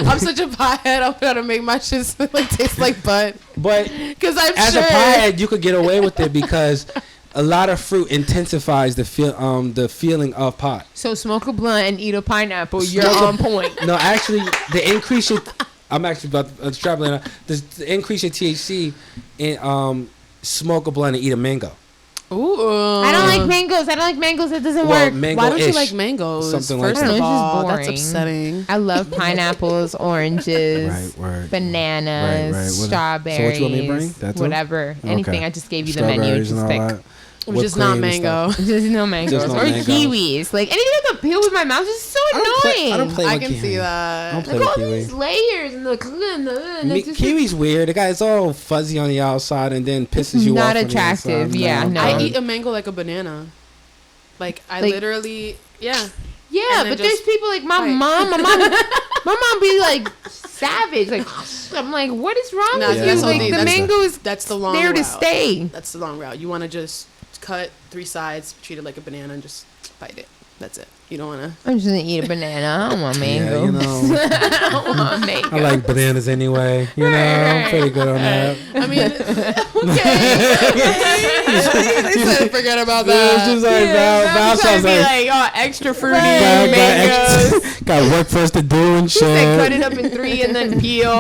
[SPEAKER 2] I'm such a piehead. I'm gonna make my shit like taste like butt.
[SPEAKER 1] But
[SPEAKER 2] Because I'm
[SPEAKER 1] as
[SPEAKER 2] sure.
[SPEAKER 1] a piehead, you could get away with it because a lot of fruit intensifies the feeling of pot.
[SPEAKER 3] So smoke a blunt and eat a pineapple. You're on point.
[SPEAKER 1] No, actually, the increase your I'm actually about to extrapolate. The increase your THC in smoke a blunt and eat a mango.
[SPEAKER 2] Ooh.
[SPEAKER 3] I don't like mangoes. I don't like mangoes. It doesn't
[SPEAKER 1] Well,
[SPEAKER 3] work.
[SPEAKER 1] mango
[SPEAKER 2] Why don't you like mangoes?
[SPEAKER 1] Something like
[SPEAKER 2] First
[SPEAKER 1] that.
[SPEAKER 2] of
[SPEAKER 3] I don't know, it's just
[SPEAKER 2] all, that's
[SPEAKER 3] boring.
[SPEAKER 2] upsetting.
[SPEAKER 3] I love pineapples, oranges,
[SPEAKER 1] Right.
[SPEAKER 3] bananas,
[SPEAKER 1] Right.
[SPEAKER 3] strawberries,
[SPEAKER 1] So what you want me to bring? That too?
[SPEAKER 3] whatever. Anything.
[SPEAKER 1] Okay.
[SPEAKER 3] I just gave you the menu.
[SPEAKER 1] Strawberries
[SPEAKER 3] Just
[SPEAKER 1] and all
[SPEAKER 3] pick.
[SPEAKER 1] that.
[SPEAKER 2] Which is not mango.
[SPEAKER 3] Just no mangoes.
[SPEAKER 1] Just no
[SPEAKER 3] or
[SPEAKER 1] mangoes.
[SPEAKER 3] kiwis. Like anything I can peel with my mouth is so annoying.
[SPEAKER 1] I don't play
[SPEAKER 2] I
[SPEAKER 1] with
[SPEAKER 2] can
[SPEAKER 1] kiwi.
[SPEAKER 2] see
[SPEAKER 1] I
[SPEAKER 2] that.
[SPEAKER 1] don't play
[SPEAKER 3] Like
[SPEAKER 1] with
[SPEAKER 3] all
[SPEAKER 1] kiwi.
[SPEAKER 3] these layers and the
[SPEAKER 1] Kiwi's weird. The guy's all fuzzy on the outside and then pisses you off.
[SPEAKER 3] Not
[SPEAKER 1] on the
[SPEAKER 3] attractive.
[SPEAKER 1] inside.
[SPEAKER 3] Yeah, no.
[SPEAKER 2] I eat a mango like a banana. Like I
[SPEAKER 3] Like-
[SPEAKER 2] literally, yeah.
[SPEAKER 3] Yeah,
[SPEAKER 2] and then
[SPEAKER 3] but there's
[SPEAKER 2] just
[SPEAKER 3] people like my
[SPEAKER 2] bite.
[SPEAKER 3] mom. My mom be like savage. Like I'm like, what is wrong
[SPEAKER 2] Nah,
[SPEAKER 3] with
[SPEAKER 1] yeah,
[SPEAKER 3] you?
[SPEAKER 1] that's
[SPEAKER 3] Like
[SPEAKER 1] all-
[SPEAKER 3] the
[SPEAKER 1] that's
[SPEAKER 3] mango is
[SPEAKER 2] That's the long
[SPEAKER 3] there
[SPEAKER 2] route.
[SPEAKER 3] to stay.
[SPEAKER 2] That's the long route. You want to just cut 3 sides, treat it like a banana, and just bite it. That's it. You don't want to.
[SPEAKER 3] I'm just gonna eat a banana. I don't want
[SPEAKER 1] Yeah,
[SPEAKER 3] mango.
[SPEAKER 1] you know,
[SPEAKER 3] I don't want mango.
[SPEAKER 1] I like bananas anyway. You know, I'm pretty good on that.
[SPEAKER 2] I mean, okay. They said forget about that.
[SPEAKER 1] It's just like Val
[SPEAKER 3] trying
[SPEAKER 1] sounds
[SPEAKER 3] to be
[SPEAKER 1] like
[SPEAKER 3] like, oh, extra fruity
[SPEAKER 1] got
[SPEAKER 3] mangoes.
[SPEAKER 1] extra, got work for us to do and
[SPEAKER 3] She said cut
[SPEAKER 1] shit.
[SPEAKER 3] it up in 3 and then peel.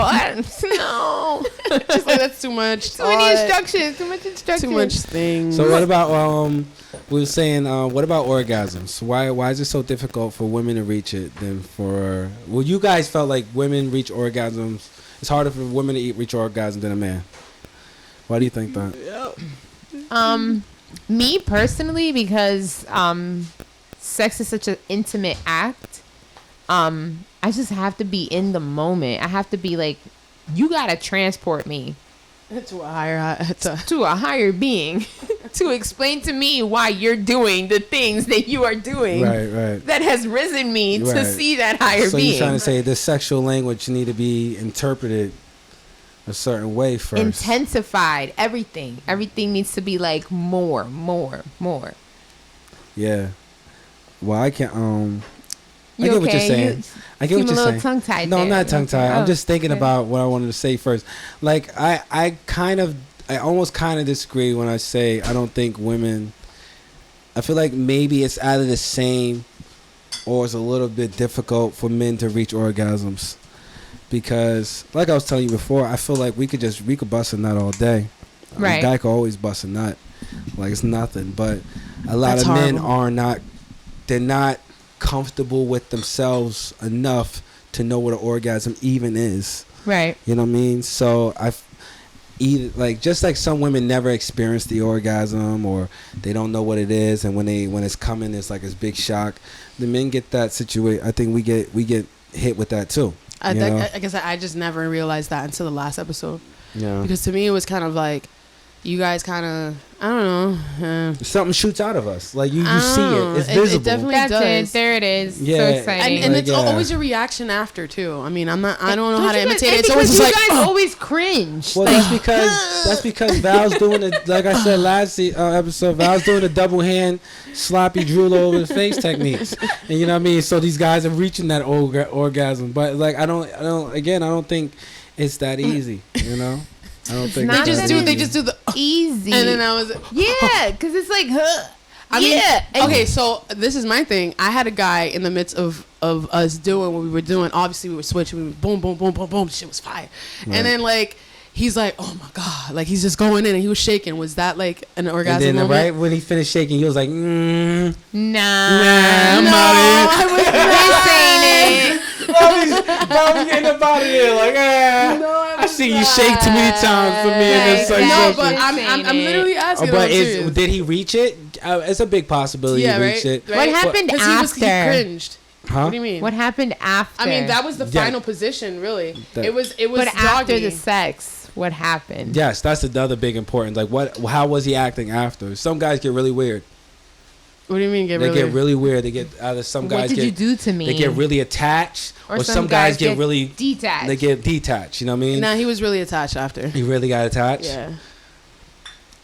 [SPEAKER 3] No.
[SPEAKER 2] Just like that's too much.
[SPEAKER 3] Too many instructions. Too much instructions.
[SPEAKER 2] Too much things.
[SPEAKER 1] So what about we were saying what about orgasms? Why is it so difficult for women to reach it than for you guys felt like women reach orgasms? It's harder for women to reach orgasm than a man. Why do you think that?
[SPEAKER 3] Me personally, because sex is such an intimate act. I just have to be in the moment. I have to be like, you gotta transport me
[SPEAKER 2] to a higher.
[SPEAKER 3] to a higher being to explain to me why you're doing the things that you are doing.
[SPEAKER 1] Right.
[SPEAKER 3] That has risen me to
[SPEAKER 1] Right.
[SPEAKER 3] see that higher
[SPEAKER 1] So
[SPEAKER 3] being.
[SPEAKER 1] you're trying to say the sexual language need to be interpreted a certain way first.
[SPEAKER 3] Intensified. Everything needs to be like more.
[SPEAKER 1] Yeah. Well, I can't. I
[SPEAKER 3] You
[SPEAKER 1] get what you're
[SPEAKER 3] okay?
[SPEAKER 1] saying. I get what
[SPEAKER 3] seem
[SPEAKER 1] you're
[SPEAKER 3] a little
[SPEAKER 1] saying.
[SPEAKER 3] tongue-tied
[SPEAKER 1] No, I'm
[SPEAKER 3] there.
[SPEAKER 1] not tongue tied.
[SPEAKER 3] Okay.
[SPEAKER 1] I'm just thinking
[SPEAKER 3] okay.
[SPEAKER 1] about what I wanted to say first. Like I almost kind of disagree when I say I don't think women. I feel like maybe it's either the same, or it's a little bit difficult for men to reach orgasms, because like I was telling you before, I feel like we could bust a nut all day.
[SPEAKER 3] Right.
[SPEAKER 1] A guy could always bust a nut, like it's nothing. But a lot
[SPEAKER 2] That's
[SPEAKER 1] of men
[SPEAKER 2] horrible.
[SPEAKER 1] are not. They're not comfortable with themselves enough to know what an orgasm even is.
[SPEAKER 3] Right.
[SPEAKER 1] You know what I mean? So either like just like some women never experience the orgasm, or they don't know what it is, and when it's coming, it's like this big shock. The men get that situation. I think we get hit with that too.
[SPEAKER 2] I
[SPEAKER 1] you know?
[SPEAKER 2] guess I just never realized that until the last episode.
[SPEAKER 1] Yeah.
[SPEAKER 2] Because to me, it was kind of like, you guys kind of, I don't know.
[SPEAKER 1] Something shoots out of us. Like you see it. It's visible.
[SPEAKER 2] It definitely
[SPEAKER 3] That's
[SPEAKER 2] does.
[SPEAKER 3] it. There it is.
[SPEAKER 1] Yeah.
[SPEAKER 3] So exciting.
[SPEAKER 2] And
[SPEAKER 1] Like,
[SPEAKER 2] it's always a reaction after too. I mean, I don't know how to
[SPEAKER 3] you guys-
[SPEAKER 2] imitate it. It's
[SPEAKER 3] because
[SPEAKER 2] always just
[SPEAKER 3] you
[SPEAKER 2] like,
[SPEAKER 3] guys always cringe.
[SPEAKER 1] Well, that's because Val's doing it. Like I said last episode, Val's doing the double hand sloppy drool over the face techniques, and you know what I mean. So these guys are reaching that orgasm, but like I don't think it's that easy. You know, I don't think
[SPEAKER 3] not
[SPEAKER 1] it's that
[SPEAKER 2] they
[SPEAKER 1] easy.
[SPEAKER 2] just do the,
[SPEAKER 3] Easy.
[SPEAKER 2] and then I was,
[SPEAKER 3] yeah, because it's like,
[SPEAKER 2] I mean,
[SPEAKER 3] yeah.
[SPEAKER 2] okay, so this is my thing. I had a guy in the midst of us doing what we were doing. Obviously, we were switching. We were boom, boom, boom, boom, boom. Shit was fire.
[SPEAKER 1] Right.
[SPEAKER 2] And then like he's like, oh my god, like he's just going in and he was shaking. Was that like an orgasm
[SPEAKER 1] And then
[SPEAKER 2] moment?
[SPEAKER 1] right when he finished shaking, he was like,
[SPEAKER 3] Nah.
[SPEAKER 1] I'm
[SPEAKER 2] No,
[SPEAKER 1] out
[SPEAKER 2] I was
[SPEAKER 3] This ain't it.
[SPEAKER 1] Bro, getting up out of here. Like, I seen you shake too many times for me in this
[SPEAKER 3] Right,
[SPEAKER 1] sex
[SPEAKER 2] no,
[SPEAKER 1] session.
[SPEAKER 2] but I'm literally asking.
[SPEAKER 1] But
[SPEAKER 2] I'm serious.
[SPEAKER 1] did he reach it? It's a big possibility
[SPEAKER 2] Yeah,
[SPEAKER 1] he reached
[SPEAKER 2] right,
[SPEAKER 1] it.
[SPEAKER 2] right.
[SPEAKER 3] What happened
[SPEAKER 2] 'Cause he
[SPEAKER 3] after?
[SPEAKER 2] cringed.
[SPEAKER 1] Huh?
[SPEAKER 2] What do you mean?
[SPEAKER 3] What happened after?
[SPEAKER 2] I mean, that was the
[SPEAKER 1] Yeah.
[SPEAKER 2] final position, really.
[SPEAKER 1] That-
[SPEAKER 2] It was
[SPEAKER 3] But after
[SPEAKER 2] doggy.
[SPEAKER 3] the sex, what happened?
[SPEAKER 1] Yes, that's the other big importance. Like, how was he acting after? Some guys get really weird.
[SPEAKER 2] What do you mean?
[SPEAKER 1] They get really weird. They get either some
[SPEAKER 3] What
[SPEAKER 1] guys
[SPEAKER 3] did
[SPEAKER 1] get
[SPEAKER 3] you do to me?
[SPEAKER 1] they get really attached,
[SPEAKER 3] Or
[SPEAKER 1] some guys get really
[SPEAKER 3] detached.
[SPEAKER 1] they get detached. You know what I mean?
[SPEAKER 2] Nah, he was really attached after.
[SPEAKER 1] He really got attached.
[SPEAKER 2] Yeah.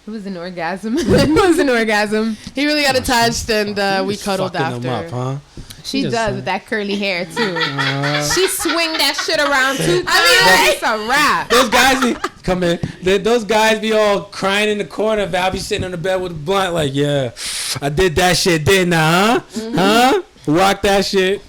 [SPEAKER 3] It was an orgasm. It was an orgasm.
[SPEAKER 2] He really got attached, and we
[SPEAKER 1] Just
[SPEAKER 2] cuddled
[SPEAKER 1] fucking
[SPEAKER 2] after.
[SPEAKER 1] them up, huh?
[SPEAKER 3] She
[SPEAKER 1] just
[SPEAKER 3] does
[SPEAKER 1] saying.
[SPEAKER 3] with that curly hair too. She swing that shit around 2 times.
[SPEAKER 2] like-
[SPEAKER 3] It's a wrap.
[SPEAKER 1] Those guys be come in. Those guys be all crying in the corner. Val be sitting on the bed with a blunt, like, yeah, I did that shit, didn't I? Huh?
[SPEAKER 2] Mm-hmm.
[SPEAKER 1] Huh? Rock that shit.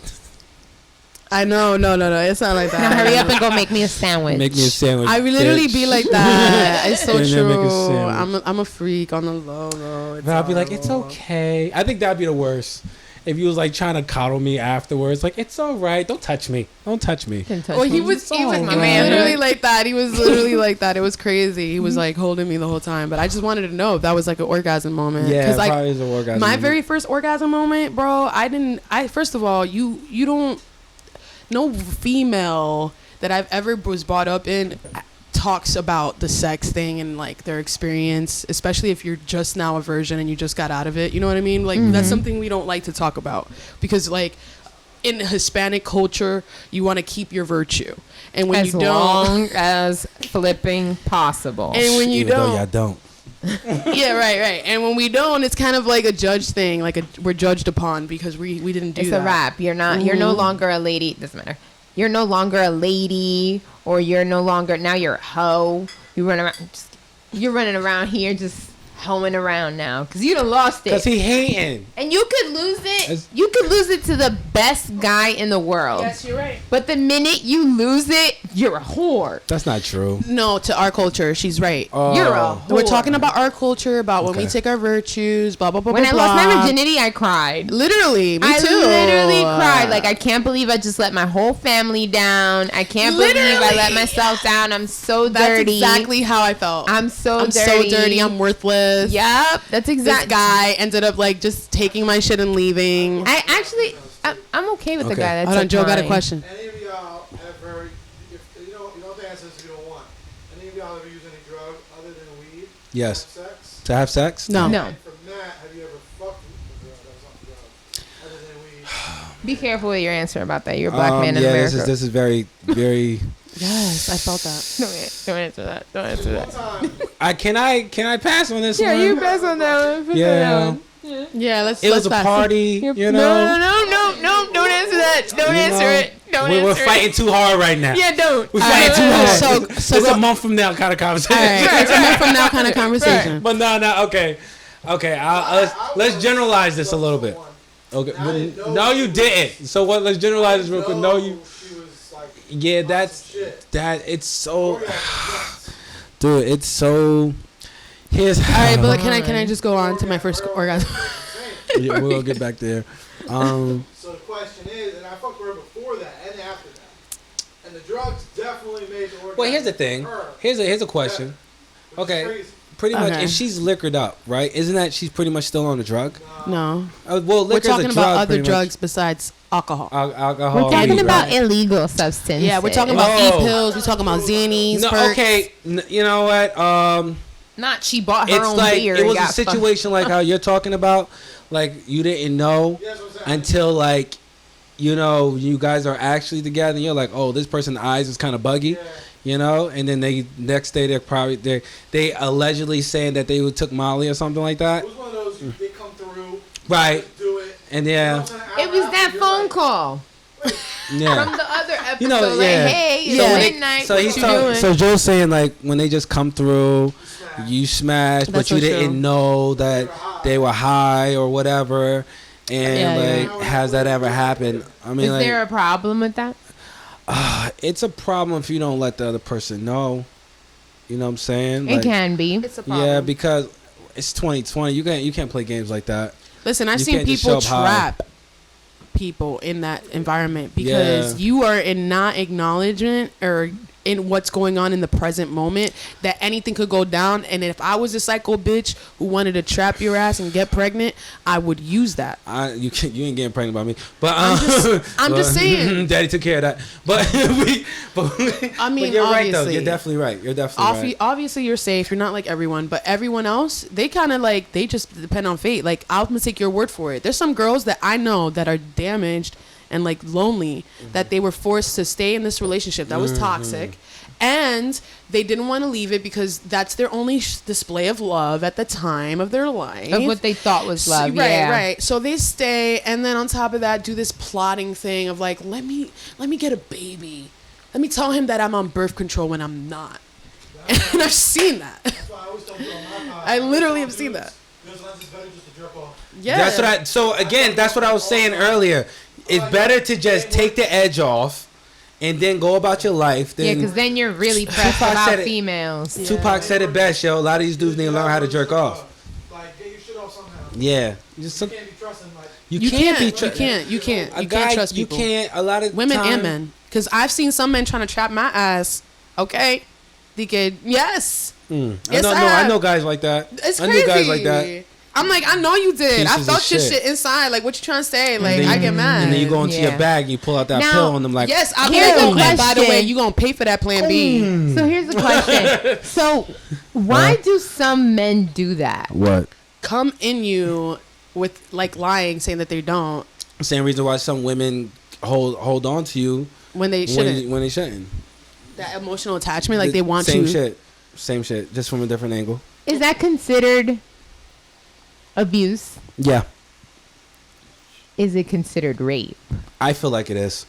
[SPEAKER 2] I know, no. It's not like that.
[SPEAKER 3] Now hurry up and go make me a sandwich.
[SPEAKER 1] Make me a sandwich.
[SPEAKER 2] I would literally
[SPEAKER 1] bitch.
[SPEAKER 2] be like that. It's so
[SPEAKER 1] And then make a
[SPEAKER 2] true.
[SPEAKER 1] sandwich.
[SPEAKER 2] I'm a freak on the low. It's
[SPEAKER 1] Val be like, it's
[SPEAKER 2] horrible.
[SPEAKER 1] okay. I think that'd be the worst. If you was like trying to coddle me afterwards, like, it's all right. Don't touch me. Don't touch me.
[SPEAKER 3] Can touch
[SPEAKER 2] Well, he
[SPEAKER 3] me.
[SPEAKER 2] was
[SPEAKER 3] my
[SPEAKER 2] literally
[SPEAKER 3] man.
[SPEAKER 2] like that. He was literally like that. It was crazy. He was like holding me the whole time. But I just wanted to know if that was like an orgasm moment.
[SPEAKER 1] Yeah,
[SPEAKER 2] Because like
[SPEAKER 1] probably is an orgasm.
[SPEAKER 2] my
[SPEAKER 1] moment.
[SPEAKER 2] very first orgasm moment, bro. First of all, you don't. No female that I've ever was brought up in talks about the sex thing and like their experience, especially if you're just now a virgin and you just got out of it. You know what I mean? Like that's something we don't like to talk about because like in Hispanic culture, you want to keep your virtue, and when
[SPEAKER 3] As
[SPEAKER 2] you don't,
[SPEAKER 3] long as flipping possible.
[SPEAKER 2] and when you
[SPEAKER 1] Even though
[SPEAKER 2] don't,
[SPEAKER 1] y'all don't.
[SPEAKER 2] yeah, right. And when we don't, it's kind of like a judge thing. Like we're judged upon because we didn't do
[SPEAKER 3] It's
[SPEAKER 2] that.
[SPEAKER 3] a wrap. You're no longer a lady. Doesn't matter. You're no longer a lady, or you're no longer, now you're a hoe. You're running around here just hoeing around now because you done lost it.
[SPEAKER 1] Because he hating.
[SPEAKER 3] And you could lose it.
[SPEAKER 1] It's-
[SPEAKER 3] You could lose it to the best guy in the world.
[SPEAKER 2] Yes, you're right.
[SPEAKER 3] But the minute you lose it, you're a whore.
[SPEAKER 1] That's not true.
[SPEAKER 2] No, to our culture, she's right.
[SPEAKER 3] You're a whore.
[SPEAKER 2] We're talking about our culture, about when we
[SPEAKER 1] Okay.
[SPEAKER 2] take our virtues, blah blah blah.
[SPEAKER 3] When
[SPEAKER 2] blah,
[SPEAKER 3] I lost my
[SPEAKER 2] blah.
[SPEAKER 3] virginity, I cried.
[SPEAKER 2] Literally, me
[SPEAKER 3] I
[SPEAKER 2] too.
[SPEAKER 3] literally cried. Like, I can't believe I just let my whole family down. I can't believe I
[SPEAKER 2] Literally.
[SPEAKER 3] let myself down. I'm so
[SPEAKER 2] That's
[SPEAKER 3] dirty.
[SPEAKER 2] exactly how I felt.
[SPEAKER 3] I'm so
[SPEAKER 2] I'm
[SPEAKER 3] dirty.
[SPEAKER 2] so dirty. I'm worthless.
[SPEAKER 3] Yep, that's
[SPEAKER 2] This
[SPEAKER 3] exactly.
[SPEAKER 2] guy ended up like just taking my shit and leaving.
[SPEAKER 3] I'm okay with the
[SPEAKER 1] Okay.
[SPEAKER 3] guy that
[SPEAKER 2] Hold on,
[SPEAKER 3] took
[SPEAKER 2] Joe got a
[SPEAKER 3] mine.
[SPEAKER 2] question.
[SPEAKER 4] Any of y'all ever, if you don't have to answer this if you don't want. Any of y'all ever used any drug other than weed?
[SPEAKER 1] Yes.
[SPEAKER 4] Have sex?
[SPEAKER 1] To have sex?
[SPEAKER 2] No.
[SPEAKER 3] No.
[SPEAKER 4] And from that, have you ever fucked with a drug that was on drugs other than weed?
[SPEAKER 3] Be careful with your answer about that. You're a black man in
[SPEAKER 1] yeah,
[SPEAKER 3] America.
[SPEAKER 1] this is very, very.
[SPEAKER 2] Yes, I felt that.
[SPEAKER 3] Don't answer that. Don't answer
[SPEAKER 4] One
[SPEAKER 3] that.
[SPEAKER 4] time,
[SPEAKER 1] Can I pass on this
[SPEAKER 3] Yeah,
[SPEAKER 1] one?
[SPEAKER 3] you pass on that one. Put
[SPEAKER 1] Yeah.
[SPEAKER 3] that one.
[SPEAKER 2] Yeah, let's.
[SPEAKER 1] It was a
[SPEAKER 2] pass.
[SPEAKER 1] party,
[SPEAKER 3] Yep.
[SPEAKER 1] you
[SPEAKER 3] No,
[SPEAKER 1] know.
[SPEAKER 3] no. Don't answer that. Don't
[SPEAKER 1] You
[SPEAKER 3] answer
[SPEAKER 1] know,
[SPEAKER 3] it. Don't
[SPEAKER 1] we're
[SPEAKER 3] answer
[SPEAKER 1] fighting
[SPEAKER 3] it.
[SPEAKER 1] too hard right now.
[SPEAKER 3] Yeah, don't.
[SPEAKER 1] We're fighting too hard.
[SPEAKER 2] So
[SPEAKER 1] it's
[SPEAKER 2] go-
[SPEAKER 1] a month from now kind of conversation.
[SPEAKER 2] All right, it's a month from now kind of conversation.
[SPEAKER 1] But no, okay. Let's generalize this a little bit. Okay,
[SPEAKER 4] I didn't know
[SPEAKER 1] no,
[SPEAKER 4] she
[SPEAKER 1] you
[SPEAKER 4] was-
[SPEAKER 1] didn't. So what? Let's generalize this real quick. No, you.
[SPEAKER 4] She was like,
[SPEAKER 1] Yeah,
[SPEAKER 4] on
[SPEAKER 1] that's
[SPEAKER 4] some shit.
[SPEAKER 1] that. It's so,
[SPEAKER 4] Oh, yeah, drugs.
[SPEAKER 1] dude. It's so. Here's.
[SPEAKER 2] All right, but like, can I just go on to my first orgasm?
[SPEAKER 1] Yeah, we'll get back there.
[SPEAKER 4] So the question is, and I fucked with her before that and after that. And the drugs definitely made the orgasm.
[SPEAKER 1] Well, here's the thing.
[SPEAKER 4] her,
[SPEAKER 1] Here's a question.
[SPEAKER 4] which is
[SPEAKER 1] Okay.
[SPEAKER 4] crazy.
[SPEAKER 1] Pretty much,
[SPEAKER 2] Okay.
[SPEAKER 1] if she's liquored up, right? Isn't that she's pretty much still on the drug?
[SPEAKER 2] No,
[SPEAKER 1] Well,
[SPEAKER 2] we're
[SPEAKER 1] liquor's
[SPEAKER 2] talking
[SPEAKER 1] a
[SPEAKER 2] about
[SPEAKER 1] drug,
[SPEAKER 2] other
[SPEAKER 1] pretty much.
[SPEAKER 2] drugs besides alcohol.
[SPEAKER 1] Alcohol.
[SPEAKER 3] We're talking
[SPEAKER 1] weed,
[SPEAKER 3] about
[SPEAKER 1] right?
[SPEAKER 3] illegal substances.
[SPEAKER 2] Yeah, we're talking about
[SPEAKER 1] Oh.
[SPEAKER 2] e-pills. We're talking about Xannies.
[SPEAKER 1] No,
[SPEAKER 2] perks.
[SPEAKER 1] okay. You know what?
[SPEAKER 3] Not she bought her
[SPEAKER 1] It's
[SPEAKER 3] own
[SPEAKER 1] like
[SPEAKER 3] beer.
[SPEAKER 1] it
[SPEAKER 3] and
[SPEAKER 1] was a
[SPEAKER 3] got fucked.
[SPEAKER 1] situation like how you're talking about. Like you didn't know
[SPEAKER 4] Yeah, that's what I'm saying.
[SPEAKER 1] until like, you know, you guys are actually together. And you're like, oh, this person's eyes is kind of buggy.
[SPEAKER 4] Yeah.
[SPEAKER 1] You know, and then they next day they're probably they allegedly saying that they took Molly or something like that.
[SPEAKER 4] It was one of those, they come through,
[SPEAKER 1] Right.
[SPEAKER 4] just do it.
[SPEAKER 1] And
[SPEAKER 4] You know
[SPEAKER 1] yeah,
[SPEAKER 4] what I'm saying?
[SPEAKER 3] It was
[SPEAKER 4] Hour
[SPEAKER 3] that
[SPEAKER 4] after, you're
[SPEAKER 3] phone
[SPEAKER 4] like,
[SPEAKER 3] call
[SPEAKER 1] yeah.
[SPEAKER 3] from the other episode.
[SPEAKER 1] You know,
[SPEAKER 3] like,
[SPEAKER 1] yeah.
[SPEAKER 3] hey, it's
[SPEAKER 1] So when they-
[SPEAKER 3] midnight.
[SPEAKER 1] So
[SPEAKER 3] what
[SPEAKER 1] he's
[SPEAKER 3] you
[SPEAKER 1] talking.
[SPEAKER 3] doing?
[SPEAKER 1] So Joe's saying like when they just come through,
[SPEAKER 4] smash.
[SPEAKER 1] you smash, but
[SPEAKER 2] That's
[SPEAKER 1] you
[SPEAKER 2] so
[SPEAKER 1] didn't
[SPEAKER 2] true.
[SPEAKER 1] know that they were high or whatever. And
[SPEAKER 2] Yeah,
[SPEAKER 1] like, has that ever happened? I mean,
[SPEAKER 3] Is
[SPEAKER 1] like,
[SPEAKER 3] there a problem with that?
[SPEAKER 1] it's a problem if you don't let the other person know. You know what I'm saying?
[SPEAKER 3] It
[SPEAKER 1] Like,
[SPEAKER 3] can be.
[SPEAKER 2] It's a problem.
[SPEAKER 1] yeah, because it's 2020. You can't play games like that.
[SPEAKER 2] Listen, I've
[SPEAKER 1] You
[SPEAKER 2] seen
[SPEAKER 1] can't just
[SPEAKER 2] people
[SPEAKER 1] show up high.
[SPEAKER 2] trap people in that environment because
[SPEAKER 1] Yeah.
[SPEAKER 2] you are in not acknowledgement or in what's going on in the present moment, that anything could go down. And if I was a psycho bitch who wanted to trap your ass and get pregnant, I would use that.
[SPEAKER 1] You ain't getting pregnant by me, but
[SPEAKER 2] I'm just saying.
[SPEAKER 1] Daddy took care of that. But
[SPEAKER 2] I mean,
[SPEAKER 1] but you're right though.
[SPEAKER 2] obviously.
[SPEAKER 1] You're definitely right. You're definitely right.
[SPEAKER 2] Obviously, you're safe. You're not like everyone, but everyone else, they kind of like, they just depend on fate. Like, I'm gonna take your word for it. There's some girls that I know that are damaged and like lonely, that they were forced to stay in this relationship that was toxic, and they didn't want to leave it because that's their only display of love at the time of their life.
[SPEAKER 3] Of what they thought was love.
[SPEAKER 2] Right,
[SPEAKER 3] yeah.
[SPEAKER 2] right. So they stay, and then on top of that, do this plotting thing of like, let me get a baby. Let me tell him that I'm on birth control when I'm not. And I've seen that.
[SPEAKER 4] That's why I always tell people on my
[SPEAKER 2] I literally have
[SPEAKER 4] dudes,
[SPEAKER 2] seen that.
[SPEAKER 4] There's less it's better just to jerk off.
[SPEAKER 2] Yeah.
[SPEAKER 1] That's what I. So again, that's what I was saying earlier. It's better to just take the edge off, and then go about your life.
[SPEAKER 3] Yeah,
[SPEAKER 1] Then
[SPEAKER 3] because then you're really pressed
[SPEAKER 1] Tupac
[SPEAKER 3] about
[SPEAKER 1] said it.
[SPEAKER 3] females.
[SPEAKER 2] Yeah.
[SPEAKER 1] Tupac said it best, yo. A lot of these dudes need to learn how to jerk off.
[SPEAKER 4] Like, get your shit off somehow.
[SPEAKER 1] Yeah, just
[SPEAKER 4] You can't be trusting, like,
[SPEAKER 1] you can't be.
[SPEAKER 2] You can't.
[SPEAKER 1] A
[SPEAKER 2] You
[SPEAKER 1] guy,
[SPEAKER 2] can't trust
[SPEAKER 1] you
[SPEAKER 2] people.
[SPEAKER 1] can't. A lot of
[SPEAKER 2] Women
[SPEAKER 1] time,
[SPEAKER 2] and men. Because I've seen some men trying to trap my ass. Okay. They could. Yes. Yes, I
[SPEAKER 1] I
[SPEAKER 2] have.
[SPEAKER 1] know guys like that.
[SPEAKER 2] It's
[SPEAKER 1] I
[SPEAKER 2] crazy.
[SPEAKER 1] knew guys like that.
[SPEAKER 2] I'm like, I know you did. I
[SPEAKER 1] Pieces of
[SPEAKER 2] felt your
[SPEAKER 1] shit.
[SPEAKER 2] shit inside. Like, what you trying to say?
[SPEAKER 1] And
[SPEAKER 2] Like,
[SPEAKER 1] then
[SPEAKER 2] I
[SPEAKER 1] you-
[SPEAKER 2] get mad.
[SPEAKER 1] And then you go into your
[SPEAKER 3] Yeah.
[SPEAKER 1] bag, you pull out that
[SPEAKER 3] Now-
[SPEAKER 1] pill, and I'm like,
[SPEAKER 2] Yes, I'm
[SPEAKER 3] Here's
[SPEAKER 2] here.
[SPEAKER 3] a
[SPEAKER 2] And by the way,
[SPEAKER 3] question.
[SPEAKER 2] you gonna pay for that plan B.
[SPEAKER 3] So here's the question. So why do some men do that?
[SPEAKER 1] what?
[SPEAKER 2] Come in you with like lying, saying that they don't
[SPEAKER 1] Same reason why some women hold on to you
[SPEAKER 2] when they shouldn't.
[SPEAKER 1] when they shouldn't.
[SPEAKER 2] That emotional attachment, like they want
[SPEAKER 1] same
[SPEAKER 2] to.
[SPEAKER 1] same shit, just from a different angle.
[SPEAKER 3] Is that considered abuse?
[SPEAKER 1] Yeah,
[SPEAKER 3] Is it considered rape?
[SPEAKER 1] I feel like it is.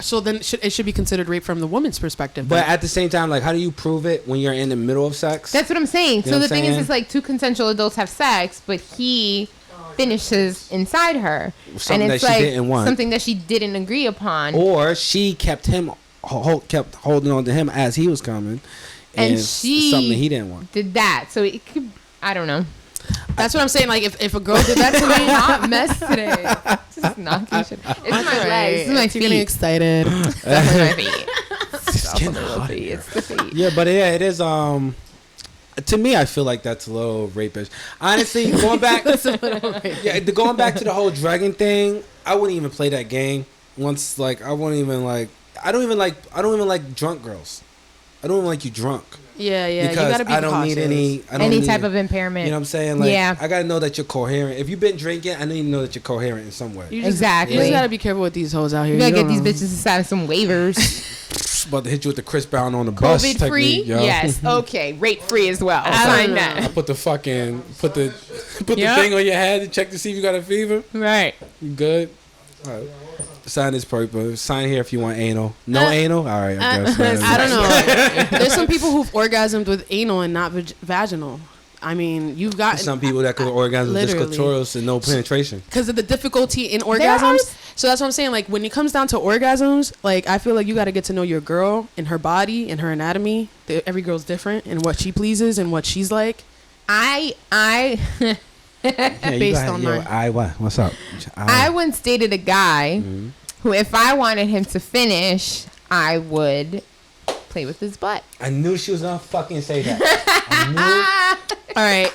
[SPEAKER 2] So then it should be considered rape from the woman's perspective.
[SPEAKER 1] But
[SPEAKER 2] then.
[SPEAKER 1] at the same time, like, how do you prove it when you're in the middle of sex?
[SPEAKER 3] That's what I'm saying.
[SPEAKER 1] You know
[SPEAKER 3] So
[SPEAKER 1] what
[SPEAKER 3] the
[SPEAKER 1] I'm
[SPEAKER 3] thing is,
[SPEAKER 1] saying?
[SPEAKER 3] it's like two consensual adults have sex, but he finishes inside her,
[SPEAKER 1] Something
[SPEAKER 3] and
[SPEAKER 1] that
[SPEAKER 3] it's
[SPEAKER 1] she
[SPEAKER 3] like
[SPEAKER 1] didn't want.
[SPEAKER 3] something that she didn't agree upon.
[SPEAKER 1] Or she kept him kept holding on to him as he was coming,
[SPEAKER 3] And
[SPEAKER 1] it's
[SPEAKER 3] she-
[SPEAKER 1] something he didn't want.
[SPEAKER 3] Did that? So it could. I don't know.
[SPEAKER 2] That's what I'm saying. Like if a girl did that to me,
[SPEAKER 3] Hot mess today. Just knocking shit. It's my legs. It's my
[SPEAKER 2] You're getting
[SPEAKER 3] feet.
[SPEAKER 2] excited.
[SPEAKER 3] Definitely my feet.
[SPEAKER 1] It's getting hot.
[SPEAKER 3] It's the feet.
[SPEAKER 1] Yeah, but yeah, it is. To me, I feel like that's a little rapish. Honestly, going back, going back to the whole drugging thing, I wouldn't even play that game. Once, like, I wouldn't even like. I don't even like drunk girls. I don't even like you drunk.
[SPEAKER 2] Yeah, you
[SPEAKER 1] because
[SPEAKER 2] gotta be
[SPEAKER 1] I don't
[SPEAKER 2] cautious.
[SPEAKER 1] need any. I don't
[SPEAKER 3] Any
[SPEAKER 1] need,
[SPEAKER 3] type of impairment.
[SPEAKER 1] You know what I'm saying? Like,
[SPEAKER 3] Yeah.
[SPEAKER 1] I gotta know that you're coherent. If you've been drinking, I need to know that you're coherent in some way.
[SPEAKER 2] You just,
[SPEAKER 3] Exactly.
[SPEAKER 2] You just gotta be careful with these hoes out here.
[SPEAKER 3] You gotta
[SPEAKER 2] You
[SPEAKER 3] get these
[SPEAKER 2] don't know.
[SPEAKER 3] bitches to sign some waivers.
[SPEAKER 1] About to hit you with the Chris Brown on the bus.
[SPEAKER 3] COVID free?
[SPEAKER 1] technique, yo.
[SPEAKER 3] Yes. Okay. Rape free as well.
[SPEAKER 2] I
[SPEAKER 3] Sign
[SPEAKER 2] don't
[SPEAKER 3] that.
[SPEAKER 1] I put the fucking put the
[SPEAKER 3] Yep.
[SPEAKER 1] thing on your head to check to see if you got a fever.
[SPEAKER 3] Right.
[SPEAKER 1] You good? All right. Sign this paper. Sign here if you want anal. No anal? All right, I guess.
[SPEAKER 2] I don't know. There's some people who've orgasmed with anal and not vaginal. I mean, you've got
[SPEAKER 1] Some people that could orgasm with just
[SPEAKER 2] Literally.
[SPEAKER 1] clitoris and no penetration.
[SPEAKER 2] because of the difficulty in
[SPEAKER 3] There are-
[SPEAKER 2] orgasms. So that's what I'm saying. Like when it comes down to orgasms, like I feel like you got to get to know your girl and her body and her anatomy. Every girl's different and what she pleases and what she's like.
[SPEAKER 3] I
[SPEAKER 1] Yeah, you
[SPEAKER 2] Based
[SPEAKER 1] go
[SPEAKER 2] on
[SPEAKER 1] ahead.
[SPEAKER 2] my-
[SPEAKER 1] What's up?
[SPEAKER 3] I once dated a guy
[SPEAKER 1] Mhm.
[SPEAKER 3] who, if I wanted him to finish, I would play with his butt.
[SPEAKER 1] I knew she was gonna fucking say that.
[SPEAKER 2] All right.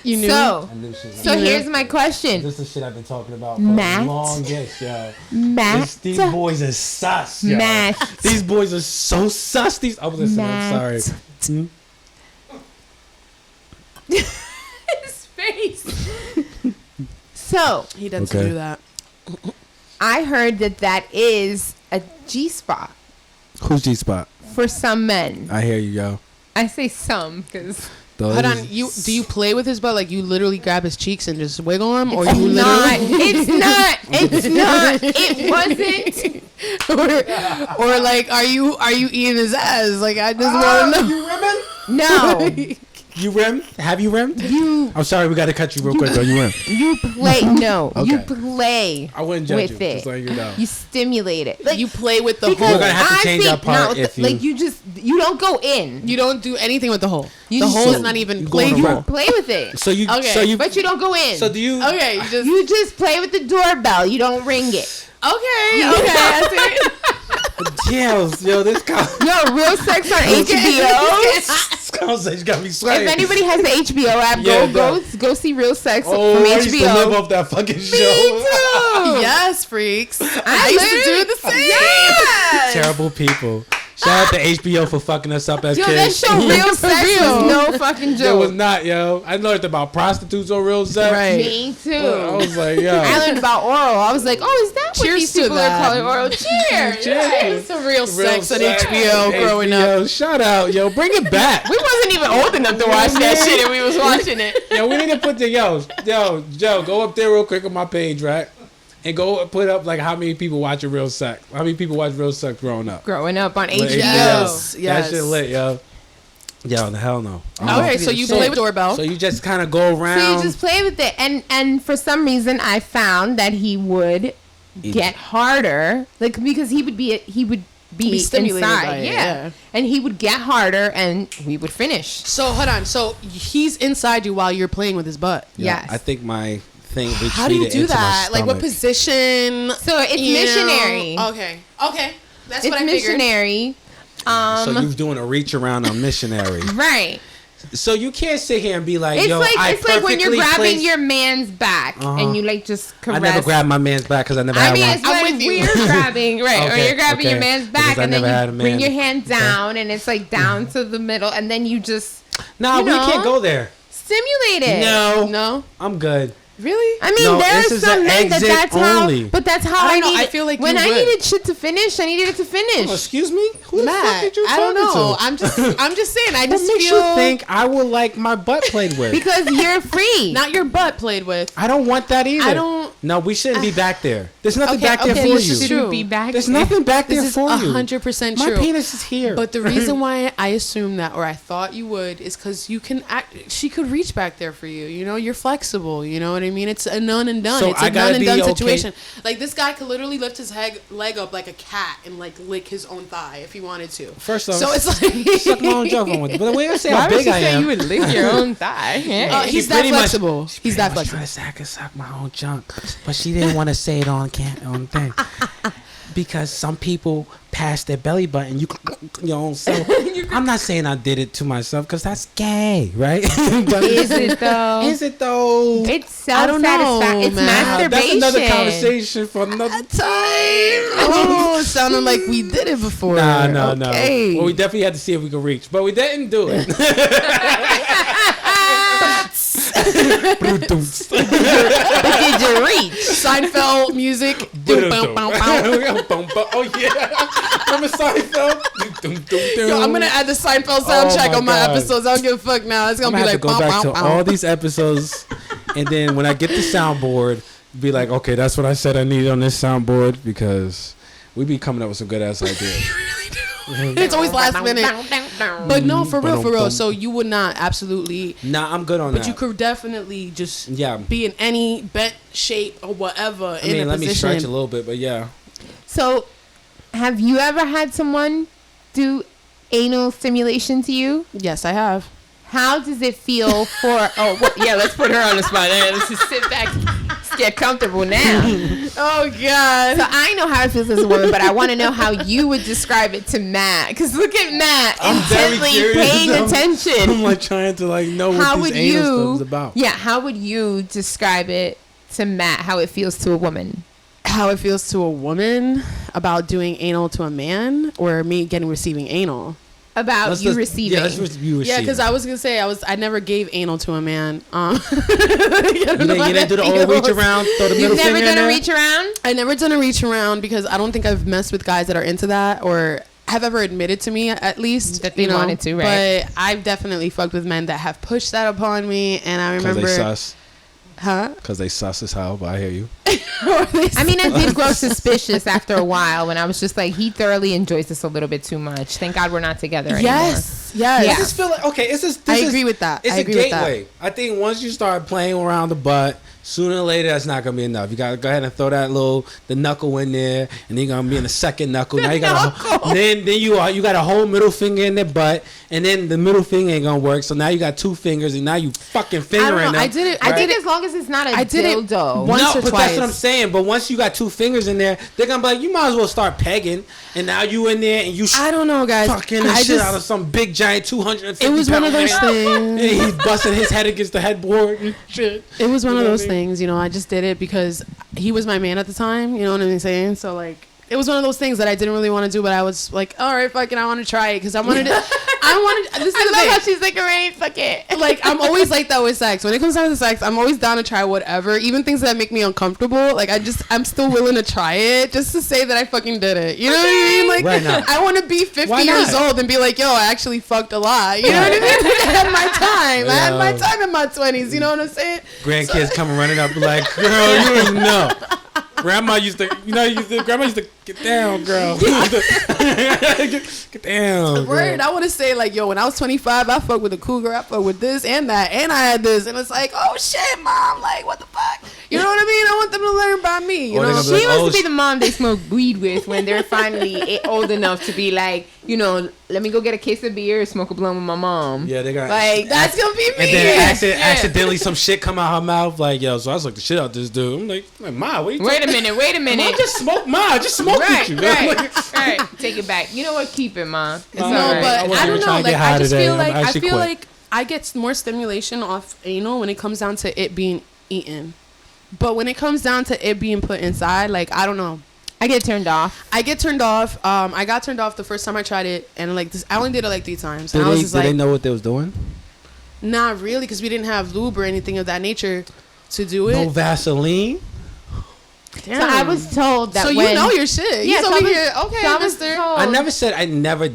[SPEAKER 2] You knew.
[SPEAKER 3] So,
[SPEAKER 1] I knew she was
[SPEAKER 3] so
[SPEAKER 1] gonna.
[SPEAKER 3] here's my question,
[SPEAKER 1] This is shit I've been talking about for
[SPEAKER 3] Matt?
[SPEAKER 1] the longest, yo.
[SPEAKER 3] Matt.
[SPEAKER 1] These boys are sus, yo.
[SPEAKER 3] Matt.
[SPEAKER 1] These boys are so sus. I was listening. I'm sorry.
[SPEAKER 3] Matt. His face. So
[SPEAKER 2] He doesn't
[SPEAKER 1] Okay.
[SPEAKER 2] do that.
[SPEAKER 3] I heard that is a G-spot
[SPEAKER 1] Who's G-spot?
[SPEAKER 3] for some men.
[SPEAKER 1] I hear you, yo.
[SPEAKER 3] I say some because
[SPEAKER 2] Hold on, do you play with his butt? Like you literally grab his cheeks and just wiggle him, or you
[SPEAKER 3] not.
[SPEAKER 2] literally?
[SPEAKER 3] It's not. It wasn't.
[SPEAKER 2] or like, are you eating his ass? Like I just want to know.
[SPEAKER 1] You rimming?
[SPEAKER 3] No.
[SPEAKER 1] You rimmed? Have you rimmed?
[SPEAKER 3] You
[SPEAKER 1] I'm sorry, we got to cut you real quick, though. You rimmed.
[SPEAKER 3] you play. No.
[SPEAKER 1] Okay.
[SPEAKER 3] You play.
[SPEAKER 1] I wouldn't judge
[SPEAKER 3] with
[SPEAKER 1] you.
[SPEAKER 3] it.
[SPEAKER 1] Just letting you know.
[SPEAKER 3] You stimulate it.
[SPEAKER 2] Like you play with the
[SPEAKER 3] Because
[SPEAKER 2] hole.
[SPEAKER 1] We're gonna have to
[SPEAKER 3] I
[SPEAKER 1] change
[SPEAKER 3] think
[SPEAKER 1] our part
[SPEAKER 3] no,
[SPEAKER 1] if you-
[SPEAKER 3] like you don't go in.
[SPEAKER 2] You don't do anything with the hole.
[SPEAKER 3] You
[SPEAKER 2] The
[SPEAKER 3] just-
[SPEAKER 2] hole's
[SPEAKER 3] So
[SPEAKER 2] not even
[SPEAKER 1] you go
[SPEAKER 2] played.
[SPEAKER 1] on a
[SPEAKER 2] for.
[SPEAKER 1] roll.
[SPEAKER 3] Play with it.
[SPEAKER 1] So you,
[SPEAKER 2] Okay.
[SPEAKER 1] so you,
[SPEAKER 3] But you don't go in.
[SPEAKER 1] so do you?
[SPEAKER 2] Okay,
[SPEAKER 3] You just play with the doorbell. You don't ring it.
[SPEAKER 2] okay. I see it.
[SPEAKER 1] Yo, this
[SPEAKER 3] Yo, Real Sex on HBO.
[SPEAKER 1] conversation got me sweating.
[SPEAKER 3] If anybody has the HBO app,
[SPEAKER 1] Yeah,
[SPEAKER 3] go see Real Sex
[SPEAKER 1] Oh,
[SPEAKER 3] from
[SPEAKER 1] I used to live
[SPEAKER 3] HBO.
[SPEAKER 1] off that fucking show.
[SPEAKER 2] Yes, freaks. I used to do the same.
[SPEAKER 3] Yes.
[SPEAKER 1] Terrible people. Shout out to HBO for fucking us up as
[SPEAKER 3] Yo, that
[SPEAKER 1] kids.
[SPEAKER 3] show Real
[SPEAKER 2] For
[SPEAKER 3] Sex
[SPEAKER 2] real.
[SPEAKER 3] was no fucking
[SPEAKER 1] It was
[SPEAKER 3] joke.
[SPEAKER 1] not, yo. I learned about prostitutes on Real Sex.
[SPEAKER 2] Right.
[SPEAKER 3] Me too.
[SPEAKER 1] I was like, yo.
[SPEAKER 3] I learned about oral. I was like, oh, is that what
[SPEAKER 2] Cheers
[SPEAKER 3] these
[SPEAKER 2] to
[SPEAKER 3] people
[SPEAKER 2] that.
[SPEAKER 3] are calling oral? Cheers.
[SPEAKER 1] Cheers.
[SPEAKER 2] Some real
[SPEAKER 1] Real
[SPEAKER 2] sex on
[SPEAKER 1] Sex.
[SPEAKER 2] HBO growing up.
[SPEAKER 1] Yo, shout out, yo. Bring it back.
[SPEAKER 3] We wasn't even old enough to watch that shit, and we was watching it.
[SPEAKER 1] Yo, we need to put the Joe, go up there real quick on my page, right? And go put up like how many people watching Real Sex. How many people watch Real Sex growing up?
[SPEAKER 3] Growing up on
[SPEAKER 1] Like,
[SPEAKER 3] HBO.
[SPEAKER 2] Yes.
[SPEAKER 1] That shit lit, yo. Yo, the hell no.
[SPEAKER 2] Okay, so you play with doorbell.
[SPEAKER 1] So you just kind of go around.
[SPEAKER 3] So you just play with it, and for some reason, I found that he would get harder, like because he would be
[SPEAKER 2] Be stimulated
[SPEAKER 3] inside,
[SPEAKER 2] by it,
[SPEAKER 3] yeah.
[SPEAKER 2] yeah.
[SPEAKER 3] And he would get harder, and we would finish.
[SPEAKER 2] So hold on. So he's inside you while you're playing with his butt.
[SPEAKER 3] Yes.
[SPEAKER 1] I think my thing retreated
[SPEAKER 2] How do you do
[SPEAKER 1] into my
[SPEAKER 2] that? Like what
[SPEAKER 1] stomach.
[SPEAKER 2] position?
[SPEAKER 3] So it's
[SPEAKER 2] you know?
[SPEAKER 3] missionary.
[SPEAKER 2] Okay. Okay. That's
[SPEAKER 3] It's
[SPEAKER 2] what I figured.
[SPEAKER 3] missionary.
[SPEAKER 1] So you're doing a reach around on missionary.
[SPEAKER 3] Right.
[SPEAKER 1] So you can't sit here and be like,
[SPEAKER 3] It's
[SPEAKER 1] yo,
[SPEAKER 3] like
[SPEAKER 1] I
[SPEAKER 3] it's like when you're
[SPEAKER 1] perfectly
[SPEAKER 3] grabbing
[SPEAKER 1] placed-
[SPEAKER 3] your man's back and you like just caress.
[SPEAKER 1] I never grabbed my man's back because I never
[SPEAKER 3] I
[SPEAKER 1] had
[SPEAKER 3] mean,
[SPEAKER 1] one.
[SPEAKER 3] it's
[SPEAKER 2] I'm
[SPEAKER 3] when
[SPEAKER 2] with you.
[SPEAKER 3] we're grabbing, right? Or
[SPEAKER 1] Okay,
[SPEAKER 3] you're grabbing
[SPEAKER 1] okay.
[SPEAKER 3] your man's
[SPEAKER 1] Because
[SPEAKER 3] back,
[SPEAKER 1] I
[SPEAKER 3] and then
[SPEAKER 1] never had
[SPEAKER 3] you
[SPEAKER 1] a
[SPEAKER 3] bring
[SPEAKER 1] man.
[SPEAKER 3] your hand down, and it's like down to the middle, and then you just
[SPEAKER 1] Nah,
[SPEAKER 3] you
[SPEAKER 1] we
[SPEAKER 3] know?
[SPEAKER 1] can't go there.
[SPEAKER 3] stimulate it.
[SPEAKER 1] No,
[SPEAKER 2] No.
[SPEAKER 1] I'm good.
[SPEAKER 2] Really?
[SPEAKER 3] I mean,
[SPEAKER 1] No,
[SPEAKER 3] there
[SPEAKER 1] this
[SPEAKER 3] are
[SPEAKER 1] is
[SPEAKER 3] some
[SPEAKER 1] an
[SPEAKER 3] men that
[SPEAKER 1] exit
[SPEAKER 3] that's
[SPEAKER 1] only.
[SPEAKER 3] how, but that's how
[SPEAKER 2] I
[SPEAKER 3] I,
[SPEAKER 2] don't know,
[SPEAKER 3] need
[SPEAKER 2] I
[SPEAKER 3] it.
[SPEAKER 2] feel like
[SPEAKER 3] when
[SPEAKER 2] you
[SPEAKER 3] I
[SPEAKER 2] would.
[SPEAKER 3] needed shit to finish, I needed it to finish.
[SPEAKER 1] Oh, excuse me? Who the fuck
[SPEAKER 2] Matt,
[SPEAKER 1] did you
[SPEAKER 2] I don't
[SPEAKER 1] talking
[SPEAKER 2] know.
[SPEAKER 1] to?
[SPEAKER 2] I'm just saying. I
[SPEAKER 1] What
[SPEAKER 2] just
[SPEAKER 1] makes
[SPEAKER 2] feel
[SPEAKER 1] you think I would like my butt played with?
[SPEAKER 3] Because you're free.
[SPEAKER 2] not your butt played with.
[SPEAKER 1] I don't want that either.
[SPEAKER 2] I don't.
[SPEAKER 1] No, we shouldn't be back there. There's nothing back there
[SPEAKER 2] okay,
[SPEAKER 1] for
[SPEAKER 2] this
[SPEAKER 1] you.
[SPEAKER 2] is true.
[SPEAKER 3] Be back.
[SPEAKER 1] There's nothing back there
[SPEAKER 2] This is
[SPEAKER 1] for you.
[SPEAKER 2] 100%
[SPEAKER 1] My
[SPEAKER 2] true.
[SPEAKER 1] penis is here.
[SPEAKER 2] But the reason why I assumed that, or I thought you would, is because you can act. She could reach back there for you. You know, you're flexible. You know what I mean? It's a none and done.
[SPEAKER 1] So
[SPEAKER 2] It's
[SPEAKER 1] I
[SPEAKER 2] a
[SPEAKER 1] gotta
[SPEAKER 2] none and
[SPEAKER 1] be
[SPEAKER 2] done
[SPEAKER 1] okay.
[SPEAKER 2] situation. Like this guy could literally lift his leg up like a cat and like lick his own thigh if he wanted to.
[SPEAKER 1] First off,
[SPEAKER 2] So it's like
[SPEAKER 1] suck my own joke on with. But the way I say
[SPEAKER 3] Why
[SPEAKER 1] how
[SPEAKER 3] would
[SPEAKER 1] big
[SPEAKER 3] you
[SPEAKER 1] I
[SPEAKER 3] say
[SPEAKER 1] am.
[SPEAKER 3] you would lick your own thigh?
[SPEAKER 2] he's
[SPEAKER 1] She
[SPEAKER 2] that
[SPEAKER 1] pretty much-
[SPEAKER 2] flexible. He's that
[SPEAKER 1] Pretty much
[SPEAKER 2] flexible.
[SPEAKER 1] tried to say I could suck my own junk, but she didn't want to say it on thing. Because some people pass their belly button, your own self. I'm not saying I did it to myself because that's gay, right? But
[SPEAKER 3] Is it though?
[SPEAKER 1] Is it though?
[SPEAKER 3] It's
[SPEAKER 2] I don't know,
[SPEAKER 3] self-satisfaction. It's
[SPEAKER 2] man.
[SPEAKER 3] masturbation.
[SPEAKER 1] That's another conversation for another
[SPEAKER 2] Time. Oh, it sounded like we did it before.
[SPEAKER 1] No.
[SPEAKER 2] Okay.
[SPEAKER 1] Well, we definitely had to see if we could reach, but we didn't do it.
[SPEAKER 3] But did you reach?
[SPEAKER 2] Seinfeld music.
[SPEAKER 1] Oh yeah, remember Seinfeld?
[SPEAKER 2] Yo, I'm gonna add the Seinfeld
[SPEAKER 1] Oh
[SPEAKER 2] soundtrack
[SPEAKER 1] my
[SPEAKER 2] on my
[SPEAKER 1] God.
[SPEAKER 2] episodes. I don't give a fuck now. It's
[SPEAKER 1] I'm
[SPEAKER 2] gonna
[SPEAKER 1] gonna
[SPEAKER 2] be
[SPEAKER 1] have to
[SPEAKER 2] like
[SPEAKER 1] go back to all these episodes, and then when I get the soundboard, be like, okay, that's what I said I need on this soundboard because we be coming up with some good ass ideas.
[SPEAKER 2] It's always last minute. But no, for real. So you would not absolutely.
[SPEAKER 1] Nah, I'm good on
[SPEAKER 2] But
[SPEAKER 1] that.
[SPEAKER 2] you could definitely just
[SPEAKER 1] Yeah.
[SPEAKER 2] be in any bent shape or whatever
[SPEAKER 1] I
[SPEAKER 2] in
[SPEAKER 1] mean,
[SPEAKER 2] a
[SPEAKER 1] let me stretch a
[SPEAKER 2] position.
[SPEAKER 1] little bit, but yeah.
[SPEAKER 3] So, have you ever had someone do anal stimulation to you?
[SPEAKER 2] Yes, I have.
[SPEAKER 3] How does it feel for? Yeah, let's put her on the spot. Let's just sit back, let's get comfortable now.
[SPEAKER 2] Oh God.
[SPEAKER 3] So I know how it feels as a woman, but I want to know how you would describe it to Matt. Because look at Matt
[SPEAKER 1] I'm very
[SPEAKER 3] intently
[SPEAKER 1] curious.
[SPEAKER 3] paying
[SPEAKER 1] I'm
[SPEAKER 3] attention.
[SPEAKER 1] like trying to know
[SPEAKER 3] How
[SPEAKER 1] what
[SPEAKER 3] would
[SPEAKER 1] this anal
[SPEAKER 3] you?
[SPEAKER 1] stuff is about.
[SPEAKER 3] Yeah, how would you describe it to Matt? How it feels to a woman?
[SPEAKER 2] How it feels to a woman about doing anal to a man, or me receiving anal.
[SPEAKER 3] about you receiving.
[SPEAKER 1] Yeah, let's review
[SPEAKER 2] Yeah, because I was gonna say I never gave anal to a man.
[SPEAKER 1] You didn't do the old reach around, throw the middle
[SPEAKER 3] You've
[SPEAKER 1] finger
[SPEAKER 3] never
[SPEAKER 1] in
[SPEAKER 3] done
[SPEAKER 1] there?
[SPEAKER 3] a reach around?
[SPEAKER 2] I never done a reach around because I don't think I've messed with guys that are into that or have ever admitted to me at least
[SPEAKER 3] that they wanted to, right?
[SPEAKER 2] But I've definitely fucked with men that have pushed that upon me, and I remember.
[SPEAKER 1] Because they sus.
[SPEAKER 2] Huh?
[SPEAKER 1] Because they sus as hell, but I hear you.
[SPEAKER 3] I mean, I did grow suspicious after a while when I was just like, he thoroughly enjoys this a little bit too much. Thank God we're not together anymore.
[SPEAKER 2] Yes.
[SPEAKER 1] I just feel like, okay, I
[SPEAKER 2] agree with that.
[SPEAKER 1] It's
[SPEAKER 2] I agree
[SPEAKER 1] a
[SPEAKER 2] with that.
[SPEAKER 1] gateway. I think once you start playing around the butt, sooner or later that's not gonna be enough. You gotta go ahead and throw the knuckle in there, and then you're gonna be in the second knuckle. Now you got then you got a whole middle finger in the butt, and then the middle finger ain't gonna work. So now you got two fingers, and now you fucking fingering them.
[SPEAKER 3] I did it. I think as long as it's not a dildo.
[SPEAKER 2] Once or
[SPEAKER 1] but
[SPEAKER 2] twice.
[SPEAKER 1] that's what I'm saying. But once you got two fingers in there, they're gonna be like, you might as well start pegging. And now you in there and you
[SPEAKER 2] I don't know, guys.
[SPEAKER 1] fucking the shit out of some big giant 250
[SPEAKER 2] It was one of those things.
[SPEAKER 1] And he's busting his head against the headboard and shit.
[SPEAKER 2] It was one of those things, I just did it because he was my man at the time, you know what I'm saying? So like it was one of those things that I didn't really want to do, but I was like, all right, fucking, I want to try it because I wanted to. This is
[SPEAKER 3] I
[SPEAKER 2] the
[SPEAKER 3] love
[SPEAKER 2] thing.
[SPEAKER 3] how she's like, all right, fuck it.
[SPEAKER 2] Like I'm always like that with sex. When it comes down to sex, I'm always down to try whatever, even things that make me uncomfortable. Like I'm still willing to try it just to say that I fucking did it. You know what I mean? Like
[SPEAKER 1] Right now.
[SPEAKER 2] I want to be 50 years old and be like, yo, I actually fucked a lot. You know what I mean? I had my time. I had my time in my 20s. You know what I'm saying?
[SPEAKER 1] Grandkids coming running up like, girl, you didn't know. Grandma used to get down, girl. Get down.
[SPEAKER 2] Word, I want to say like, yo, when I was 25, I fucked with a cougar, I fucked with this and that, and I had this, and it's like, oh shit, mom, like what the fuck? You know what I mean? I want them to learn by me. You know,
[SPEAKER 3] she wants to be the mom they smoke weed with when they're finally old enough to be like, let me go get a case of beer, smoke a blunt with my mom.
[SPEAKER 1] Yeah, they got
[SPEAKER 2] like that's gonna be me.
[SPEAKER 1] And then accidentally some shit come out her mouth like, yo, so I sucked the shit out this dude. I'm like Ma, what you
[SPEAKER 3] Wait a minute.
[SPEAKER 1] Ma, just smoke with you.
[SPEAKER 3] Right. Take it back. You know what? Keep it, Ma. It's
[SPEAKER 2] No,
[SPEAKER 3] all right.
[SPEAKER 2] but I don't know. Like I just feel like
[SPEAKER 1] I feel
[SPEAKER 2] like I get more stimulation off anal when it comes down to it being eaten. But when it comes down to it being put inside, like I don't know.
[SPEAKER 3] I get turned off.
[SPEAKER 2] I got turned off the first time I tried it, and like this, I only did it like 3 times.
[SPEAKER 1] Did
[SPEAKER 2] and I was just
[SPEAKER 1] they know what they was doing?
[SPEAKER 2] Not really, because we didn't have lube or anything of that nature to do it.
[SPEAKER 1] No Vaseline.
[SPEAKER 2] Damn.
[SPEAKER 3] So I was told that.
[SPEAKER 2] So you know your shit.
[SPEAKER 3] Yeah,
[SPEAKER 2] He's
[SPEAKER 3] so
[SPEAKER 2] over
[SPEAKER 3] I was-
[SPEAKER 2] here. Okay,
[SPEAKER 3] so I was
[SPEAKER 2] mister.
[SPEAKER 3] told-
[SPEAKER 1] I never said I never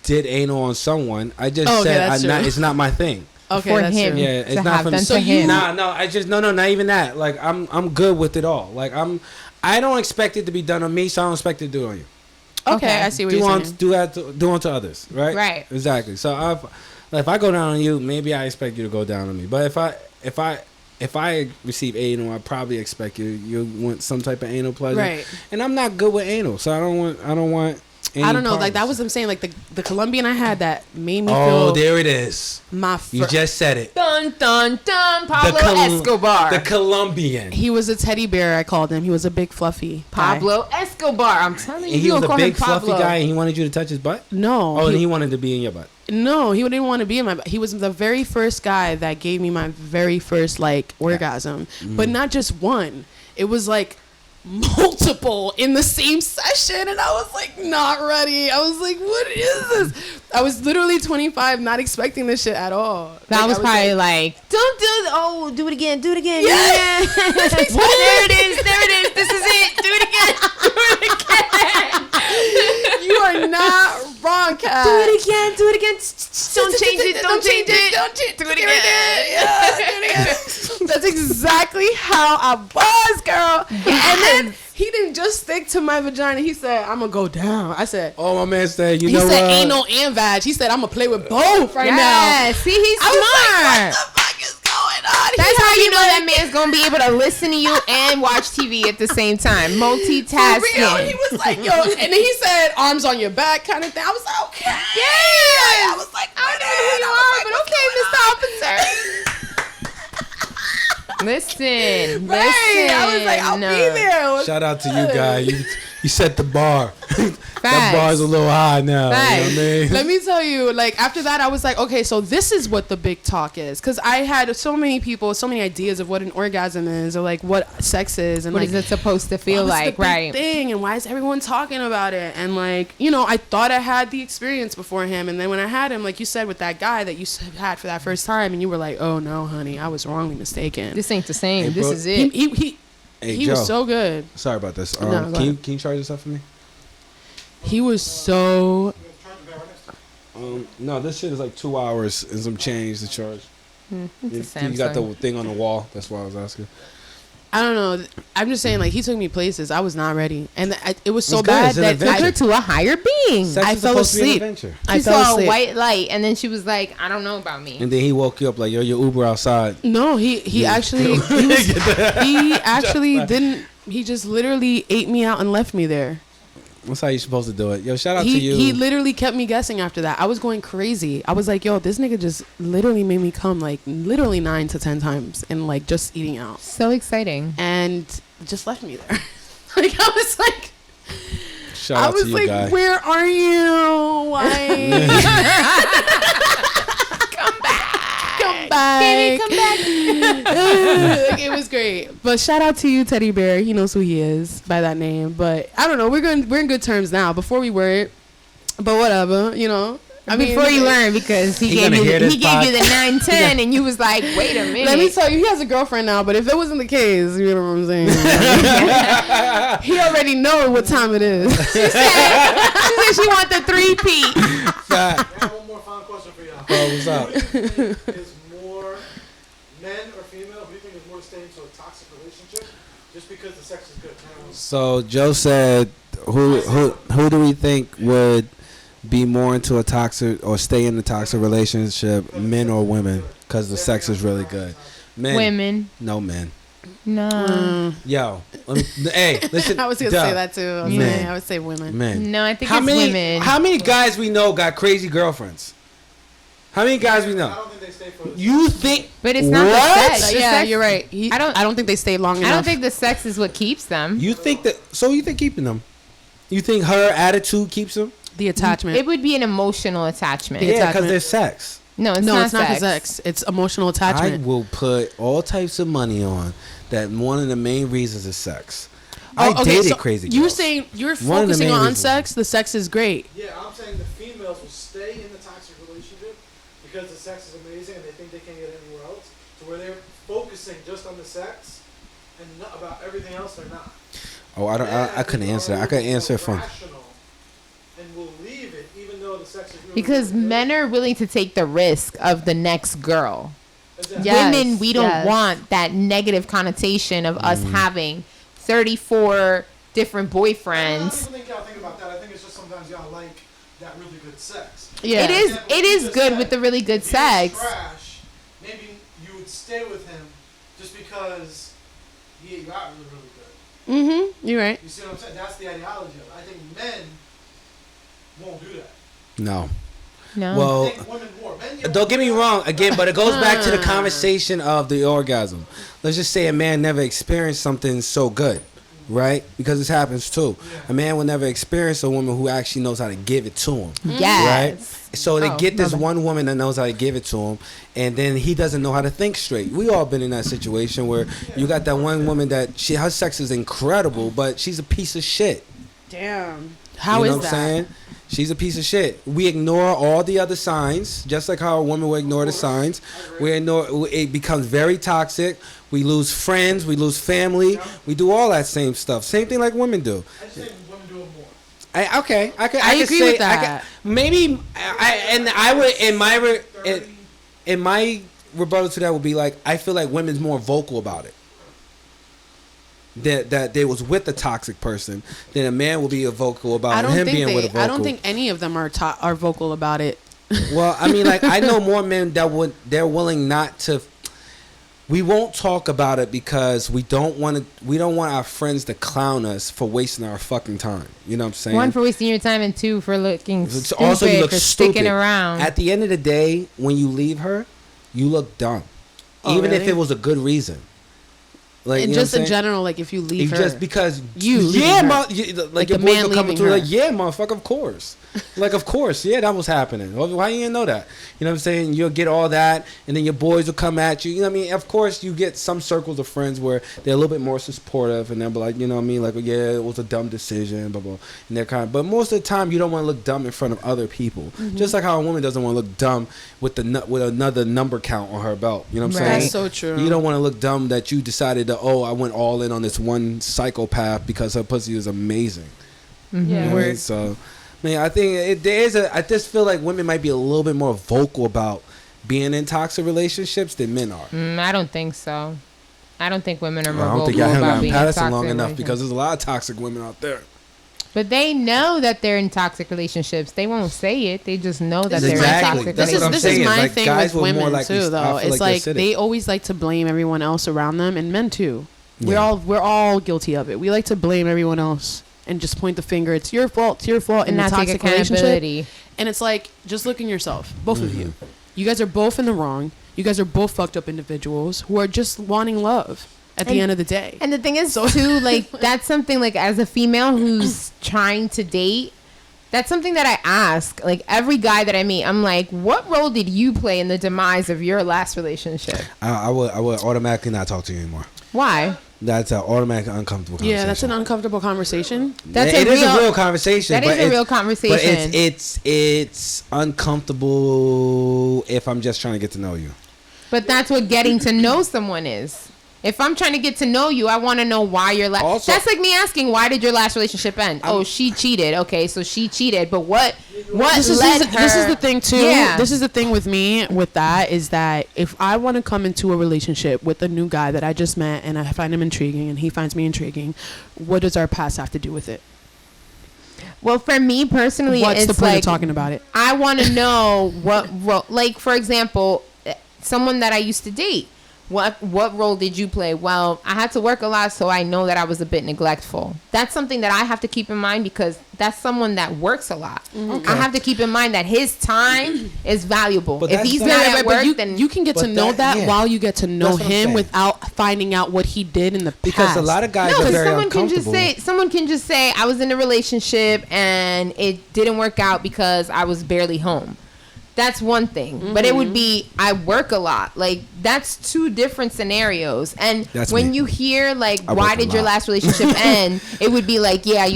[SPEAKER 1] did anal on someone. I just
[SPEAKER 2] Okay,
[SPEAKER 1] said
[SPEAKER 2] that's true.
[SPEAKER 1] it's not my thing.
[SPEAKER 2] Okay,
[SPEAKER 3] for
[SPEAKER 2] that's
[SPEAKER 3] him.
[SPEAKER 2] true.
[SPEAKER 1] Yeah, it's
[SPEAKER 3] to
[SPEAKER 1] not
[SPEAKER 3] have
[SPEAKER 1] for
[SPEAKER 3] done
[SPEAKER 1] so
[SPEAKER 3] to him.
[SPEAKER 1] No, I just no, not even that. Like I'm good with it all. Like I don't expect it to be done on me, so I don't expect it to do it on you.
[SPEAKER 2] Okay, I see what you're saying.
[SPEAKER 1] Do unto others, right?
[SPEAKER 3] Right.
[SPEAKER 1] Exactly. So if I go down on you, maybe I expect you to go down on me. But if I receive anal, I probably expect you want some type of anal pleasure.
[SPEAKER 2] Right.
[SPEAKER 1] And I'm not good with anal, so I don't want.
[SPEAKER 2] I don't know. Like that was what I'm saying. Like the Colombian I had that made me feel.
[SPEAKER 1] Oh, there it is. You just said it.
[SPEAKER 3] Dun dun dun. Pablo Escobar.
[SPEAKER 1] The Colombian.
[SPEAKER 2] He was a teddy bear. I called him. He was a big fluffy
[SPEAKER 3] Pablo Escobar. I'm telling you.
[SPEAKER 1] And he was a
[SPEAKER 3] call
[SPEAKER 1] big
[SPEAKER 3] him Pablo.
[SPEAKER 1] fluffy guy, and he wanted you to touch his butt.
[SPEAKER 2] No.
[SPEAKER 1] Oh, and he wanted to be in your butt.
[SPEAKER 2] No, he didn't want to be in my butt. He was the very first guy that gave me my very first orgasm, but not just one. It was like multiple in the same session, and I was like not ready. I was like, what is this? I was literally 25, not expecting this shit at all.
[SPEAKER 3] That
[SPEAKER 2] Like,
[SPEAKER 3] was probably like, don't do it again. Do it again.
[SPEAKER 2] Yeah.
[SPEAKER 3] There it is. This is it. Do it again.
[SPEAKER 2] You are not wrong, Kat.
[SPEAKER 3] Do it again. Don't change it. Don't change it.
[SPEAKER 2] Do it again. Yeah, do it again. That's exactly how I was, girl. And then he didn't just stick to my vagina. He said, I'm going to go down. I said,
[SPEAKER 1] Oh, my man said,
[SPEAKER 2] he said anal and vag. He said, I'm going to play with both right now.
[SPEAKER 3] Yeah. See, he's
[SPEAKER 2] I was
[SPEAKER 3] smart.
[SPEAKER 2] like, what the fuck is going on?
[SPEAKER 3] That's
[SPEAKER 2] He
[SPEAKER 3] how
[SPEAKER 2] had
[SPEAKER 3] you
[SPEAKER 2] me
[SPEAKER 3] know
[SPEAKER 2] like-
[SPEAKER 3] that man's gonna be able to listen to you and watch TV at the same time. Multitasking.
[SPEAKER 2] For real, he was like, yo, and then he said, arms on your back kind of thing. I was like, okay.
[SPEAKER 3] Yeah.
[SPEAKER 2] I was like,
[SPEAKER 3] I don't know who you are, but okay, Mr. Officer. Listen.
[SPEAKER 2] Right. I was like, I'll be there.
[SPEAKER 1] Shout out to you, guy. You set the bar. That
[SPEAKER 3] Facts.
[SPEAKER 1] bar's a little high now.
[SPEAKER 3] Facts.
[SPEAKER 1] You know what I mean?
[SPEAKER 2] Let me tell you, like, after that, I was like, okay, so this is what the big talk is. Because I had so many people, so many ideas of what an orgasm is, or like what sex is, and
[SPEAKER 3] What
[SPEAKER 2] like,
[SPEAKER 3] is it supposed to feel
[SPEAKER 2] what's
[SPEAKER 3] like,
[SPEAKER 2] the big
[SPEAKER 3] right?
[SPEAKER 2] thing, and why is everyone talking about it? And like, you know, I thought I had the experience before him, and then when I had him, like you said, with that guy that you had for that first time, and you were like, oh no, honey, I was wrongly mistaken.
[SPEAKER 3] This ain't the same.
[SPEAKER 1] Hey,
[SPEAKER 3] this
[SPEAKER 1] bro.
[SPEAKER 3] is it.
[SPEAKER 1] Hey,
[SPEAKER 2] He
[SPEAKER 1] Joe,
[SPEAKER 2] was so good.
[SPEAKER 1] sorry about this.
[SPEAKER 2] No, go
[SPEAKER 1] can you
[SPEAKER 2] ahead.
[SPEAKER 1] charge this up for me?
[SPEAKER 2] He was so.
[SPEAKER 1] No, this shit is like 2 hours and some change to charge.
[SPEAKER 3] It's a
[SPEAKER 1] You got
[SPEAKER 3] Samsung.
[SPEAKER 1] the thing on the wall. That's why I was asking.
[SPEAKER 2] I don't know. I'm just saying, like, he took me places I was not ready, and it was so
[SPEAKER 1] It's good.
[SPEAKER 2] bad
[SPEAKER 1] It's an
[SPEAKER 2] that
[SPEAKER 1] adventure.
[SPEAKER 3] Took her to a higher being.
[SPEAKER 1] Sex
[SPEAKER 2] I
[SPEAKER 1] is
[SPEAKER 2] fell
[SPEAKER 1] supposed to be an
[SPEAKER 2] asleep.
[SPEAKER 1] adventure.
[SPEAKER 2] I
[SPEAKER 3] She
[SPEAKER 2] fell
[SPEAKER 3] saw a
[SPEAKER 2] asleep.
[SPEAKER 3] white light, and then she was like, "I don't know about me."
[SPEAKER 1] And then he woke you up like, yo, your Uber outside.
[SPEAKER 2] No, he actually he actually didn't. He just literally ate me out and left me there.
[SPEAKER 1] That's how you're supposed to do it. Yo, shout out to you.
[SPEAKER 2] He literally kept me guessing after that. I was going crazy. I was like, yo, this nigga just literally made me come like literally 9 to 10 times and like just eating out,
[SPEAKER 3] So exciting.
[SPEAKER 2] and just left me there. Like I was like,
[SPEAKER 1] Shout
[SPEAKER 2] I
[SPEAKER 1] out to
[SPEAKER 2] was
[SPEAKER 1] you,
[SPEAKER 2] like,
[SPEAKER 1] guy.
[SPEAKER 2] where are you? Why? Come back.
[SPEAKER 3] Baby, come back.
[SPEAKER 2] Like, it was great. But shout out to you, Teddy Bear. He knows who he is by that name. But I don't know. We're in good terms now. Before we weren't. But whatever, you know. I mean,
[SPEAKER 3] Before you learn, because he gave you the 9-10, and you was like, "Wait a minute."
[SPEAKER 2] let me tell you, he has a girlfriend now. But if it wasn't the case, you know what I'm saying? He already know what time it is.
[SPEAKER 3] she said she want the 3P.
[SPEAKER 1] Fat.
[SPEAKER 4] I have one more final question for y'all.
[SPEAKER 1] Bro, what's up?
[SPEAKER 4] Who do you think is more men or female? Who do you think is more to stay into a toxic relationship just because the sex is good?
[SPEAKER 1] So Joe said, who do we think would be more into a toxic or stay in a toxic relationship, men or women? Because the sex is really good. Men.
[SPEAKER 3] Women.
[SPEAKER 1] No men.
[SPEAKER 3] No.
[SPEAKER 1] Yo, hey, listen.
[SPEAKER 2] I was gonna
[SPEAKER 1] duh.
[SPEAKER 2] say that too.
[SPEAKER 1] Men.
[SPEAKER 2] I would say women.
[SPEAKER 1] Men.
[SPEAKER 3] No, I think it's women.
[SPEAKER 1] How many guys we know got crazy girlfriends? How many guys we
[SPEAKER 4] I
[SPEAKER 1] know?
[SPEAKER 4] don't think they stay for the
[SPEAKER 1] You think?
[SPEAKER 3] But it's not the
[SPEAKER 1] What?
[SPEAKER 3] sex. The
[SPEAKER 2] Yeah,
[SPEAKER 3] sex-
[SPEAKER 2] you're right.
[SPEAKER 3] I don't
[SPEAKER 2] think they stay long enough.
[SPEAKER 3] I don't think the sex is what keeps them.
[SPEAKER 1] You think that? So you think keeping them? You think her attitude keeps them?
[SPEAKER 2] the attachment.
[SPEAKER 3] It would be an emotional attachment.
[SPEAKER 2] Yeah.
[SPEAKER 1] Yeah, because
[SPEAKER 2] attachment.
[SPEAKER 1] there's sex.
[SPEAKER 3] No, it's
[SPEAKER 2] no,
[SPEAKER 3] not
[SPEAKER 2] it's not the
[SPEAKER 3] sex.
[SPEAKER 2] sex. It's emotional
[SPEAKER 1] I
[SPEAKER 2] attachment.
[SPEAKER 1] will put all types of money on that. One of the main reasons is sex.
[SPEAKER 2] Oh,
[SPEAKER 1] I
[SPEAKER 2] okay,
[SPEAKER 1] dated
[SPEAKER 2] so
[SPEAKER 1] crazy girls.
[SPEAKER 2] You're saying you're
[SPEAKER 1] One of the
[SPEAKER 2] focusing
[SPEAKER 1] main
[SPEAKER 2] on
[SPEAKER 1] reasons.
[SPEAKER 2] sex. The sex is great.
[SPEAKER 4] Yeah, I'm saying the females will stay in the toxic relationship because the sex is amazing and they think they can't get it anywhere else. To where they're focusing just on the sex and not about everything else they're not.
[SPEAKER 1] Oh, I couldn't answer that. I couldn't answer it from.
[SPEAKER 4] Rational and will leave it even though the sex is really
[SPEAKER 3] Because
[SPEAKER 4] really good.
[SPEAKER 3] men are willing to take the risk of the next girl.
[SPEAKER 4] Exactly.
[SPEAKER 2] Yes,
[SPEAKER 3] Women, we don't
[SPEAKER 2] yes.
[SPEAKER 3] want that negative connotation of us having 34 different
[SPEAKER 4] I don't
[SPEAKER 3] boyfriends.
[SPEAKER 4] think y'all think about that. I think it's just sometimes y'all like that really good sex.
[SPEAKER 2] Yeah.
[SPEAKER 3] It is good with the really good
[SPEAKER 4] If he was
[SPEAKER 3] sex.
[SPEAKER 4] trash, maybe you would stay with him just because he got really, really good.
[SPEAKER 2] Mm-hmm. You're right.
[SPEAKER 4] You see what I'm saying? That's the ideology of it. I think men won't do that.
[SPEAKER 1] No.
[SPEAKER 3] No.
[SPEAKER 1] Well,
[SPEAKER 4] I think women more. Men,
[SPEAKER 1] don't get me wrong. Again, but it goes back to the conversation of the orgasm. Let's just say a man never experienced something so good, right? Because this happens too. A man will never experience a woman who actually knows how to give it to him.
[SPEAKER 3] yes.
[SPEAKER 1] Right? So they
[SPEAKER 3] Oh,
[SPEAKER 1] get this
[SPEAKER 3] my bad.
[SPEAKER 1] one woman that knows how to give it to him, and then he doesn't know how to think straight. We all been in that situation where you got that one woman that her sex is incredible, but she's a piece of shit.
[SPEAKER 2] Damn. How
[SPEAKER 1] you
[SPEAKER 2] is
[SPEAKER 1] know what
[SPEAKER 2] that?
[SPEAKER 1] I'm saying? She's a piece of shit. We ignore all the other signs, just like how a woman will ignore the signs. We ignore. It becomes very toxic. We lose friends. We lose family. We do all that same stuff. Same thing like women do.
[SPEAKER 4] I just think women do it more.
[SPEAKER 1] I could
[SPEAKER 2] I agree
[SPEAKER 1] say,
[SPEAKER 2] with that.
[SPEAKER 1] Maybe I would in my rebuttal to that would be like, I feel like women's more vocal about it. That they was with a toxic person, then a man will be vocal about him being with a vocal.
[SPEAKER 2] I don't think any of them are vocal about it.
[SPEAKER 1] Well, I mean, like I know more men that they're willing not to. We won't talk about it because we don't want our friends to clown us for wasting our fucking time. You know what I'm saying?
[SPEAKER 3] One, for wasting your time, and two, for looking stupid,
[SPEAKER 1] Also, you look
[SPEAKER 3] for
[SPEAKER 1] stupid.
[SPEAKER 3] sticking around.
[SPEAKER 1] At the end of the day, when you leave her, you look dumb.
[SPEAKER 2] Oh,
[SPEAKER 1] Even if
[SPEAKER 2] really?
[SPEAKER 1] it was a good reason. Like,
[SPEAKER 2] and
[SPEAKER 1] you know
[SPEAKER 2] just
[SPEAKER 1] what I'm
[SPEAKER 2] in
[SPEAKER 1] saying?
[SPEAKER 2] general, like if you leave her,
[SPEAKER 1] Just because
[SPEAKER 2] you leaving
[SPEAKER 1] yeah,
[SPEAKER 2] her.
[SPEAKER 1] like your
[SPEAKER 2] the
[SPEAKER 1] boys
[SPEAKER 2] man
[SPEAKER 1] will come
[SPEAKER 2] leaving
[SPEAKER 1] through
[SPEAKER 2] her.
[SPEAKER 1] like, yeah, motherfucker, of course. Like, of course, yeah, that was happening. Why you didn't know that? You know what I'm saying? You'll get all that, and then your boys will come at you. You know what I mean? Of course, you get some circles of friends where they're a little bit more supportive, and they'll be like, you know what I mean? Like, yeah, it was a dumb decision, blah, blah. And they're kind of, but most of the time, you don't want to look dumb in front of other people. Just like how a woman doesn't want to look dumb with another number count on her belt. You know what I'm saying?
[SPEAKER 2] That's so true.
[SPEAKER 1] You don't want to look dumb that you decided to, I went all in on this one psychopath because her pussy is amazing.
[SPEAKER 3] Mm-hmm.
[SPEAKER 1] You
[SPEAKER 3] Yeah.
[SPEAKER 1] know what I mean? So, man, I think I just feel like women might be a little bit more vocal about being in toxic relationships than men are.
[SPEAKER 3] I don't think so. I don't think women are more
[SPEAKER 1] I don't
[SPEAKER 3] vocal
[SPEAKER 1] think y'all haven't
[SPEAKER 3] about
[SPEAKER 1] gotten
[SPEAKER 3] being
[SPEAKER 1] Patterson
[SPEAKER 3] toxic
[SPEAKER 1] long enough
[SPEAKER 3] relationships.
[SPEAKER 1] because there's a lot of toxic women out there.
[SPEAKER 3] But they know that they're in toxic relationships. They won't say it. They just know that
[SPEAKER 2] This
[SPEAKER 3] they're
[SPEAKER 2] is-
[SPEAKER 3] in
[SPEAKER 1] Exactly.
[SPEAKER 3] toxic
[SPEAKER 1] That's
[SPEAKER 2] This
[SPEAKER 1] what I'm
[SPEAKER 2] is
[SPEAKER 3] relationships.
[SPEAKER 1] saying.
[SPEAKER 2] my
[SPEAKER 1] Like,
[SPEAKER 2] thing
[SPEAKER 1] guys
[SPEAKER 2] with
[SPEAKER 1] were more
[SPEAKER 2] women
[SPEAKER 1] likely-
[SPEAKER 2] too,
[SPEAKER 1] I
[SPEAKER 2] though.
[SPEAKER 1] feel
[SPEAKER 2] It's
[SPEAKER 1] like they're
[SPEAKER 2] like
[SPEAKER 1] acidic.
[SPEAKER 2] they always like to blame everyone else around them, and men too.
[SPEAKER 1] Yeah.
[SPEAKER 2] We're all guilty of it. We like to blame everyone else and just point the finger. It's your fault. It's your fault.
[SPEAKER 3] And
[SPEAKER 2] In a
[SPEAKER 3] not take
[SPEAKER 2] toxic relationship,
[SPEAKER 3] accountability.
[SPEAKER 2] and it's like just look in yourself, both of you. You guys are both in the wrong. You guys are both fucked up individuals who are just wanting love at the
[SPEAKER 3] And-
[SPEAKER 2] end of the day.
[SPEAKER 3] And the thing is, too, like, that's something, like, as a female who's trying to date, that's something that I ask. Like, every guy that I meet, I'm like, what role did you play in the demise of your last relationship?
[SPEAKER 1] I would automatically not talk to you anymore.
[SPEAKER 3] Why?
[SPEAKER 1] That's an automatic uncomfortable conversation.
[SPEAKER 2] Yeah, that's an uncomfortable conversation.
[SPEAKER 3] That's
[SPEAKER 1] It
[SPEAKER 3] a
[SPEAKER 1] is a
[SPEAKER 3] real-
[SPEAKER 1] real conversation.
[SPEAKER 3] That
[SPEAKER 1] but
[SPEAKER 3] is a
[SPEAKER 1] it's-
[SPEAKER 3] real conversation.
[SPEAKER 1] But it's uncomfortable if I'm just trying to get to know you.
[SPEAKER 3] But that's what getting to know someone is. If I'm trying to get to know you, I want to know why your last.
[SPEAKER 1] Also-
[SPEAKER 3] That's like me asking, why did your last relationship end? Oh, she cheated. Okay, so she cheated. But what
[SPEAKER 2] This is
[SPEAKER 3] led her?
[SPEAKER 2] this is the thing too.
[SPEAKER 3] Yeah.
[SPEAKER 2] This is the thing with me with that is that if I want to come into a relationship with a new guy that I just met and I find him intriguing and he finds me intriguing, what does our past have to do with it?
[SPEAKER 3] Well, for me personally,
[SPEAKER 2] What's
[SPEAKER 3] it's
[SPEAKER 2] the point
[SPEAKER 3] like
[SPEAKER 2] of talking about it?
[SPEAKER 3] I want to know what role. Like, for example, someone that I used to date. What role did you play? Well, I had to work a lot, so I know that I was a bit neglectful. That's something that I have to keep in mind because that's someone that works a lot. I have to keep in mind that his time is valuable.
[SPEAKER 1] But
[SPEAKER 3] If
[SPEAKER 1] that's
[SPEAKER 3] he's
[SPEAKER 1] not-
[SPEAKER 3] not
[SPEAKER 2] Yeah,
[SPEAKER 3] at
[SPEAKER 2] right,
[SPEAKER 3] work,
[SPEAKER 2] but you,
[SPEAKER 3] then
[SPEAKER 2] you can get to
[SPEAKER 1] But
[SPEAKER 2] know
[SPEAKER 1] that-
[SPEAKER 2] that
[SPEAKER 1] yeah.
[SPEAKER 2] while you get to know
[SPEAKER 1] That's what I'm
[SPEAKER 2] him
[SPEAKER 1] saying.
[SPEAKER 2] without finding out what he did in the past.
[SPEAKER 1] Because a lot of guys
[SPEAKER 3] no,
[SPEAKER 1] are
[SPEAKER 3] because
[SPEAKER 1] very
[SPEAKER 3] someone can just say I was in a relationship and it didn't work out because I was barely home. That's one thing. But it would be I work a lot. Like, that's two different scenarios. And
[SPEAKER 1] That's
[SPEAKER 3] when
[SPEAKER 1] me.
[SPEAKER 3] you hear like
[SPEAKER 1] I
[SPEAKER 3] why
[SPEAKER 1] work a
[SPEAKER 3] did your
[SPEAKER 1] lot.
[SPEAKER 3] last relationship end, it would be like, yeah,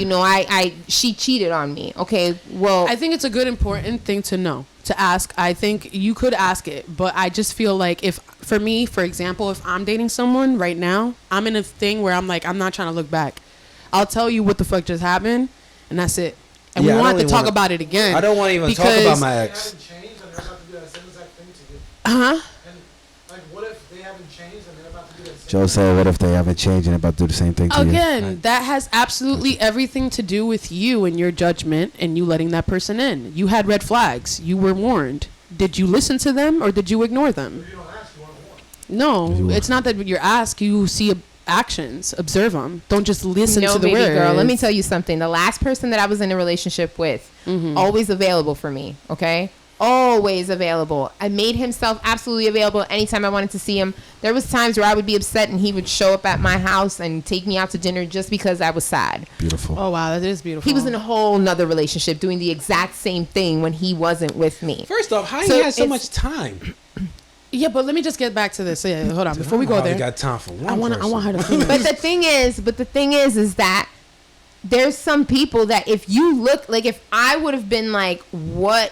[SPEAKER 3] she cheated on me. Okay, well,
[SPEAKER 2] I think it's a good important thing to know, to ask. I think you could ask it, but I just feel like if, for me, for example, if I'm dating someone right now, I'm in a thing where I'm like, I'm not trying to look back. I'll tell you what the fuck just happened, and that's it. And
[SPEAKER 1] Yeah, I
[SPEAKER 2] we won't
[SPEAKER 1] don't
[SPEAKER 2] have to
[SPEAKER 1] even
[SPEAKER 2] talk
[SPEAKER 1] wanna-
[SPEAKER 2] about it again.
[SPEAKER 1] I don't want to even talk
[SPEAKER 2] because-
[SPEAKER 1] about my
[SPEAKER 4] They
[SPEAKER 1] ex.
[SPEAKER 4] haven't changed and they're about to do that same exact thing to you.
[SPEAKER 2] Uh-huh.
[SPEAKER 4] And like, what if they haven't changed and they're about to do that same
[SPEAKER 1] Joe said, what if they haven't changed and about to do the same thing to
[SPEAKER 2] Again, that has absolutely everything to do with you and your judgment and you letting that person in. You had red flags. You were warned. Did you listen to them or did you ignore them?
[SPEAKER 4] If you don't ask, you want more.
[SPEAKER 2] No, it's not that you're asked. You see actions, observe them. Don't just listen
[SPEAKER 3] no,
[SPEAKER 2] to the
[SPEAKER 3] baby
[SPEAKER 2] words.
[SPEAKER 3] girl. Let me tell you something. The last person that I was in a relationship with, always available for me. Okay, always available. I made himself absolutely available anytime I wanted to see him. There was times where I would be upset and he would show up at my house and take me out to dinner just because I was sad.
[SPEAKER 1] Beautiful.
[SPEAKER 2] Oh wow, that is beautiful.
[SPEAKER 3] He was in a whole nother relationship doing the exact same thing when he wasn't with me.
[SPEAKER 1] First off, how
[SPEAKER 3] So
[SPEAKER 1] you had so
[SPEAKER 3] it's-
[SPEAKER 1] much time?
[SPEAKER 2] Yeah, but let me just get back to this. Yeah, hold on. Before we go
[SPEAKER 1] I
[SPEAKER 2] there,
[SPEAKER 1] got time for one
[SPEAKER 2] I want her to
[SPEAKER 1] person.
[SPEAKER 2] finish.
[SPEAKER 3] But the thing is that there's some people that if you look, like, if I would have been like, what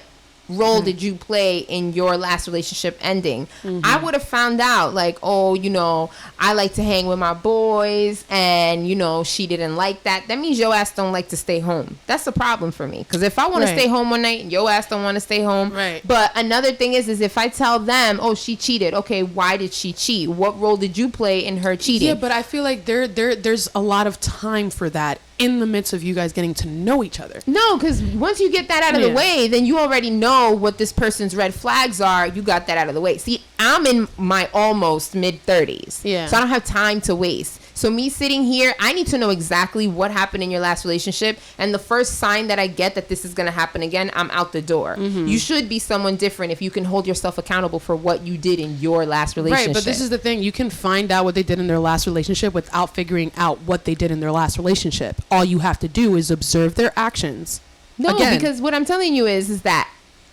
[SPEAKER 3] role did you play in your last relationship ending? I would have found out, like, oh, I like to hang with my boys and, she didn't like that. That means your ass don't like to stay home. That's the problem for me. Because if I want
[SPEAKER 2] Right.
[SPEAKER 3] to stay home one night and your ass don't want to stay home.
[SPEAKER 2] Right.
[SPEAKER 3] But another thing is if I tell them, oh, she cheated. Okay, why did she cheat? What role did you play in her cheating?
[SPEAKER 2] Yeah, but I feel like there's a lot of time for that in the midst of you guys getting to know each other.
[SPEAKER 3] No, because once you get that out of the
[SPEAKER 2] Yeah.
[SPEAKER 3] way, then you already know what this person's red flags are. You got that out of the way. See, I'm in my almost mid-30s.
[SPEAKER 2] Yeah.
[SPEAKER 3] So I don't have time to waste. So me sitting here, I need to know exactly what happened in your last relationship. And the first sign that I get that this is going to happen again, I'm out the door. You should be someone different if you can hold yourself accountable for what you did in your last relationship.
[SPEAKER 2] Right, but this is the thing. You can find out what they did in their last relationship without figuring out what they did in their last relationship. All you have to do is observe their actions.
[SPEAKER 3] No,
[SPEAKER 2] Again.
[SPEAKER 3] because what I'm telling you is that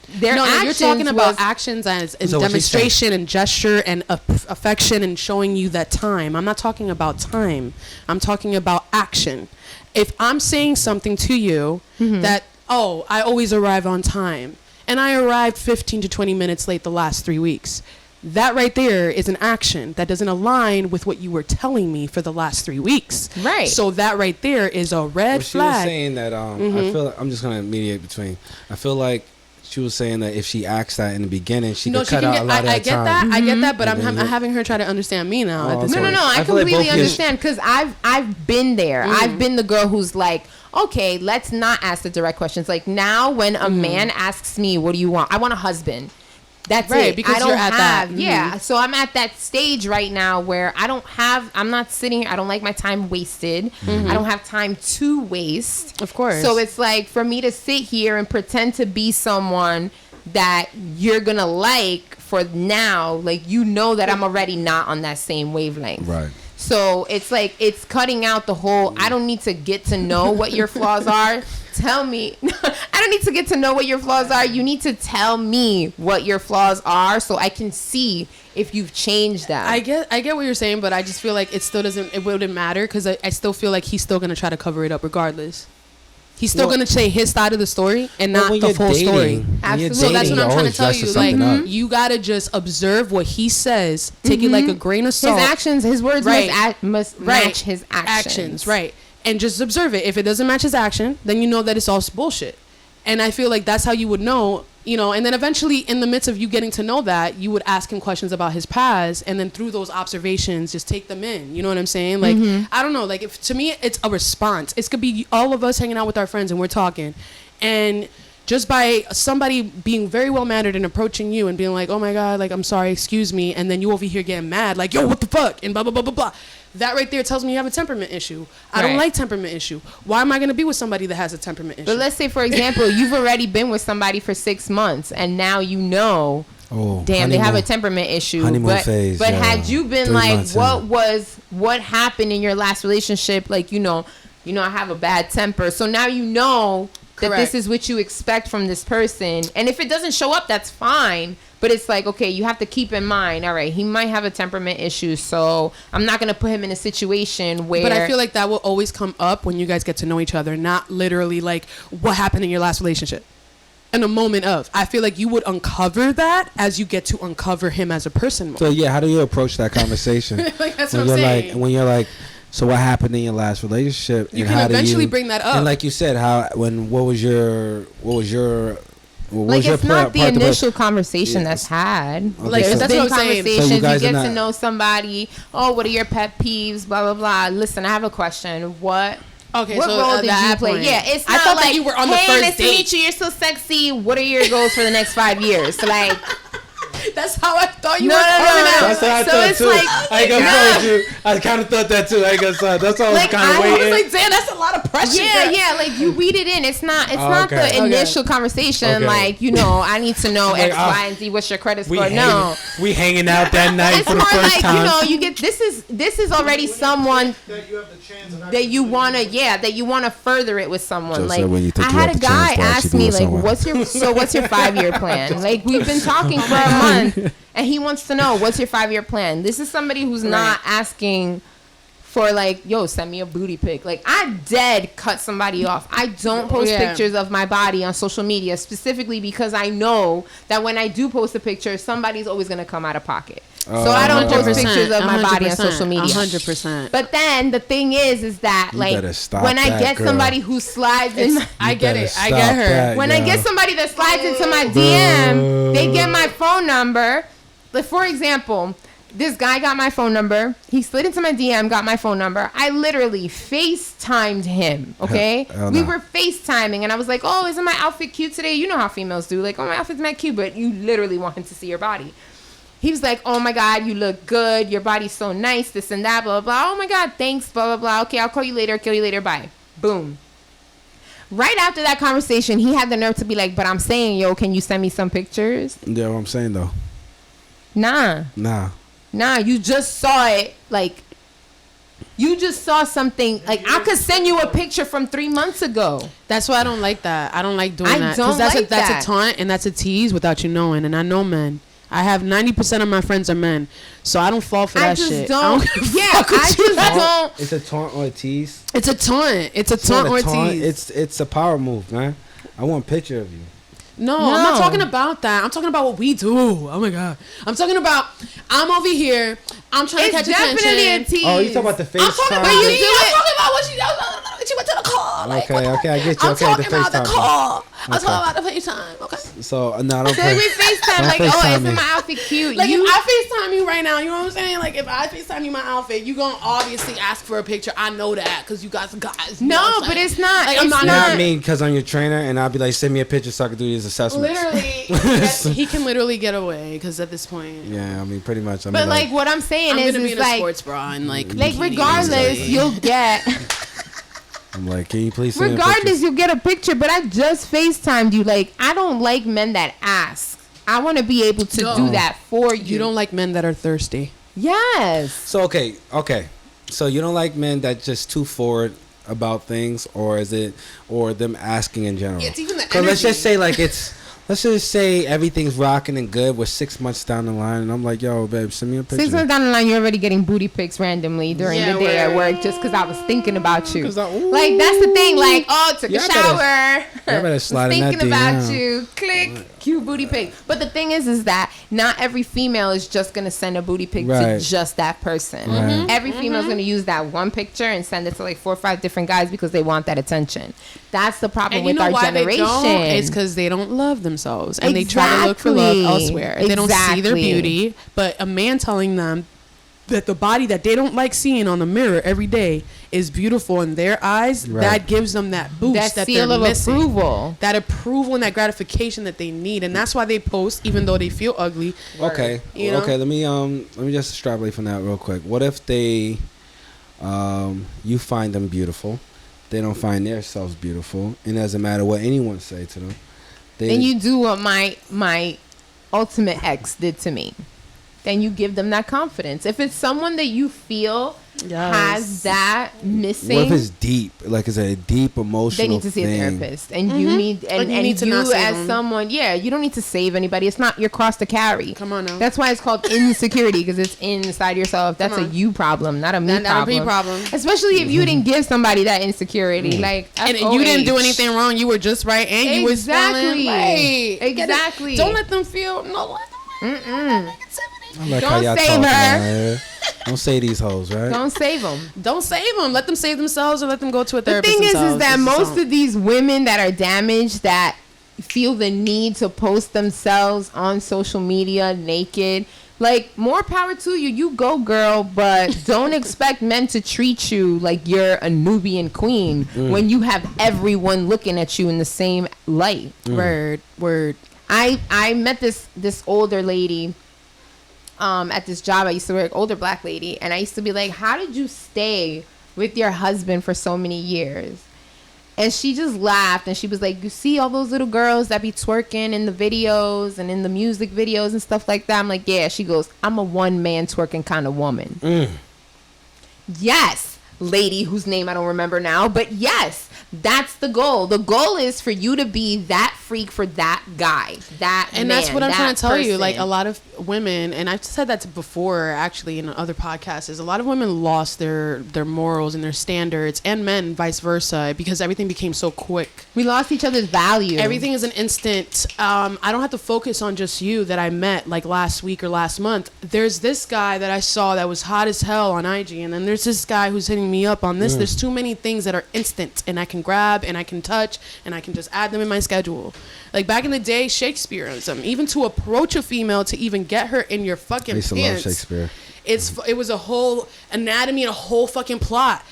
[SPEAKER 3] their
[SPEAKER 2] No,
[SPEAKER 3] actions
[SPEAKER 2] you're talking about
[SPEAKER 3] was-
[SPEAKER 2] actions as in
[SPEAKER 1] So what she's
[SPEAKER 2] demonstration and gesture and affection and showing you that time. I'm not talking about time. I'm talking about action. If I'm saying something to you that, oh, I always arrive on time, and I arrived 15 to 20 minutes late the last 3 weeks, that right there is an action that doesn't align with what you were telling me for the last 3 weeks.
[SPEAKER 3] Right.
[SPEAKER 2] So that right there is a red
[SPEAKER 1] Well, she was
[SPEAKER 2] flag.
[SPEAKER 1] saying that I feel like, I'm just gonna mediate between. I feel like she was saying that if she asked that in the beginning, she could cut out a lot of
[SPEAKER 2] I
[SPEAKER 1] that
[SPEAKER 2] get
[SPEAKER 1] time.
[SPEAKER 2] that. I get that, but
[SPEAKER 1] And
[SPEAKER 2] I'm
[SPEAKER 1] then
[SPEAKER 2] having her try to understand me now.
[SPEAKER 1] Oh,
[SPEAKER 2] At this
[SPEAKER 1] okay.
[SPEAKER 3] No,
[SPEAKER 2] point.
[SPEAKER 3] I
[SPEAKER 1] feel like
[SPEAKER 3] completely
[SPEAKER 1] both of you-
[SPEAKER 3] understand because I've been there. I've been the girl who's like, okay, let's not ask the direct questions. Like now, when a man asks me, "What do you want?" I want a husband. That's
[SPEAKER 2] Right,
[SPEAKER 3] it.
[SPEAKER 2] because
[SPEAKER 3] I don't
[SPEAKER 2] you're at that.
[SPEAKER 3] have, yeah. So I'm at that stage right now where I'm not sitting here. I don't like my time wasted. I don't have time to waste.
[SPEAKER 2] Of course.
[SPEAKER 3] So it's like for me to sit here and pretend to be someone that you're gonna like for now, like you know that I'm already not on that same wavelength.
[SPEAKER 1] Right.
[SPEAKER 3] So it's like it's cutting out the whole I don't need to get to know what your flaws are. Tell me. I don't need to get to know what your flaws are. You need to tell me what your flaws are so I can see if you've changed them.
[SPEAKER 2] I get what you're saying, but I just feel like it wouldn't matter because I still feel like he's still gonna try to cover it up regardless. He's still gonna say his side of the story and not the full story.
[SPEAKER 3] Absolutely.
[SPEAKER 2] So that's what I'm trying to tell you. Like
[SPEAKER 1] Like,
[SPEAKER 2] you gotta just observe what he says, take it like a grain of
[SPEAKER 3] his
[SPEAKER 2] salt.
[SPEAKER 3] actions, his words must match his
[SPEAKER 2] actions, right? And just observe it. If it doesn't match his action, then you know that it's all bullshit. And I feel like that's how you would know, you know. And then eventually, in the midst of you getting to know that, you would ask him questions about his past, and then through those observations, just take them in. You know what I'm saying? Like I don't know. Like if to me, it's a response. It could be all of us hanging out with our friends and we're talking, and just by somebody being very well mannered and approaching you and being like, "Oh my God, like I'm sorry, excuse me," and then you over here getting mad, like, "Yo, what the fuck?" and blah blah blah blah blah. That right there tells me you have a temperament issue. I don't
[SPEAKER 3] Right.
[SPEAKER 2] like temperament issue. Why am I going to be with somebody that has a temperament issue?
[SPEAKER 3] But let's say, for example, you've already been with somebody for 6 months, and now you know, damn, they have a temperament issue.
[SPEAKER 1] honeymoon phase,
[SPEAKER 3] but
[SPEAKER 1] yeah.
[SPEAKER 3] had you been
[SPEAKER 1] 3
[SPEAKER 3] like,
[SPEAKER 1] months
[SPEAKER 3] what happened in your last relationship? Like, you know, I have a bad temper, so now you know that
[SPEAKER 2] Correct.
[SPEAKER 3] this is what you expect from this person. And if it doesn't show up, that's fine. But it's like, okay, you have to keep in mind, all right, he might have a temperament issue, so I'm not going to put him in a situation where...
[SPEAKER 2] But I feel like that will always come up when you guys get to know each other, not literally like what happened in your last relationship. In a moment of. I feel like you would uncover that as you get to uncover him as a person more.
[SPEAKER 1] So yeah, how do you approach that conversation?
[SPEAKER 2] Like that's
[SPEAKER 1] when
[SPEAKER 2] what I'm
[SPEAKER 1] you're
[SPEAKER 2] saying.
[SPEAKER 1] like, when you're like, so what happened in your last relationship?
[SPEAKER 2] You
[SPEAKER 1] and
[SPEAKER 2] can
[SPEAKER 1] how do
[SPEAKER 2] eventually bring that up.
[SPEAKER 1] And like you said, what was your
[SPEAKER 3] like it's not the initial conversation
[SPEAKER 1] Yeah.
[SPEAKER 3] that's had.
[SPEAKER 1] Okay,
[SPEAKER 3] Like
[SPEAKER 1] so-
[SPEAKER 3] there's
[SPEAKER 2] that's
[SPEAKER 3] been
[SPEAKER 2] what I'm saying.
[SPEAKER 3] conversations.
[SPEAKER 1] So you
[SPEAKER 3] you
[SPEAKER 1] guys
[SPEAKER 3] get
[SPEAKER 1] are
[SPEAKER 3] to
[SPEAKER 1] not-
[SPEAKER 3] know somebody. Oh, what are your pet peeves? Blah blah blah. Listen, I have a question. What
[SPEAKER 2] Okay,
[SPEAKER 3] what
[SPEAKER 2] so
[SPEAKER 3] role
[SPEAKER 2] at
[SPEAKER 3] did
[SPEAKER 2] that
[SPEAKER 3] you play?
[SPEAKER 2] point-
[SPEAKER 3] Yeah, it's
[SPEAKER 2] I
[SPEAKER 3] not
[SPEAKER 2] thought
[SPEAKER 3] like
[SPEAKER 2] that you were on the
[SPEAKER 3] hey,
[SPEAKER 2] first
[SPEAKER 3] nice to
[SPEAKER 2] date.
[SPEAKER 3] meet you. You're so sexy. What are your goals for the next 5 years? Like,
[SPEAKER 2] That's how I thought you
[SPEAKER 3] No,
[SPEAKER 2] were
[SPEAKER 3] no, no,
[SPEAKER 2] coming
[SPEAKER 3] no.
[SPEAKER 2] out.
[SPEAKER 1] That's what I
[SPEAKER 3] So
[SPEAKER 1] thought
[SPEAKER 3] it's
[SPEAKER 1] too.
[SPEAKER 3] like-
[SPEAKER 1] I ain't gonna hold you. I kind of thought that too. I guess that's all I was
[SPEAKER 3] Like,
[SPEAKER 1] kind of
[SPEAKER 3] I was
[SPEAKER 1] waiting.
[SPEAKER 2] Like, damn, that's a lot of pressure.
[SPEAKER 3] yeah,
[SPEAKER 2] girl.
[SPEAKER 3] yeah. Like you weed it in. It's not
[SPEAKER 1] okay.
[SPEAKER 3] the
[SPEAKER 1] Okay.
[SPEAKER 3] initial conversation.
[SPEAKER 1] Okay.
[SPEAKER 3] Like, you know, I need to know
[SPEAKER 1] Like,
[SPEAKER 3] X, Y, and Z. What's your credit
[SPEAKER 1] we
[SPEAKER 3] score? No.
[SPEAKER 1] hanging out that night
[SPEAKER 3] It's
[SPEAKER 1] for the
[SPEAKER 3] more
[SPEAKER 1] first
[SPEAKER 3] like,
[SPEAKER 1] time.
[SPEAKER 3] you know, you get this is already someone
[SPEAKER 4] that you have the chance of
[SPEAKER 3] that you wanna further it with someone.
[SPEAKER 1] Joe
[SPEAKER 3] like
[SPEAKER 1] said when you think
[SPEAKER 3] I
[SPEAKER 1] you
[SPEAKER 3] had
[SPEAKER 1] have
[SPEAKER 3] a
[SPEAKER 1] the chance
[SPEAKER 3] guy
[SPEAKER 1] to actually
[SPEAKER 3] ask
[SPEAKER 1] be
[SPEAKER 3] me
[SPEAKER 1] with
[SPEAKER 3] like,
[SPEAKER 1] someone.
[SPEAKER 3] what's your 5-year plan? Like we've been talking for a month, and he wants to know what's your 5-year plan. This is somebody who's not asking for like, yo, send me a booty pic. Like I dead cut somebody off. I don't post
[SPEAKER 2] Yeah.
[SPEAKER 3] pictures of my body on social media specifically because I know that when I do post a picture, somebody's always gonna come out of pocket. So I don't post
[SPEAKER 2] 100%,
[SPEAKER 3] pictures of my body on social media.
[SPEAKER 2] 100%.
[SPEAKER 3] But then the thing is that
[SPEAKER 1] You
[SPEAKER 3] like
[SPEAKER 1] better stop
[SPEAKER 3] when I
[SPEAKER 1] that,
[SPEAKER 3] get
[SPEAKER 1] girl.
[SPEAKER 3] somebody who slides in,
[SPEAKER 2] I get
[SPEAKER 1] better
[SPEAKER 2] it. I
[SPEAKER 1] stop
[SPEAKER 2] get her.
[SPEAKER 1] that.
[SPEAKER 3] when I
[SPEAKER 1] Yeah.
[SPEAKER 3] get somebody that slides into my DM, they get my phone number. Like for example, this guy got my phone number. He slid into my DM, got my phone number. I literally FaceTimed him. Okay,
[SPEAKER 1] Hell
[SPEAKER 3] we
[SPEAKER 1] no.
[SPEAKER 3] were FaceTiming, and I was like, "Oh, isn't my outfit cute today?" You know how females do. Like, "Oh, my outfit's not cute," but you literally want him to see your body. He was like, oh my God, you look good. Your body's so nice, this and that, blah, blah, blah. Oh my God, thanks, blah, blah, blah. Okay, I'll call you later, bye. Boom. Right after that conversation, he had the nerve to be like, but I'm saying, yo, can you send me some pictures?
[SPEAKER 1] Yeah, what I'm saying though.
[SPEAKER 3] Nah, you just saw it. Like, you just saw something. Like, I could send you a picture from 3 months ago.
[SPEAKER 2] That's why I don't like that. I don't like doing that.
[SPEAKER 3] Don't
[SPEAKER 2] that's
[SPEAKER 3] like
[SPEAKER 2] that's
[SPEAKER 3] that.
[SPEAKER 2] a taunt and that's a tease without you knowing. And I know men. I have 90% of my friends are men, so I don't fall for that shit.
[SPEAKER 3] Don't.
[SPEAKER 1] It's a taunt or a tease.
[SPEAKER 2] It's a taunt. It's a taunt or a tease.
[SPEAKER 1] It's a power move, man. I want a picture of you.
[SPEAKER 2] No, I'm not talking about that. I'm talking about what we do. Oh my God. I'm talking about I'm over here. I'm trying to catch attention.
[SPEAKER 3] It's definitely a tease.
[SPEAKER 1] Oh, you talking about the FaceTime?
[SPEAKER 2] I'm talking about you. I'm talking about what she went to the call. Like,
[SPEAKER 1] okay, I get you.
[SPEAKER 2] I'm
[SPEAKER 1] okay,
[SPEAKER 2] talking
[SPEAKER 1] the
[SPEAKER 2] about the
[SPEAKER 1] FaceTime.
[SPEAKER 2] call. I'm talking about the FaceTime. Okay.
[SPEAKER 1] So no, don't
[SPEAKER 3] So
[SPEAKER 1] play.
[SPEAKER 3] we FaceTime
[SPEAKER 1] Don't
[SPEAKER 3] like,
[SPEAKER 1] FaceTime
[SPEAKER 3] isn't
[SPEAKER 1] me.
[SPEAKER 3] my outfit cute?
[SPEAKER 2] Like, if I FaceTime you right now, you know what I'm saying? Like, if I FaceTime you my outfit, you gonna obviously ask for a picture. I know that because you guys. You know what I'm
[SPEAKER 3] but
[SPEAKER 2] saying?
[SPEAKER 3] it's not.
[SPEAKER 2] Like,
[SPEAKER 3] It's
[SPEAKER 2] I'm not.
[SPEAKER 1] You know what
[SPEAKER 3] not.
[SPEAKER 1] I mean? Because I'm your trainer, and I'll be like, send me a picture so I can do these assessments.
[SPEAKER 2] Literally, he can literally get away because at this point.
[SPEAKER 1] Yeah, I mean, pretty much.
[SPEAKER 3] But like, what I'm saying
[SPEAKER 2] I'm
[SPEAKER 3] is,
[SPEAKER 2] gonna be in a
[SPEAKER 3] like,
[SPEAKER 2] sports bra and like
[SPEAKER 3] regardless, you'll get.
[SPEAKER 1] I'm like, can you please send me a
[SPEAKER 3] Regardless,
[SPEAKER 1] picture?
[SPEAKER 3] you'll get a picture. But I just FaceTimed you. Like, I don't like men that ask. I want to be able to do that for you.
[SPEAKER 2] You don't like men that are thirsty.
[SPEAKER 3] Yes.
[SPEAKER 1] So okay. So you don't like men that just too forward about things, or is it, or them asking in general?
[SPEAKER 2] It's even the
[SPEAKER 1] So let's
[SPEAKER 2] energy.
[SPEAKER 1] just say like let's just say everything's rocking and good. We're 6 months down the line, and I'm like, yo, babe, send me a picture.
[SPEAKER 3] 6 months down the line, you're already getting booty pics randomly during the day at work just because I was thinking about you. Like, that's the thing. Like, oh, took a shower.
[SPEAKER 1] Y'all better slide in that
[SPEAKER 3] thinking about
[SPEAKER 1] DM.
[SPEAKER 3] you. Click. Cute booty pic. But the thing is that not every female is just going to send a booty pic to just that person.
[SPEAKER 1] Right.
[SPEAKER 3] Every female is going to use that one picture and send it to like 4 or 5 different guys because they want that attention. That's the problem
[SPEAKER 2] And
[SPEAKER 3] with
[SPEAKER 2] you know
[SPEAKER 3] our
[SPEAKER 2] why
[SPEAKER 3] generation.
[SPEAKER 2] they don't? It's because they don't love themselves and they try to look for love elsewhere. They don't see their beauty, but a man telling them that the body that they don't like seeing on the mirror every day is beautiful in their eyes, that gives them that boost, that
[SPEAKER 3] seal
[SPEAKER 2] they're
[SPEAKER 3] of
[SPEAKER 2] missing.
[SPEAKER 3] approval.
[SPEAKER 2] That approval and that gratification that they need, and that's why they post even though they feel ugly.
[SPEAKER 1] Okay.
[SPEAKER 2] You know?
[SPEAKER 1] Okay. Let me just extrapolate from that real quick. What if they, you find them beautiful, they don't find themselves beautiful, and it doesn't matter what anyone say to them.
[SPEAKER 3] Then you do what my ultimate ex did to me. Then you give them that confidence. If it's someone that you feel has that missing,
[SPEAKER 1] what if it's deep? Like, it's a deep emotional.
[SPEAKER 3] they need to see
[SPEAKER 1] thing.
[SPEAKER 3] a therapist, and you need and
[SPEAKER 2] you need to
[SPEAKER 3] you
[SPEAKER 2] not save
[SPEAKER 3] as
[SPEAKER 2] them.
[SPEAKER 3] someone, you don't need to save anybody. It's not your cross to carry.
[SPEAKER 2] Come on now.
[SPEAKER 3] That's why it's called insecurity, because it's inside yourself. That's a you problem, not a me
[SPEAKER 2] Not a me
[SPEAKER 3] problem.
[SPEAKER 2] problem.
[SPEAKER 3] Especially if you didn't give somebody that insecurity, like
[SPEAKER 2] And you didn't do anything wrong. You were just right, and you were smelling right.
[SPEAKER 3] Exactly.
[SPEAKER 2] Don't let them feel
[SPEAKER 1] I like how
[SPEAKER 3] Don't
[SPEAKER 1] y'all
[SPEAKER 3] save
[SPEAKER 1] talking
[SPEAKER 3] her.
[SPEAKER 1] out here. Don't say these hoes, right?
[SPEAKER 3] Don't save them.
[SPEAKER 2] Don't save them. Let them save themselves, or let them go to a
[SPEAKER 3] The
[SPEAKER 2] therapist.
[SPEAKER 3] thing is
[SPEAKER 2] themselves.
[SPEAKER 3] that
[SPEAKER 2] It's just
[SPEAKER 3] most of these women that are damaged, that feel the need to post themselves on social media naked, like, more power to you. You go, girl, but don't expect men to treat you like you're a Nubian queen when you have everyone looking at you in the same light.
[SPEAKER 2] word.
[SPEAKER 3] I met this older lady at this job I used to work, older black lady, and I used to be like, how did you stay with your husband for so many years? And she just laughed, and she was like, you see all those little girls that be twerking in the videos and in the music videos and stuff like that? I'm like, yeah. She goes, I'm a one-man twerking kind of woman. Yes, lady whose name I don't remember now, but yes, that's the goal. The goal is for you to be that freak for that guy,
[SPEAKER 2] And that's what I'm trying to tell you. Like, a lot of women, and I've said that before actually in other podcasts, is a lot of women lost their morals and their standards, and men vice versa, because everything became so quick.
[SPEAKER 3] We lost each other's value.
[SPEAKER 2] Everything is an instant. I don't have to focus on just you that I met like last week or last month. There's this guy that I saw that was hot as hell on IG, and then there's this guy who's hitting me up on this. There's too many things that are instant, and I can grab and I can touch and I can just add them in my schedule. Like, back in the day, Shakespeareism, even to approach a female to even get her in your fucking
[SPEAKER 1] I used to
[SPEAKER 2] pants.
[SPEAKER 1] love Shakespeare.
[SPEAKER 2] It was a whole anatomy and a whole fucking plot.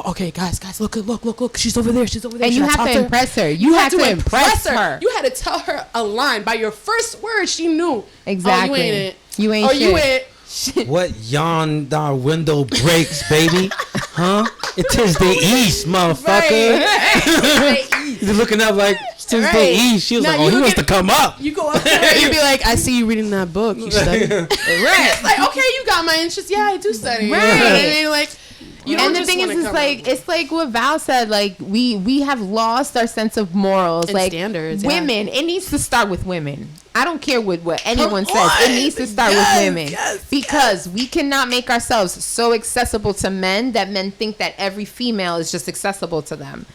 [SPEAKER 2] Okay, guys, look, she's over there.
[SPEAKER 3] And you have to impress her. You have to impress her.
[SPEAKER 2] You had to tell her a line by your first word. She knew.
[SPEAKER 3] Exactly.
[SPEAKER 2] Oh, you ain't it.
[SPEAKER 3] You ain't
[SPEAKER 2] Oh,
[SPEAKER 3] shit.
[SPEAKER 2] you ain't.
[SPEAKER 1] What yonder window breaks, baby? Huh? It is the east, motherfucker. He's looking up like, it's the
[SPEAKER 2] Right.
[SPEAKER 1] east. She was
[SPEAKER 2] Now
[SPEAKER 1] like, oh,
[SPEAKER 2] you
[SPEAKER 1] he wants
[SPEAKER 2] get-
[SPEAKER 1] to come up.
[SPEAKER 2] You go up there and you be like, I see you reading that book. You study. Right. It's like, okay, you got my interest. Yeah, I do study.
[SPEAKER 3] Right.
[SPEAKER 2] You know what I mean? Like, you don't
[SPEAKER 3] And the
[SPEAKER 2] just
[SPEAKER 3] thing is,
[SPEAKER 2] wanna
[SPEAKER 3] it's
[SPEAKER 2] come
[SPEAKER 3] like
[SPEAKER 2] up.
[SPEAKER 3] it's like what Val said. Like we have lost our sense of morals,
[SPEAKER 2] And
[SPEAKER 3] like
[SPEAKER 2] standards, yeah.
[SPEAKER 3] women. It needs to start with women. I don't care what anyone
[SPEAKER 2] Come
[SPEAKER 3] says. It
[SPEAKER 2] on.
[SPEAKER 3] needs to start
[SPEAKER 2] Yes,
[SPEAKER 3] with women
[SPEAKER 2] yes,
[SPEAKER 3] because we cannot make ourselves so accessible to men that men think that every female is just accessible to them.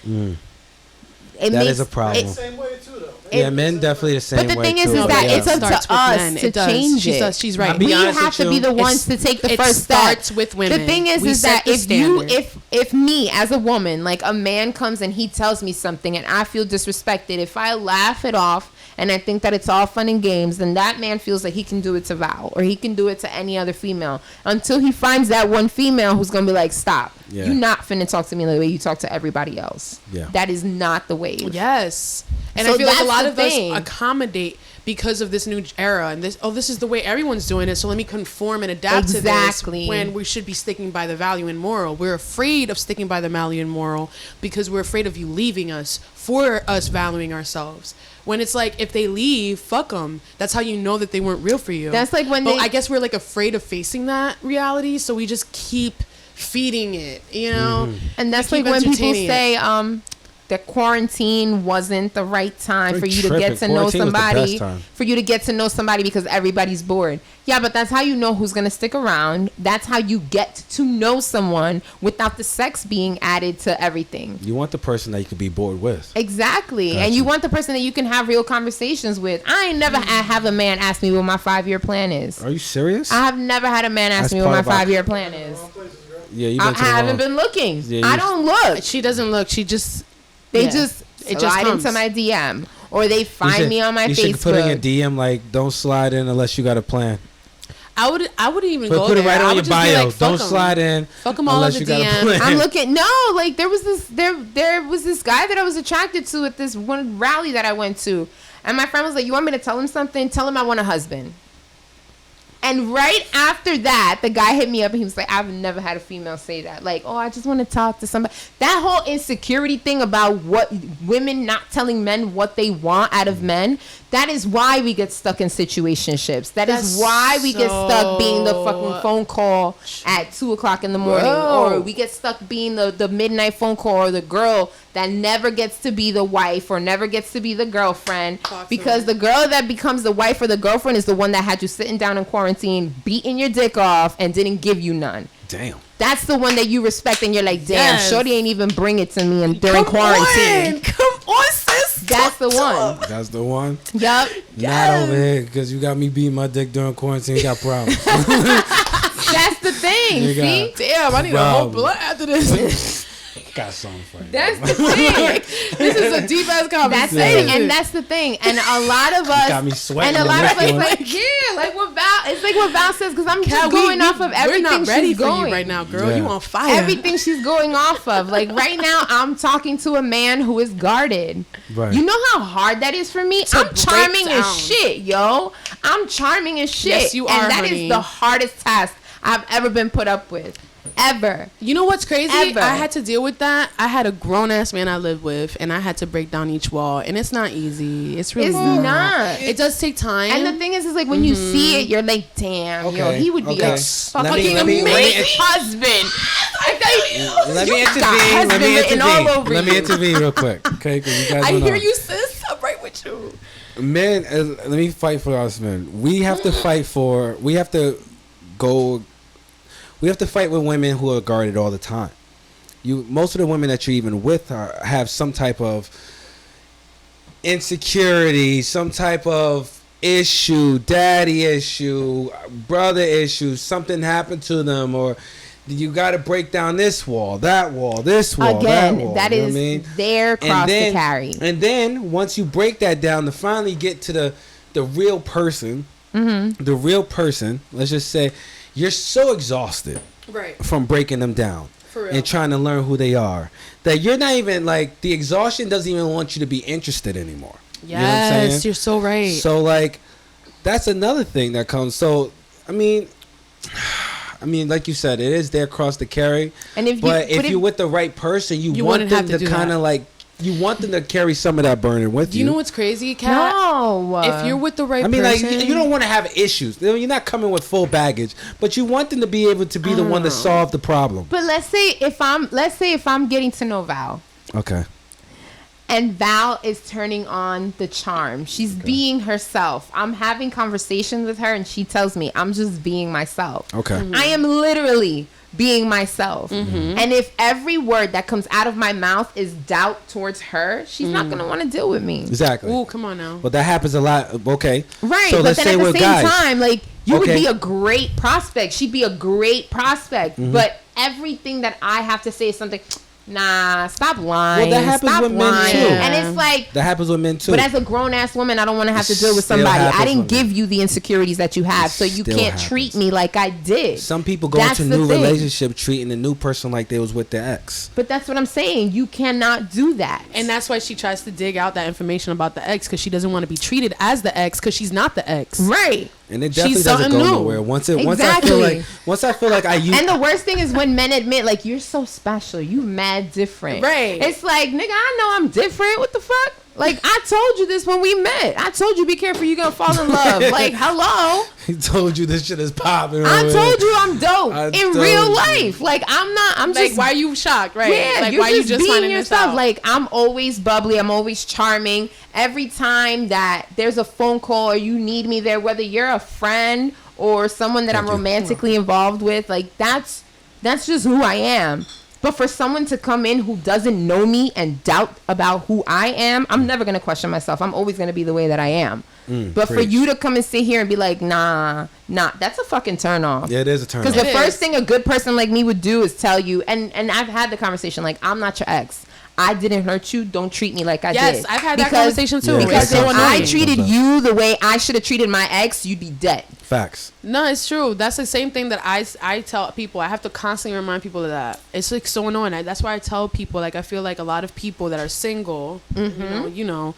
[SPEAKER 1] That is a problem.
[SPEAKER 4] Same way too, though.
[SPEAKER 1] Yeah, men definitely the same way.
[SPEAKER 3] But the thing is
[SPEAKER 1] too,
[SPEAKER 3] that
[SPEAKER 1] yeah.
[SPEAKER 3] it's up
[SPEAKER 2] Starts
[SPEAKER 3] to
[SPEAKER 2] with
[SPEAKER 3] us
[SPEAKER 2] men.
[SPEAKER 3] to
[SPEAKER 2] It does.
[SPEAKER 3] change it.
[SPEAKER 2] She's right.
[SPEAKER 1] I'll be
[SPEAKER 3] We
[SPEAKER 1] honest
[SPEAKER 3] have
[SPEAKER 1] with
[SPEAKER 3] to
[SPEAKER 1] you.
[SPEAKER 3] be the ones to take the
[SPEAKER 2] It
[SPEAKER 3] first step.
[SPEAKER 2] starts with women.
[SPEAKER 3] The thing is
[SPEAKER 2] We
[SPEAKER 3] that
[SPEAKER 2] set the
[SPEAKER 3] if you,
[SPEAKER 2] standard.
[SPEAKER 3] if me as a woman, like a man comes and he tells me something and I feel disrespected, if I laugh it off and I think that it's all fun and games, then that man feels like he can do it to Val or he can do it to any other female until he finds that one female who's gonna be like, stop.
[SPEAKER 1] Yeah.
[SPEAKER 3] You're not finna talk to me the way you talk to everybody else.
[SPEAKER 1] Yeah.
[SPEAKER 3] That is not the wave.
[SPEAKER 2] Yes. And
[SPEAKER 3] So
[SPEAKER 2] I feel like a
[SPEAKER 3] that's
[SPEAKER 2] lot
[SPEAKER 3] the
[SPEAKER 2] of
[SPEAKER 3] thing.
[SPEAKER 2] us accommodate because of this new era and this is the way everyone's doing it, so let me conform and adapt
[SPEAKER 3] Exactly.
[SPEAKER 2] to this when we should be sticking by the value and moral. We're afraid of sticking by the value and moral because we're afraid of you leaving us for us valuing ourselves. When it's like, if they leave, fuck them. That's how you know that they weren't real for you.
[SPEAKER 3] That's like when
[SPEAKER 2] but
[SPEAKER 3] they-
[SPEAKER 2] I guess we're like afraid of facing that reality, so we just keep feeding it, you know?
[SPEAKER 3] And that's
[SPEAKER 2] We
[SPEAKER 3] like
[SPEAKER 2] keep
[SPEAKER 3] when people
[SPEAKER 2] entertaining it.
[SPEAKER 3] say that quarantine wasn't the right time
[SPEAKER 1] You're
[SPEAKER 3] for you to
[SPEAKER 1] tripping.
[SPEAKER 3] get to know
[SPEAKER 1] Quarantine was the
[SPEAKER 3] somebody.
[SPEAKER 1] best time.
[SPEAKER 3] For you to get to know somebody because everybody's bored. Yeah, but that's how you know who's gonna stick around. That's how you get to know someone without the sex being added to everything.
[SPEAKER 1] You want the person that you could be bored with.
[SPEAKER 3] Exactly.
[SPEAKER 1] Gotcha.
[SPEAKER 3] And you want the person that you can have real conversations with. I ain't never have a man ask me what my 5-year plan is.
[SPEAKER 1] Are you serious?
[SPEAKER 3] I have never had a man ask
[SPEAKER 1] That's
[SPEAKER 3] me what my
[SPEAKER 1] part of our-
[SPEAKER 3] 5-year plan is.
[SPEAKER 1] Yeah, you've
[SPEAKER 3] I
[SPEAKER 1] been to the
[SPEAKER 3] haven't
[SPEAKER 1] wrong-
[SPEAKER 3] been looking.
[SPEAKER 1] Yeah,
[SPEAKER 3] I
[SPEAKER 1] you-
[SPEAKER 3] don't look.
[SPEAKER 2] She doesn't look. She just...
[SPEAKER 3] They
[SPEAKER 2] yeah.
[SPEAKER 3] just
[SPEAKER 2] It just
[SPEAKER 3] slide
[SPEAKER 2] comes.
[SPEAKER 3] into my DM or they
[SPEAKER 1] You
[SPEAKER 3] find
[SPEAKER 1] should-
[SPEAKER 3] me on my
[SPEAKER 1] you
[SPEAKER 3] Facebook.
[SPEAKER 1] should put in your DM like, don't slide in unless you got a plan.
[SPEAKER 2] I wouldn't even
[SPEAKER 1] Put
[SPEAKER 2] go
[SPEAKER 1] it
[SPEAKER 2] there.
[SPEAKER 1] right
[SPEAKER 2] I
[SPEAKER 1] on
[SPEAKER 2] would
[SPEAKER 1] your
[SPEAKER 2] just be
[SPEAKER 1] bio.
[SPEAKER 2] like, fuck
[SPEAKER 1] Don't
[SPEAKER 2] 'em.
[SPEAKER 1] slide in
[SPEAKER 2] Fuck 'em all
[SPEAKER 1] unless
[SPEAKER 2] in
[SPEAKER 1] you
[SPEAKER 2] the
[SPEAKER 1] got a
[SPEAKER 2] DM.
[SPEAKER 1] plan.
[SPEAKER 3] I'm looking. No, like there was this guy that I was attracted to at this one rally that I went to, and my friend was like, "You want me to tell him something? Tell him I want a husband." And right after that, the guy hit me up and he was like, I've never had a female say that. Like, oh, I just want to talk to somebody. That whole insecurity thing about what women not telling men what they want out of men, that is why we get stuck in situationships. That is why we get stuck being the fucking phone call at 2 o'clock in the morning.
[SPEAKER 2] Whoa.
[SPEAKER 3] Or we get stuck being the midnight phone call or the girl that never gets to be the wife or never gets to be the girlfriend. Because the girl that becomes the wife or the girlfriend is the one that had you sitting down in quarantine, beating your dick off, and didn't give you none.
[SPEAKER 1] Damn.
[SPEAKER 3] That's the one that you respect, and you're like, damn,
[SPEAKER 2] Yes.
[SPEAKER 3] shorty ain't even bring it to me during quarantine.
[SPEAKER 2] Come on, sis.
[SPEAKER 3] That's the one.
[SPEAKER 1] That's the one.
[SPEAKER 3] Yup.
[SPEAKER 1] Not over here because you got me beating my dick during quarantine. You got problems.
[SPEAKER 3] That's the thing.
[SPEAKER 1] You
[SPEAKER 3] See?
[SPEAKER 1] got
[SPEAKER 2] Damn, I need a whole
[SPEAKER 1] Problem.
[SPEAKER 2] blunt after this.
[SPEAKER 1] got something for you.
[SPEAKER 3] That's the thing.
[SPEAKER 2] This is a deep ass
[SPEAKER 3] That's
[SPEAKER 2] conversation.
[SPEAKER 3] it. And that's the thing. And a lot of us.
[SPEAKER 1] got me sweating
[SPEAKER 3] And a
[SPEAKER 1] on
[SPEAKER 3] lot of
[SPEAKER 1] this
[SPEAKER 3] us,
[SPEAKER 1] one.
[SPEAKER 3] like, yeah, like what Val, it's like what Val says, because I'm just
[SPEAKER 2] Kat,
[SPEAKER 3] going off of everything
[SPEAKER 2] We're not ready
[SPEAKER 3] she's
[SPEAKER 2] for
[SPEAKER 3] going.
[SPEAKER 2] you right now, girl.
[SPEAKER 1] Yeah.
[SPEAKER 2] You on fire.
[SPEAKER 3] Everything she's going off of. Like right now, I'm talking to a man who is guarded.
[SPEAKER 1] Right.
[SPEAKER 3] You know how hard that is for me?
[SPEAKER 2] To
[SPEAKER 3] I'm charming
[SPEAKER 2] break
[SPEAKER 3] as
[SPEAKER 2] down.
[SPEAKER 3] shit, yo. I'm charming as shit.
[SPEAKER 2] Yes, you are,
[SPEAKER 3] And that is
[SPEAKER 2] honey.
[SPEAKER 3] the hardest task I've ever been put up with. Ever.
[SPEAKER 2] You know what's crazy?
[SPEAKER 3] Ever.
[SPEAKER 2] I had to deal with that. I had a grown ass man I lived with, and I had to break down each wall, and it's not easy. It's really
[SPEAKER 3] It's not.
[SPEAKER 2] It does take time.
[SPEAKER 3] And the thing is like when you see it, you're like, damn, yo,
[SPEAKER 1] Okay,
[SPEAKER 3] he would be
[SPEAKER 1] okay.
[SPEAKER 3] a fucking
[SPEAKER 1] let me-
[SPEAKER 3] amazing husband. I tell you,
[SPEAKER 1] Let me
[SPEAKER 3] you got
[SPEAKER 1] intervene. Let
[SPEAKER 3] husband
[SPEAKER 1] me
[SPEAKER 3] written all
[SPEAKER 1] intervene.
[SPEAKER 3] over
[SPEAKER 1] Let
[SPEAKER 3] you.
[SPEAKER 1] me intervene real quick. Okay, because you guys
[SPEAKER 2] I
[SPEAKER 1] went
[SPEAKER 2] hear
[SPEAKER 1] on.
[SPEAKER 2] you, sis. I'm right with you.
[SPEAKER 1] Men, let me fight for us men. We have to fight for. We have to go. We have to fight with women who are guarded all the time. Most of the women that you're even with have some type of insecurity, some type of issue, daddy issue, brother issue. Something happened to them, or you got to break down this wall, that wall, this wall,
[SPEAKER 3] Again,
[SPEAKER 1] that wall.
[SPEAKER 3] that
[SPEAKER 1] you know
[SPEAKER 3] is
[SPEAKER 1] what I mean?
[SPEAKER 3] their cross to carry.
[SPEAKER 1] And then once you break that down to finally get to the real person, the real person, let's just say, you're so exhausted
[SPEAKER 2] Right.
[SPEAKER 1] from breaking them down
[SPEAKER 2] For real.
[SPEAKER 1] and trying to learn who they are that you're not even like, the exhaustion doesn't even want you to be interested anymore.
[SPEAKER 2] Yes,
[SPEAKER 1] You know what I'm saying?
[SPEAKER 2] you're so right.
[SPEAKER 1] So like, that's another thing that comes. So I mean, like you said, it is their cross to carry.
[SPEAKER 3] And if
[SPEAKER 1] you're with the right person, you want
[SPEAKER 2] wouldn't
[SPEAKER 1] them
[SPEAKER 2] have
[SPEAKER 1] to
[SPEAKER 2] do
[SPEAKER 1] kind of
[SPEAKER 2] that.
[SPEAKER 1] like, you want them to carry some of that burden with
[SPEAKER 2] Do
[SPEAKER 1] you.
[SPEAKER 2] you know what's crazy, Kat?
[SPEAKER 3] No.
[SPEAKER 2] If you're with the right
[SPEAKER 1] I mean, like,
[SPEAKER 2] person,
[SPEAKER 1] you don't want to have issues. You're not coming with full baggage, but you want them to be able to be the one to solve the problem.
[SPEAKER 3] But let's say if I'm getting to know Val,
[SPEAKER 1] Okay.
[SPEAKER 3] and Val is turning on the charm. She's being herself. I'm having conversations with her, and she tells me I'm just being myself.
[SPEAKER 1] Okay.
[SPEAKER 2] Mm-hmm.
[SPEAKER 3] I am literally being myself. And if every word that comes out of my mouth is doubt towards her, she's not going to want to deal with me.
[SPEAKER 1] Exactly.
[SPEAKER 2] Ooh, come on now.
[SPEAKER 1] But that happens a lot. Okay.
[SPEAKER 3] Right.
[SPEAKER 1] So
[SPEAKER 3] but
[SPEAKER 1] let's
[SPEAKER 3] then
[SPEAKER 1] say
[SPEAKER 3] at the
[SPEAKER 1] with
[SPEAKER 3] same
[SPEAKER 1] guys.
[SPEAKER 3] time, like, you would
[SPEAKER 1] Okay.
[SPEAKER 3] be a great prospect. She'd be a great prospect. But everything that I have to say is something, nah, stop lying.
[SPEAKER 1] Well, that happens
[SPEAKER 3] stop
[SPEAKER 1] with men,
[SPEAKER 3] lying.
[SPEAKER 1] too.
[SPEAKER 3] And it's like,
[SPEAKER 1] That happens with men too.
[SPEAKER 3] but as a grown-ass woman, I don't want to have to deal with
[SPEAKER 1] Still
[SPEAKER 3] somebody.
[SPEAKER 1] happens
[SPEAKER 3] I didn't
[SPEAKER 1] with men.
[SPEAKER 3] give you the insecurities that you have, so you
[SPEAKER 1] Still
[SPEAKER 3] can't
[SPEAKER 1] happens.
[SPEAKER 3] treat me like I did.
[SPEAKER 1] Some people go
[SPEAKER 3] That's
[SPEAKER 1] into
[SPEAKER 3] the
[SPEAKER 1] new
[SPEAKER 3] thing.
[SPEAKER 1] relationship treating the new person like they was with their ex.
[SPEAKER 3] But that's what I'm saying. You cannot do that.
[SPEAKER 2] And that's why she tries to dig out that information about the ex, because she doesn't want to be treated as the ex, because she's not the ex.
[SPEAKER 3] right.
[SPEAKER 1] And it definitely
[SPEAKER 2] She's
[SPEAKER 1] doesn't go
[SPEAKER 2] something new.
[SPEAKER 1] nowhere. Once I
[SPEAKER 3] Exactly.
[SPEAKER 1] feel like I use
[SPEAKER 3] And the worst thing is when men admit, like, you're so special, you mad different.
[SPEAKER 2] Right.
[SPEAKER 3] It's like, nigga, I know I'm different. What the fuck? Like, I told you this when we met. I told you, be careful, you're gonna fall in love. Like, hello.
[SPEAKER 1] he told you this shit is popping.
[SPEAKER 3] I told you I'm dope
[SPEAKER 1] I
[SPEAKER 3] in
[SPEAKER 1] told
[SPEAKER 3] real
[SPEAKER 1] you.
[SPEAKER 3] life. Like, I'm
[SPEAKER 2] Like,
[SPEAKER 3] just.
[SPEAKER 2] why are you shocked, right?
[SPEAKER 3] Yeah,
[SPEAKER 2] like,
[SPEAKER 3] you're
[SPEAKER 2] why
[SPEAKER 3] just
[SPEAKER 2] you just
[SPEAKER 3] being
[SPEAKER 2] finding this
[SPEAKER 3] yourself.
[SPEAKER 2] out?
[SPEAKER 3] Like, I'm always bubbly. I'm always charming. Every time that there's a phone call or you need me there, whether you're a friend or someone that
[SPEAKER 1] Thank
[SPEAKER 3] I'm
[SPEAKER 1] you.
[SPEAKER 3] romantically involved with, like, that's just who I am. But for someone to come in who doesn't know me and doubt about who I am, I'm never going to question myself. I'm always going to be the way that I am. But for
[SPEAKER 1] preach.
[SPEAKER 3] you to come and sit here and be like, nah, that's a fucking turn off.
[SPEAKER 1] Yeah, it is a turn.
[SPEAKER 3] Because
[SPEAKER 1] off.
[SPEAKER 3] the
[SPEAKER 2] It
[SPEAKER 3] first
[SPEAKER 2] is.
[SPEAKER 3] thing a good person like me would do is tell you, and I've had the conversation, like, I'm not your ex. I didn't hurt you. Don't treat me like I
[SPEAKER 2] Yes,
[SPEAKER 3] did.
[SPEAKER 2] I've had that conversation too.
[SPEAKER 1] Yeah,
[SPEAKER 3] Because
[SPEAKER 1] it's
[SPEAKER 3] if
[SPEAKER 1] so
[SPEAKER 3] I
[SPEAKER 1] annoying.
[SPEAKER 3] treated you the way I should have treated my ex, you'd be dead.
[SPEAKER 1] Facts.
[SPEAKER 2] No, it's true. That's the same thing that I tell people. I have to constantly remind people of that. It's like so annoying. That's why I tell people, like, I feel like a lot of people that are single, you know,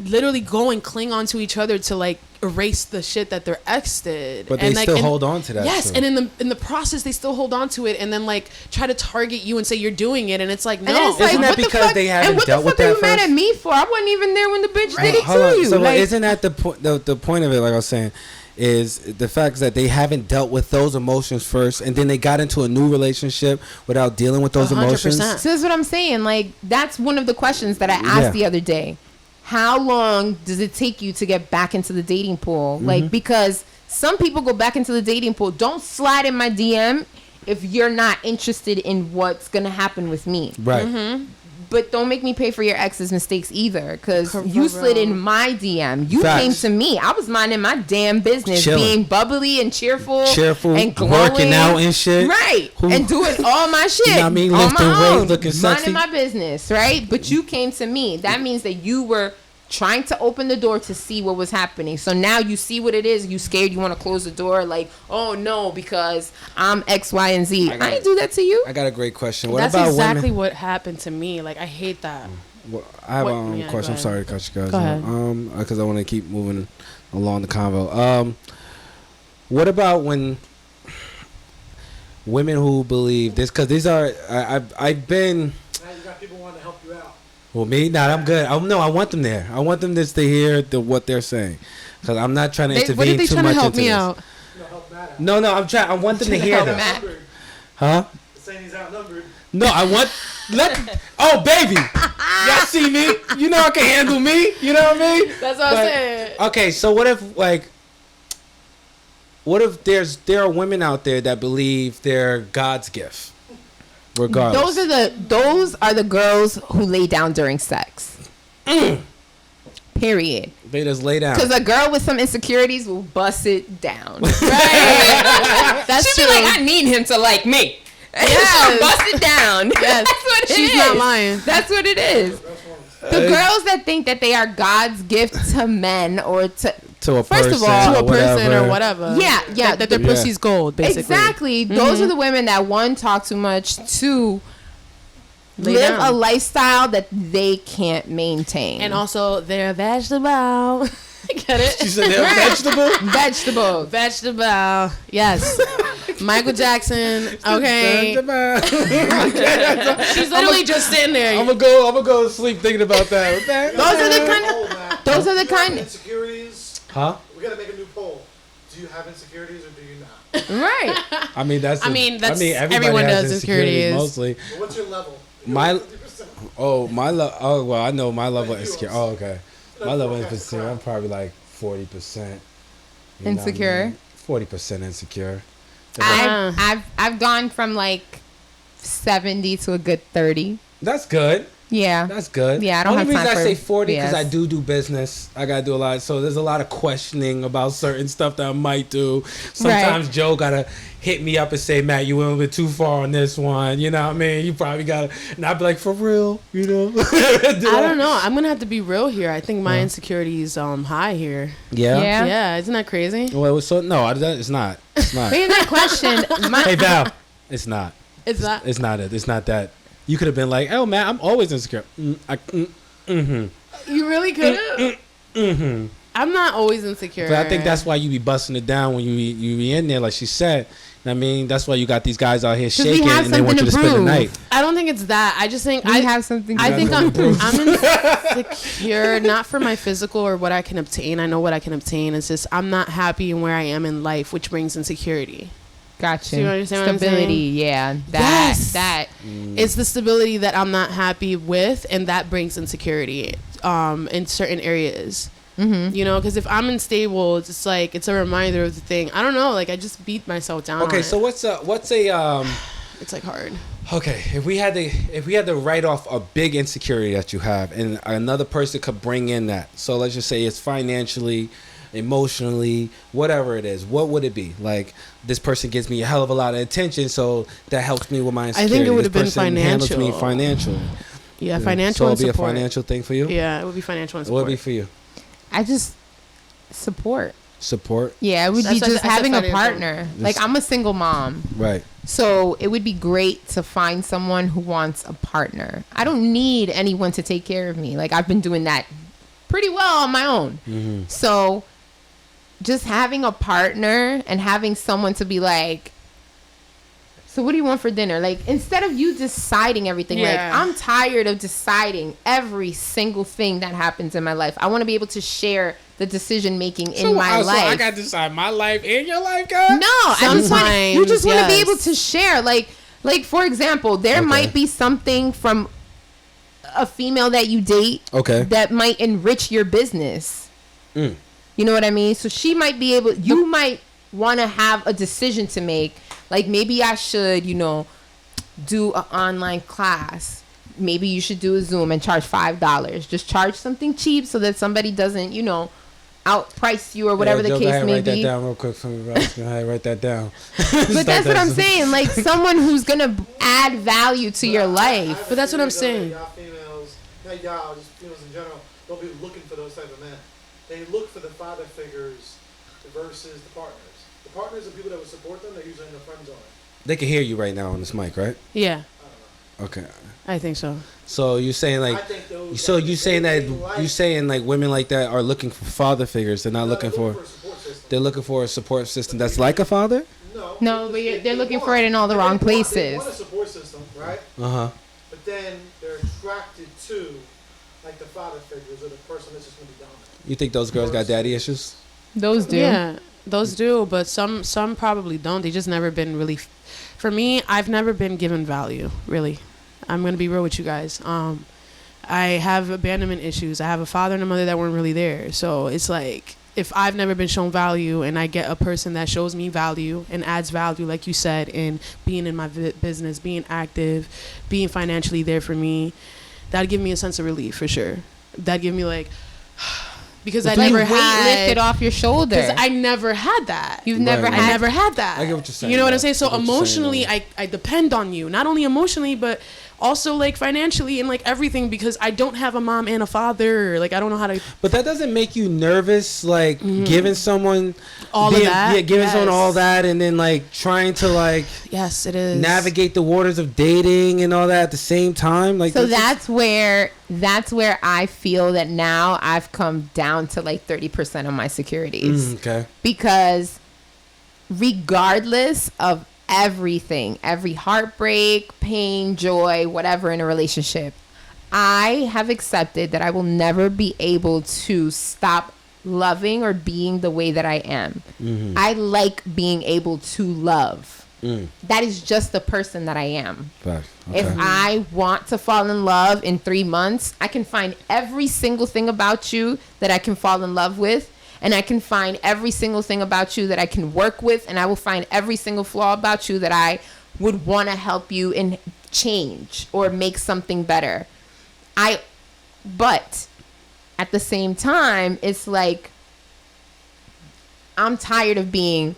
[SPEAKER 2] literally go and cling on to each other to like erase the shit that their ex did.
[SPEAKER 1] But
[SPEAKER 2] and
[SPEAKER 1] they still hold on to that.
[SPEAKER 2] Yes,
[SPEAKER 1] too.
[SPEAKER 2] and in the process they still hold on to it and then like try to target you and say you're doing it, and it's like, no.
[SPEAKER 3] And then it's like,
[SPEAKER 1] Isn't that
[SPEAKER 3] what the
[SPEAKER 1] because
[SPEAKER 3] fuck?
[SPEAKER 1] they haven't
[SPEAKER 3] and what
[SPEAKER 1] dealt
[SPEAKER 3] the
[SPEAKER 1] with
[SPEAKER 3] fuck are
[SPEAKER 1] that
[SPEAKER 3] you mad
[SPEAKER 1] first?
[SPEAKER 3] at me for? I wasn't even there when the bitch did it
[SPEAKER 1] Hold
[SPEAKER 3] to
[SPEAKER 1] on.
[SPEAKER 3] you.
[SPEAKER 1] So
[SPEAKER 3] Like,
[SPEAKER 1] isn't that the point? The point of it, like I was saying, is the fact that they haven't dealt with those emotions first, and then they got into a new relationship without dealing with those
[SPEAKER 2] 100%.
[SPEAKER 1] emotions.
[SPEAKER 3] so that's what I'm saying. Like, that's one of the questions that I asked
[SPEAKER 1] Yeah.
[SPEAKER 3] the other day. How long does it take you to get back into the dating pool?
[SPEAKER 1] Mm-hmm.
[SPEAKER 3] Like, because some people go back into the dating pool. Don't slide in my DM if you're not interested in what's going to happen with me.
[SPEAKER 1] Right.
[SPEAKER 3] But don't make me pay for your ex's mistakes either, because you
[SPEAKER 2] Correct.
[SPEAKER 3] slid in my DM. You
[SPEAKER 1] Facts.
[SPEAKER 3] came to me. I was minding my damn business,
[SPEAKER 1] Chilling.
[SPEAKER 3] being bubbly and cheerful and glowing.
[SPEAKER 1] working out and shit.
[SPEAKER 3] Right.
[SPEAKER 1] Who-
[SPEAKER 3] And doing all my shit.
[SPEAKER 1] You know what I mean?
[SPEAKER 3] On
[SPEAKER 1] Lifting
[SPEAKER 3] my
[SPEAKER 1] weights,
[SPEAKER 3] own.
[SPEAKER 1] looking sexy.
[SPEAKER 3] Minding my business, right? But you came to me. That means that you were trying to open the door to see what was happening. So now you see what it is. You scared. You want to close the door. Like, oh no, because I'm X, Y, and Z. I didn't do that to you.
[SPEAKER 1] I got a great question. What
[SPEAKER 2] That's
[SPEAKER 1] about
[SPEAKER 2] exactly
[SPEAKER 1] women?
[SPEAKER 2] what happened to me. Like, I hate that.
[SPEAKER 1] Well, I have
[SPEAKER 2] What-
[SPEAKER 1] a
[SPEAKER 2] yeah,
[SPEAKER 1] question.
[SPEAKER 2] go
[SPEAKER 1] I'm
[SPEAKER 2] ahead.
[SPEAKER 1] sorry to cut you guys
[SPEAKER 2] Go ahead.
[SPEAKER 1] off. Because I want to keep moving along the convo. What about when women who believe this? Because these are I've been.
[SPEAKER 4] Now you got people wanting to help you out.
[SPEAKER 1] Well, me, nah, I'm good. No, I want them there. I want them just to hear what they're saying, because I'm not trying to intervene
[SPEAKER 2] What are they
[SPEAKER 1] too
[SPEAKER 2] trying
[SPEAKER 1] much
[SPEAKER 2] to help
[SPEAKER 1] into
[SPEAKER 2] me
[SPEAKER 1] this.
[SPEAKER 2] out?
[SPEAKER 4] You know, help Matt out.
[SPEAKER 1] No, I'm trying. I want them to hear
[SPEAKER 3] help
[SPEAKER 1] them.
[SPEAKER 3] Matt.
[SPEAKER 4] Outnumbered.
[SPEAKER 1] Huh?
[SPEAKER 4] Saying he's outnumbered.
[SPEAKER 1] No, I want. Oh, baby, y'all see me? You know I can handle me. You know what I mean?
[SPEAKER 2] That's what I'm saying.
[SPEAKER 1] Okay, so what if there are women out there that believe they're God's gift, regardless?
[SPEAKER 3] Those are the girls who lay down during sex. Period.
[SPEAKER 1] They just lay down.
[SPEAKER 3] Because a girl with some insecurities will bust it down.
[SPEAKER 2] Right. That's
[SPEAKER 3] She'll
[SPEAKER 2] true.
[SPEAKER 3] be like, I need him to like me.
[SPEAKER 2] Yes.
[SPEAKER 3] She'll bust it down.
[SPEAKER 2] Yes.
[SPEAKER 3] That's what it is.
[SPEAKER 2] She's not lying.
[SPEAKER 3] That's what it is. The girls that think that they are God's gift to men or to
[SPEAKER 1] to a
[SPEAKER 3] First
[SPEAKER 1] person,
[SPEAKER 3] of all,
[SPEAKER 2] To a
[SPEAKER 1] or
[SPEAKER 2] person
[SPEAKER 1] whatever.
[SPEAKER 2] or whatever.
[SPEAKER 3] Yeah,
[SPEAKER 2] That their
[SPEAKER 1] Yeah.
[SPEAKER 2] pussy's gold, basically.
[SPEAKER 3] exactly. Those are the women that one talk too much, two
[SPEAKER 2] Lay
[SPEAKER 3] live
[SPEAKER 2] down.
[SPEAKER 3] a lifestyle that they can't maintain.
[SPEAKER 2] And also, they're vegetable. Get it?
[SPEAKER 1] She said they're vegetable.
[SPEAKER 3] Vegetable.
[SPEAKER 2] Vegetable. Yes. Michael Jackson. Okay. She's literally just sitting there.
[SPEAKER 1] I'm gonna go to sleep thinking about that.
[SPEAKER 3] Those are the kind.
[SPEAKER 4] Insecurities.
[SPEAKER 1] Huh?
[SPEAKER 4] We gotta make a new poll. Do you have insecurities or do you not?
[SPEAKER 3] Right.
[SPEAKER 1] I mean, that's everybody
[SPEAKER 2] everyone
[SPEAKER 1] has
[SPEAKER 2] does
[SPEAKER 1] insecurities
[SPEAKER 2] insecurities.
[SPEAKER 1] mostly.
[SPEAKER 4] Well, what's your level?
[SPEAKER 1] My
[SPEAKER 4] 50%.
[SPEAKER 1] my love. Oh well, I know my level of
[SPEAKER 4] Like
[SPEAKER 1] insecure.
[SPEAKER 4] yours.
[SPEAKER 1] Oh okay, my level of
[SPEAKER 4] Okay,
[SPEAKER 1] insecure.
[SPEAKER 4] crap.
[SPEAKER 1] I'm probably like 40%.
[SPEAKER 3] Insecure?
[SPEAKER 1] 40% insecure.
[SPEAKER 3] I've gone from like 70 to a good 30.
[SPEAKER 1] That's good.
[SPEAKER 3] Yeah.
[SPEAKER 1] That's good.
[SPEAKER 3] Yeah, I don't
[SPEAKER 1] Only
[SPEAKER 3] have
[SPEAKER 1] reason
[SPEAKER 3] time
[SPEAKER 1] I
[SPEAKER 3] for
[SPEAKER 1] say 40 because I
[SPEAKER 3] BS.
[SPEAKER 1] do business. I gotta do a lot, so there's a lot of questioning about certain stuff that I might do. Sometimes Joe gotta hit me up and say, "Matt, you went a bit too far on this one." You know what I mean? You probably gotta, and I'd be like, "For real?" You know?
[SPEAKER 2] I don't know. I'm gonna have to be real here. I think my insecurity is high here.
[SPEAKER 1] Yeah.
[SPEAKER 3] Yeah.
[SPEAKER 2] Yeah, isn't that crazy?
[SPEAKER 1] Well, so no, it's not. It's not.
[SPEAKER 3] But in that question,
[SPEAKER 1] Hey Val, it's not.
[SPEAKER 2] It's not.
[SPEAKER 1] It's not it. It's not that. You could have been like, "Oh man, I'm always insecure."
[SPEAKER 2] You really could have. I'm not always insecure.
[SPEAKER 1] But I think that's why you be busting it down when you be in there, like she said. I mean, that's why you got these guys out here shaking
[SPEAKER 3] have
[SPEAKER 1] and they want you to
[SPEAKER 3] something to
[SPEAKER 1] spend the
[SPEAKER 3] prove.
[SPEAKER 1] night.
[SPEAKER 2] I don't think it's that. I just think
[SPEAKER 3] I have something.
[SPEAKER 2] I think
[SPEAKER 1] got
[SPEAKER 2] I'm insecure, not for my physical or what I can obtain. I know what I can obtain. It's just I'm not happy in where I am in life, which brings insecurity.
[SPEAKER 3] Gotcha.
[SPEAKER 2] Do you understand what I'm
[SPEAKER 3] Stability. Yeah. That.
[SPEAKER 2] It's the stability that I'm not happy with, and that brings insecurity in certain areas.
[SPEAKER 3] Mm-hmm.
[SPEAKER 2] You know, because if I'm unstable, it's just like it's a reminder of the thing. I don't know. Like I just beat myself down.
[SPEAKER 1] Okay,
[SPEAKER 2] on
[SPEAKER 1] so
[SPEAKER 2] it.
[SPEAKER 1] what's a
[SPEAKER 2] It's like hard.
[SPEAKER 1] okay, if we had to write off a big insecurity that you have and another person could bring in that. So let's just say it's financially, emotionally, whatever it is, what would it be? Like this person gives me a hell of a lot of attention, so that helps me with my insecurity.
[SPEAKER 2] I think it would have
[SPEAKER 1] This
[SPEAKER 2] been
[SPEAKER 1] person handles me
[SPEAKER 2] financial.
[SPEAKER 1] financially.
[SPEAKER 2] Yeah, financial
[SPEAKER 1] So
[SPEAKER 2] and
[SPEAKER 1] it'd be
[SPEAKER 2] support.
[SPEAKER 1] a financial thing for you?
[SPEAKER 2] Yeah, it would be financial and
[SPEAKER 1] What
[SPEAKER 2] support.
[SPEAKER 1] would be for you?
[SPEAKER 3] I just support.
[SPEAKER 1] Support?
[SPEAKER 3] Yeah, it would
[SPEAKER 2] That's
[SPEAKER 3] be
[SPEAKER 2] what
[SPEAKER 3] just
[SPEAKER 2] I said
[SPEAKER 3] having a
[SPEAKER 2] financial.
[SPEAKER 3] partner. Like I'm a single mom.
[SPEAKER 1] Right.
[SPEAKER 3] So it would be great to find someone who wants a partner. I don't need anyone to take care of me. Like I've been doing that pretty well on my own.
[SPEAKER 1] Mm-hmm.
[SPEAKER 3] So just having a partner and having someone to be like, so what do you want for dinner? Like instead of you deciding everything, like
[SPEAKER 2] Yeah.
[SPEAKER 3] I'm tired of deciding every single thing that happens in my life. I want to be able to share the decision making in my life.
[SPEAKER 1] So I got to decide my life and your life, guys?
[SPEAKER 3] No, I just want you just want to be
[SPEAKER 2] Sometimes,
[SPEAKER 3] able to share. Like for example, there
[SPEAKER 1] Okay.
[SPEAKER 3] might be something from a female that you date
[SPEAKER 1] Okay.
[SPEAKER 3] that might enrich your business.
[SPEAKER 1] Mm.
[SPEAKER 3] You know what I mean? So she might be able. You might want to have a decision to make. Like maybe I should, do an online class. Maybe you should do a Zoom and charge $5. Just charge something cheap so that somebody doesn't, outprice you or whatever the
[SPEAKER 1] Joe, go
[SPEAKER 3] case
[SPEAKER 1] ahead,
[SPEAKER 3] may
[SPEAKER 1] write
[SPEAKER 3] be.
[SPEAKER 1] that down real quick for me, bro. Go ahead, write that down.
[SPEAKER 3] But that's what I'm saying. Like someone who's gonna add value to your life.
[SPEAKER 2] But that's what I'm saying.
[SPEAKER 4] Y'all females, not y'all, just females in general, don't be looking for those type of men. They look for the father figures versus the partners. The partners are people that would support them. They're usually in the friend zone.
[SPEAKER 1] They can hear you right now on this mic, right?
[SPEAKER 2] Yeah,
[SPEAKER 1] Okay.
[SPEAKER 2] I think so.
[SPEAKER 1] So you're saying
[SPEAKER 4] I
[SPEAKER 1] like,
[SPEAKER 4] think those
[SPEAKER 1] so
[SPEAKER 4] guys,
[SPEAKER 1] you saying
[SPEAKER 4] they
[SPEAKER 1] that
[SPEAKER 4] like-
[SPEAKER 1] you saying like women like that are looking for father figures. They're not
[SPEAKER 4] No,
[SPEAKER 1] looking
[SPEAKER 4] they're
[SPEAKER 1] for.
[SPEAKER 4] a support system.
[SPEAKER 1] They're looking for a support system that's like a father.
[SPEAKER 3] No, but they're looking for it in all the wrong
[SPEAKER 4] They
[SPEAKER 3] places.
[SPEAKER 4] want a support system, right?
[SPEAKER 1] Uh huh.
[SPEAKER 4] But then they're attracted to like the father figures or the person that's just going to be dominant.
[SPEAKER 1] You think those girls got daddy issues?
[SPEAKER 3] Those do.
[SPEAKER 2] Yeah, those do, but some probably don't. They just never been really. For me, I've never been given value. Really, I'm gonna be real with you guys. I have abandonment issues. I have a father and a mother that weren't really there. So it's like if I've never been shown value and I get a person that shows me value and adds value, like you said, in being in my business, being active, being financially there for me, that'd give me a sense of relief for sure. That'd give me like. Because I
[SPEAKER 3] Like
[SPEAKER 2] never
[SPEAKER 3] weight
[SPEAKER 2] had
[SPEAKER 3] lifted off your shoulder.
[SPEAKER 2] because I never had that.
[SPEAKER 3] You've never
[SPEAKER 1] Right.
[SPEAKER 3] had.
[SPEAKER 2] I never had that.
[SPEAKER 1] I get what you're saying,
[SPEAKER 2] You know what
[SPEAKER 1] though.
[SPEAKER 2] I'm saying? So
[SPEAKER 1] I get what you're saying,
[SPEAKER 2] emotionally, I depend on you. Not only emotionally, but also like financially and like everything, because I don't have a mom and a father. Like I don't know how to.
[SPEAKER 1] But that doesn't make you nervous, like giving someone
[SPEAKER 2] All of that?
[SPEAKER 1] Yeah, giving
[SPEAKER 2] Yes.
[SPEAKER 1] someone all that, and then like trying to like
[SPEAKER 2] Yes, it is.
[SPEAKER 1] navigate the waters of dating and all that at the same time. Like
[SPEAKER 3] So that's where I feel that now I've come down to like 30% of my securities.
[SPEAKER 1] Okay.
[SPEAKER 3] Because regardless of everything, every heartbreak, pain, joy, whatever in a relationship, I have accepted that I will never be able to stop loving or being the way that I am. I like being able to love. That is just the person that I am.
[SPEAKER 1] Okay.
[SPEAKER 3] If I want to fall in love in 3 months, I can find every single thing about you that I can fall in love with. And I can find every single thing about you that I can work with. And I will find every single flaw about you that I would want to help you and change or make something better. But at the same time, it's like I'm tired of being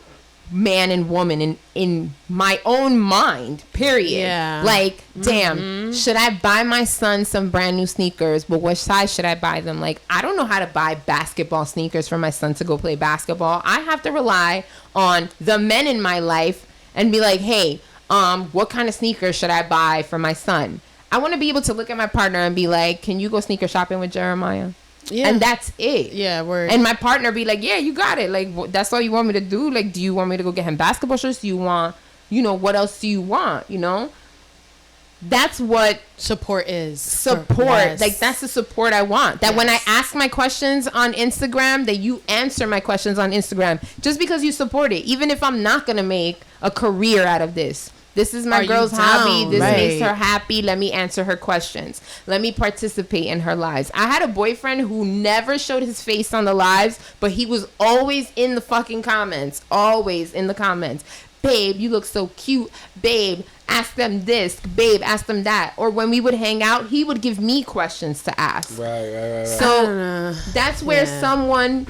[SPEAKER 3] man and woman in my own mind, period.
[SPEAKER 2] Yeah.
[SPEAKER 3] Like, damn, should I buy my son some brand new sneakers? But what size should I buy them? Like, I don't know how to buy basketball sneakers for my son to go play basketball. I have to rely on the men in my life and be like, hey, what kind of sneakers should I buy for my son? I want to be able to look at my partner and be like, can you go sneaker shopping with Jeremiah?
[SPEAKER 2] Yeah.
[SPEAKER 3] And that's it.
[SPEAKER 2] Yeah, word.
[SPEAKER 3] And my partner be like, yeah, you got it. Like, that's all you want me to do? Like, do you want me to go get him basketball shirts? Do you want, what else do you want? That's what
[SPEAKER 2] support is.
[SPEAKER 3] Support.
[SPEAKER 2] Yes.
[SPEAKER 3] Like, that's the support I want. That when I ask my questions on Instagram, that you answer my questions on Instagram. Just because you support it. Even if I'm not going to make a career out of this. This is my girl's hobby. This makes her happy. Let me answer her questions. Let me participate in her lives. I had a boyfriend who never showed his face on the lives, but he was always in the fucking comments. Always in the comments. Babe, you look so cute. Babe, ask them this. Babe, ask them that. Or when we would hang out, he would give me questions to ask.
[SPEAKER 1] Right.
[SPEAKER 3] So that's where someone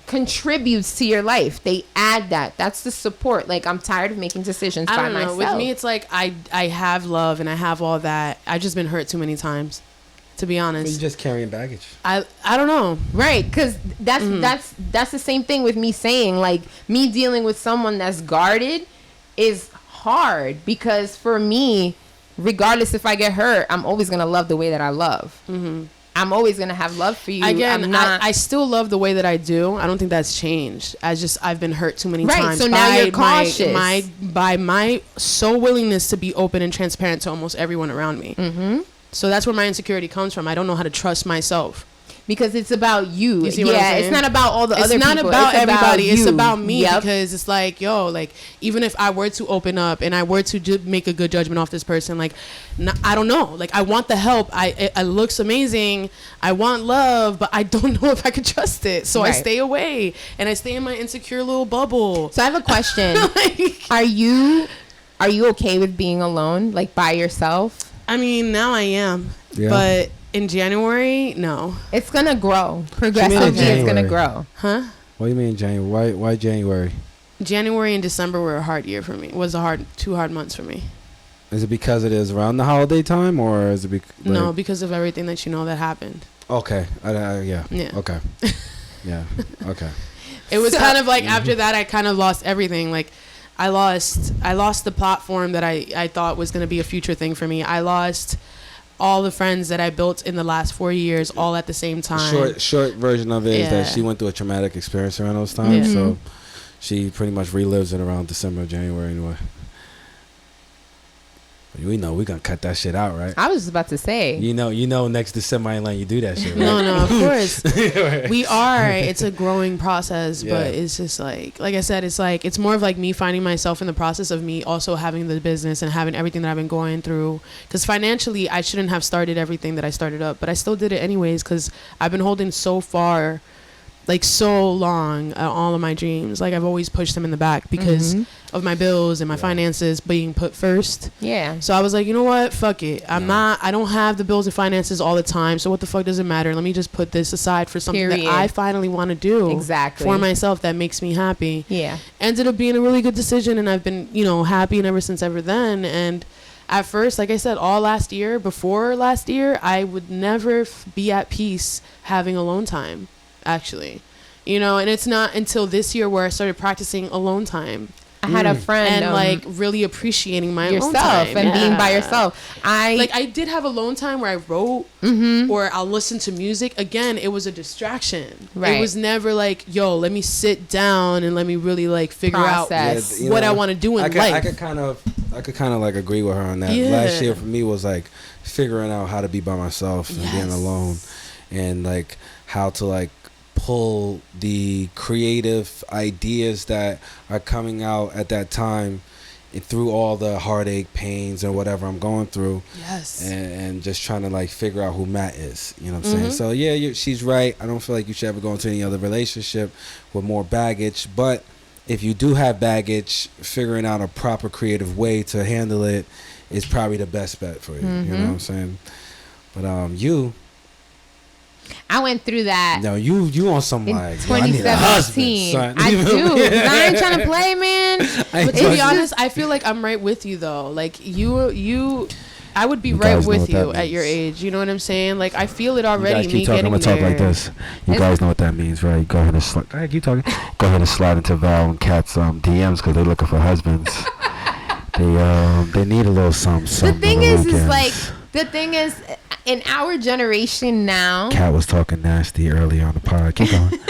[SPEAKER 3] contributes to your life. They add that. That's the support. Like, I'm tired of making decisions by myself.
[SPEAKER 2] With me, it's like I have love and I have all that. I've just been hurt too many times, to be honest.
[SPEAKER 1] You're just carrying baggage.
[SPEAKER 2] I don't know.
[SPEAKER 3] Right, because that's the same thing with me saying, like, me dealing with someone that's guarded is hard, because for me, regardless if I get hurt, I'm always gonna love the way that I love. I'm always gonna have love for you.
[SPEAKER 2] Again, I still love the way that I do. I don't think that's changed. I've been hurt too many times.
[SPEAKER 3] So now you're cautious.
[SPEAKER 2] By my willingness to be open and transparent to almost everyone around me. So that's where my insecurity comes from. I don't know how to trust myself.
[SPEAKER 3] Because it's about you.
[SPEAKER 2] You see what I'm saying?
[SPEAKER 3] It's not about all the other people.
[SPEAKER 2] It's not about everybody. It's about me.
[SPEAKER 3] Yep.
[SPEAKER 2] Because it's like, like, even if I were to open up and I were to make a good judgment off this person, like, I don't know. Like, I want the help. It looks amazing. I want love, but I don't know if I could trust it. So I stay away and I stay in my insecure little bubble.
[SPEAKER 3] So I have a question. Are you okay with being alone, like by yourself?
[SPEAKER 2] I mean, now I am. Yeah. But in January, no.
[SPEAKER 3] It's gonna grow progressively. It's gonna grow.
[SPEAKER 2] Huh?
[SPEAKER 1] What do you mean January? Why January?
[SPEAKER 2] January and December were a hard year for me. Two hard months for me.
[SPEAKER 1] Is it because it is around the holiday time, or is it
[SPEAKER 2] no, because of everything that that happened.
[SPEAKER 1] Okay. Yeah. Okay. Yeah. Okay.
[SPEAKER 2] It was kind of like after that, I kind of lost everything. Like, I lost the platform that I thought was going to be a future thing for me. I lost all the friends that I built in the last 4 years, all at the same time.
[SPEAKER 1] Short version of it is that she went through a traumatic experience around those times, so she pretty much relives it around December, January anyway. We know we're gonna cut that shit out, right?
[SPEAKER 3] I was just about to say.
[SPEAKER 1] You know, next December I ain't letting you do that shit, right?
[SPEAKER 2] No, of course. We are. It's a growing process, but it's just like I said, it's like, it's more of like me finding myself in the process of me also having the business and having everything that I've been going through. Because financially, I shouldn't have started everything that I started up, but I still did it anyways because I've been holding so far, like so long, all of my dreams. Like, I've always pushed them in the back because of my bills and my finances being put first.
[SPEAKER 3] Yeah.
[SPEAKER 2] So I was like, you know what? Fuck it. I don't have the bills and finances all the time. So what the fuck does it matter? Let me just put this aside for something that I finally want to do.
[SPEAKER 3] Exactly.
[SPEAKER 2] For myself that makes me happy.
[SPEAKER 3] Yeah.
[SPEAKER 2] Ended up being a really good decision, and I've been, happy and ever since then. And at first, like I said, all last year, before last year, I would never be at peace having alone time, actually. You know, and it's not until this year where I started practicing alone time.
[SPEAKER 3] I had a friend
[SPEAKER 2] and like really appreciating my
[SPEAKER 3] yourself
[SPEAKER 2] own time
[SPEAKER 3] and being by yourself.
[SPEAKER 2] I did have alone time where I wrote or I'll listen to music. Again, it was a distraction.
[SPEAKER 3] Right.
[SPEAKER 2] It was never like, yo, let me sit down and let me really like figure out what I want to do in life.
[SPEAKER 1] I could kind of like agree with her on that.
[SPEAKER 2] Yeah.
[SPEAKER 1] Last year for me was like figuring out how to be by myself and being alone, and like how to like pull the creative ideas that are coming out at that time through all the heartache, pains, or whatever I'm going through.
[SPEAKER 2] Yes.
[SPEAKER 1] And just trying to like figure out who Matt is. You know what I'm saying? So yeah, she's right. I don't feel like you should ever go into any other relationship with more baggage. But if you do have baggage, figuring out a proper creative way to handle it is probably the best bet for you. You know what I'm saying? But you.
[SPEAKER 3] I went through that.
[SPEAKER 1] No, you on some like
[SPEAKER 3] 2017. I do. I ain't trying to play, man.
[SPEAKER 2] But to be honest, I feel like I'm right with you though. Like you I would be right with you at your age. You know what I'm saying? Like I feel it already.
[SPEAKER 1] You guys keep talking. I'm gonna talk like this. You guys know what that means, right? Go ahead and slide. Go ahead, keep talking. Go ahead and slide into Val and Kat's DMs because they're looking for husbands. They need a little something.
[SPEAKER 3] The thing is like the thing is. In our generation now,
[SPEAKER 1] Kat was talking nasty earlier on the pod. Keep going.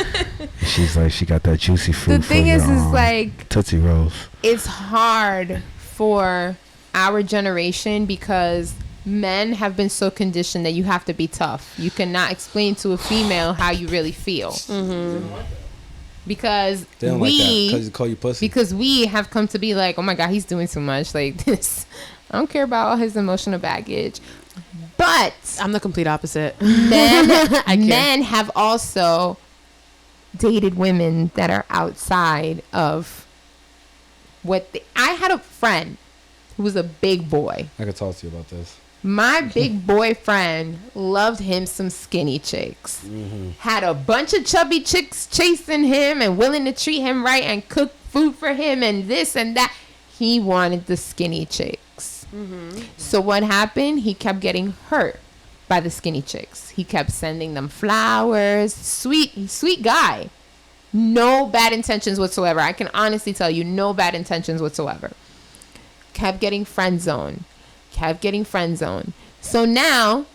[SPEAKER 1] She's like, she got that juicy fruit.
[SPEAKER 3] The thing is like
[SPEAKER 1] Tootsie Rolls.
[SPEAKER 3] It's hard for our generation because men have been so conditioned that you have to be tough. You cannot explain to a female how you really feel. Because
[SPEAKER 1] they don't like that because they call you pussy.
[SPEAKER 3] Because we have come to be like, oh my God, he's doing too much. Like this, I don't care about all his emotional baggage. But
[SPEAKER 2] I'm the complete opposite.
[SPEAKER 3] Men have also dated women that are outside of what I had a friend who was a big boy.
[SPEAKER 1] I could talk to you about this.
[SPEAKER 3] My big boyfriend loved him some skinny chicks. Had a bunch of chubby chicks chasing him and willing to treat him right and cook food for him and this and that. He wanted the skinny chicks. So what happened? He kept getting hurt by the skinny chicks. He kept sending them flowers. Sweet guy. No bad intentions whatsoever. I can honestly tell you, no bad intentions whatsoever. Kept getting friend zoned. So now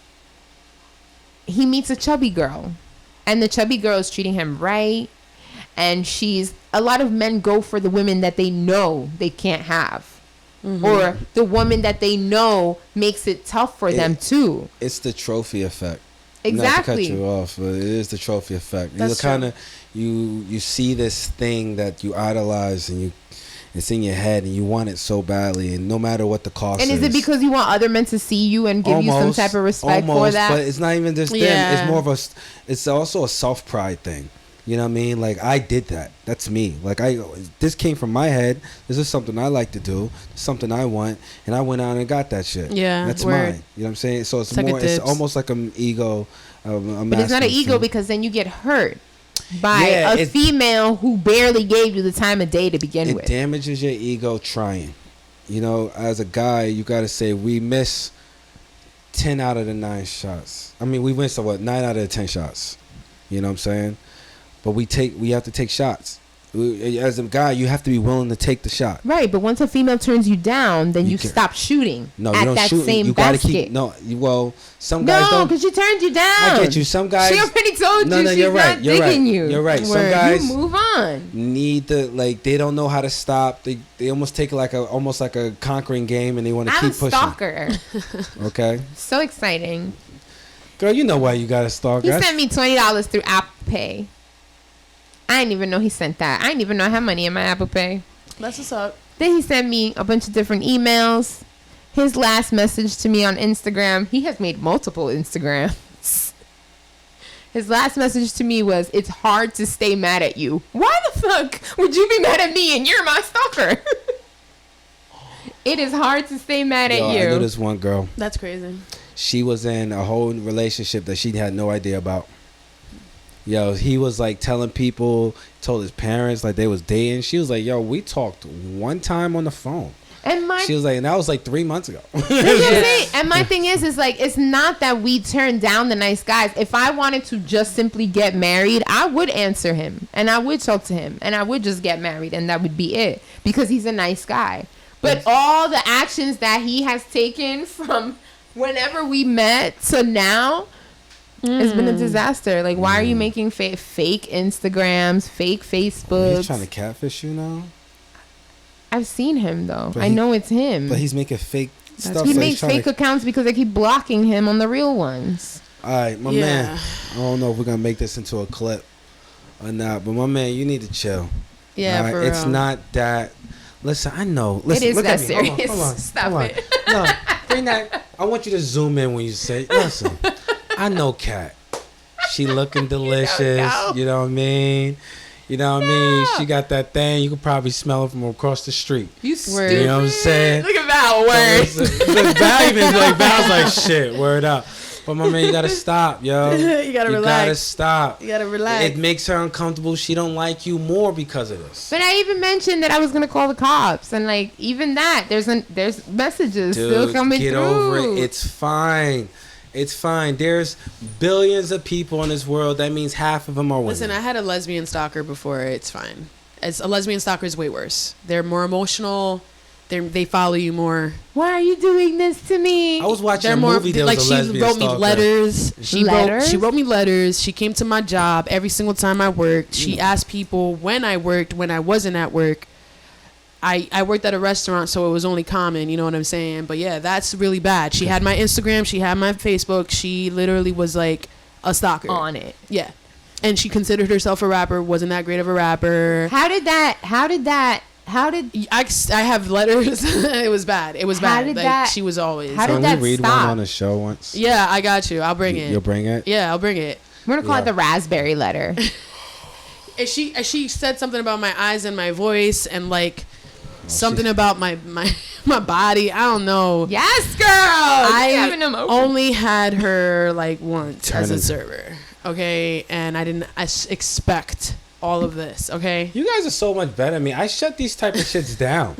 [SPEAKER 3] he meets a chubby girl, and the chubby girl is treating him right. And a lot of men go for the women that they know they can't have. Or the woman that they know makes it tough for them too.
[SPEAKER 1] It's the trophy effect.
[SPEAKER 3] Exactly.
[SPEAKER 1] Not to cut you off, but it is the trophy effect.
[SPEAKER 2] That's
[SPEAKER 1] you see this thing that you idolize and it's in your head and you want it so badly, and no matter what the cost is.
[SPEAKER 3] And is it because you want other men to see you and give you some type of respect for that?
[SPEAKER 1] But it's not even just them. It's more of it's also a self-pride thing. You know what I mean? Like, I did that. That's me. Like, this came from my head. This is something I like to do. It's something I want. And I went out and got that shit.
[SPEAKER 2] Yeah.
[SPEAKER 1] That's mine. You know what I'm saying? So it's more, it's almost like an ego.
[SPEAKER 3] But it's not an ego because then you get hurt by a female who barely gave you the time of day to begin with.
[SPEAKER 1] It damages your ego trying. You know, as a guy, you got to say, we miss 10 out of the 9 shots. I mean, we miss, 9 out of the 10 shots. You know what I'm saying? But we have to take shots. As a guy, you have to be willing to take the shot.
[SPEAKER 3] Right, but once a female turns you down, then you stop shooting.
[SPEAKER 1] No, you don't shoot.
[SPEAKER 3] Same
[SPEAKER 1] you
[SPEAKER 3] basket.
[SPEAKER 1] Gotta keep. Some guys don't.
[SPEAKER 3] No, because she turned you down.
[SPEAKER 1] I get you. Some guys.
[SPEAKER 3] She already told you she's
[SPEAKER 1] you're right.
[SPEAKER 3] not digging you.
[SPEAKER 1] You're right. Some guys
[SPEAKER 3] you move on.
[SPEAKER 1] Need they don't know how to stop. They almost take it almost like a conquering game, and they want to keep pushing.
[SPEAKER 3] I'm a stalker.
[SPEAKER 1] Okay.
[SPEAKER 3] So exciting.
[SPEAKER 1] Girl, you know why you got to stalk.
[SPEAKER 3] He sent me $20 through Apple Pay. I didn't even know he sent that. I didn't even know I had money in my Apple Pay.
[SPEAKER 2] That's what's up.
[SPEAKER 3] Then he sent me a bunch of different emails. His last message to me on Instagram. He has made multiple Instagrams. His last message to me was, "It's hard to stay mad at you." Why the fuck would you be mad at me and you're my stalker? It is hard to stay mad at you.
[SPEAKER 1] I know this one girl.
[SPEAKER 2] That's crazy.
[SPEAKER 1] She was in a whole relationship that she had no idea about. Yo, he was like telling people, told his parents like they was dating. She was like, yo, we talked one time on the phone.
[SPEAKER 3] And
[SPEAKER 1] She was like, and that was like 3 months ago.
[SPEAKER 3] And my thing is like, it's not that we turn down the nice guys. If I wanted to just simply get married, I would answer him and I would talk to him and I would just get married and that would be it because he's a nice guy. But all the actions that he has taken from whenever we met to now has been a disaster. Like, why are you making fake Instagrams, fake Facebooks?
[SPEAKER 1] He's trying to catfish you now.
[SPEAKER 3] I've seen him though.
[SPEAKER 1] But
[SPEAKER 3] I know it's him.
[SPEAKER 1] But he's making fake stuff.
[SPEAKER 3] He makes fake accounts because they keep blocking him on the real ones.
[SPEAKER 1] All right, my man. I don't know if we're gonna make this into a clip or not, but my man, you need to chill.
[SPEAKER 2] Yeah, for
[SPEAKER 1] it's
[SPEAKER 2] real.
[SPEAKER 1] not that. Listen, I know. Listen,
[SPEAKER 3] it is
[SPEAKER 1] look
[SPEAKER 3] that
[SPEAKER 1] at me.
[SPEAKER 3] serious.
[SPEAKER 1] Hold on.
[SPEAKER 3] Stop it.
[SPEAKER 1] No, bring that. I want you to zoom in when you say. Listen, I know Kat. She looking delicious. You know what I mean? You know what I mean? She got that thing. You could probably smell it from across the street.
[SPEAKER 2] You stupid.
[SPEAKER 1] You know what I'm saying?
[SPEAKER 3] Look at Val. Word.
[SPEAKER 1] Look, Val even like Val's like shit. Word up. But my man, you gotta stop, yo.
[SPEAKER 2] You gotta relax.
[SPEAKER 1] You gotta stop.
[SPEAKER 2] You gotta relax.
[SPEAKER 1] It makes her uncomfortable. She don't like you more because of this.
[SPEAKER 3] But I even mentioned that I was gonna call the cops, and like even that, there's messages still coming
[SPEAKER 1] get
[SPEAKER 3] through.
[SPEAKER 1] over it. It's fine. It's fine. There's billions of people in this world. That means half of them are women.
[SPEAKER 2] Listen, I had a lesbian stalker before. It's fine. As a lesbian stalker is way worse. They're more emotional. They follow you more.
[SPEAKER 3] Why are you doing this to me?
[SPEAKER 1] I was watching
[SPEAKER 2] They're
[SPEAKER 1] a
[SPEAKER 2] more
[SPEAKER 1] movie that
[SPEAKER 2] like
[SPEAKER 1] was a
[SPEAKER 2] she
[SPEAKER 1] lesbian
[SPEAKER 2] wrote me
[SPEAKER 1] stalker.
[SPEAKER 2] letters. She wrote me letters. She came to my job every single time I worked. She asked people when I worked, when I wasn't at work. I worked at a restaurant, so it was only common, you know what I'm saying? But yeah, that's really bad. She had my Instagram, she had my Facebook. She literally was like a stalker.
[SPEAKER 3] On it.
[SPEAKER 2] Yeah. And she considered herself a rapper, wasn't that great of a rapper.
[SPEAKER 3] How did
[SPEAKER 2] I have letters. It was bad. It was bad. She was always.
[SPEAKER 3] How did
[SPEAKER 1] Can
[SPEAKER 3] that
[SPEAKER 1] we read
[SPEAKER 3] stop?
[SPEAKER 1] one on the show once?
[SPEAKER 2] Yeah, I got you. I'll bring it.
[SPEAKER 1] You'll bring it?
[SPEAKER 2] Yeah, I'll bring it.
[SPEAKER 3] We're gonna call it the raspberry letter.
[SPEAKER 2] And she said something about my eyes and my voice and like something about my body. I don't know.
[SPEAKER 3] Yes, girl.
[SPEAKER 2] I only had her like once as a
[SPEAKER 1] Turning.
[SPEAKER 2] server. Okay, and I didn't expect all of this. Okay.
[SPEAKER 1] You guys are so much better than me. I shut these type of shits down.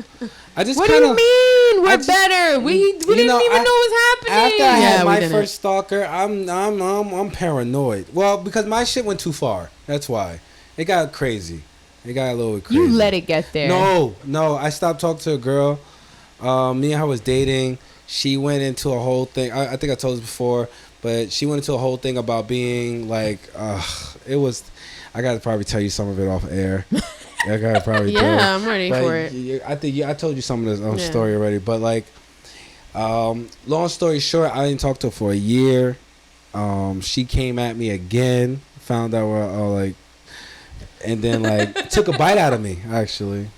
[SPEAKER 1] I just
[SPEAKER 3] What do
[SPEAKER 1] kinda,
[SPEAKER 3] you mean? We're
[SPEAKER 1] just-
[SPEAKER 3] better. We didn't even know what was happening.
[SPEAKER 1] After I
[SPEAKER 2] Yeah,
[SPEAKER 1] had
[SPEAKER 2] we
[SPEAKER 1] my
[SPEAKER 2] didn't.
[SPEAKER 1] first stalker, I'm paranoid. Well, because my shit went too far. That's why. It got crazy. It got a little crazy.
[SPEAKER 3] You let it get there.
[SPEAKER 1] No. I stopped talking to a girl. Me and her was dating. She went into a whole thing. I think I told this before, but she went into a whole thing about being like, it was. I gotta probably tell you some of it off air. I gotta probably.
[SPEAKER 2] Yeah, I'm ready for it.
[SPEAKER 1] I think I told you some of this story already, but like, long story short, I didn't talk to her for a year. She came at me again. Found out and then like took a bite out of me. Actually,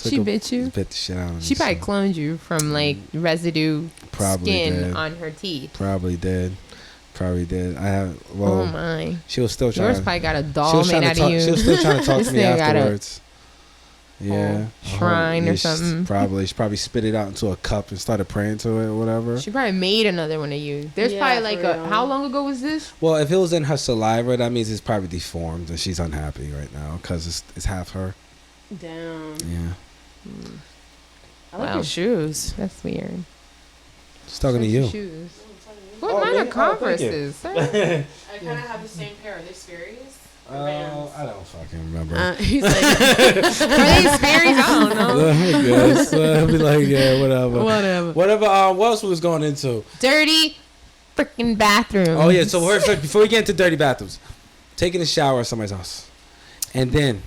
[SPEAKER 3] She bit you?
[SPEAKER 1] Bit the shit out of me.
[SPEAKER 3] She probably cloned you from like residue
[SPEAKER 1] Probably
[SPEAKER 3] skin
[SPEAKER 1] did.
[SPEAKER 3] on her teeth.
[SPEAKER 1] Probably did. I have. Well,
[SPEAKER 3] Oh my.
[SPEAKER 1] she was still trying.
[SPEAKER 3] Yours probably got a
[SPEAKER 1] She
[SPEAKER 3] doll
[SPEAKER 1] was
[SPEAKER 3] made
[SPEAKER 1] trying to
[SPEAKER 3] out
[SPEAKER 1] talk.
[SPEAKER 3] of you.
[SPEAKER 1] She was still trying to talk
[SPEAKER 3] This
[SPEAKER 1] to me
[SPEAKER 3] nigga got a
[SPEAKER 1] afterwards. Yeah.
[SPEAKER 3] shrine or
[SPEAKER 1] She
[SPEAKER 3] something.
[SPEAKER 1] probably spit it out into a cup and started praying to it or whatever.
[SPEAKER 3] She probably made another one of you. There's
[SPEAKER 2] Yeah,
[SPEAKER 3] probably like
[SPEAKER 2] for real.
[SPEAKER 3] how long ago was this?
[SPEAKER 1] Well, if it was in her saliva, that means it's probably deformed and she's unhappy right now because it's half her.
[SPEAKER 2] Damn.
[SPEAKER 1] Yeah.
[SPEAKER 2] I like
[SPEAKER 3] Wow.
[SPEAKER 2] your shoes.
[SPEAKER 3] That's weird.
[SPEAKER 1] She's talking to you.
[SPEAKER 3] Shoes. What
[SPEAKER 1] Oh,
[SPEAKER 3] mine
[SPEAKER 1] really?
[SPEAKER 3] are
[SPEAKER 1] Oh, thank
[SPEAKER 3] Converses. sir.
[SPEAKER 2] I kind of have the same pair. Are they Sperry's?
[SPEAKER 1] I don't fucking remember.
[SPEAKER 2] He's like,
[SPEAKER 3] Are they Sperry's? I don't know.
[SPEAKER 1] I guess. I'll be like, yeah, whatever.
[SPEAKER 2] whatever.
[SPEAKER 1] Whatever. What else was going into?
[SPEAKER 3] Dirty freaking bathroom.
[SPEAKER 1] Oh yeah. So first, before we get into dirty bathrooms, taking a shower at somebody's house, and then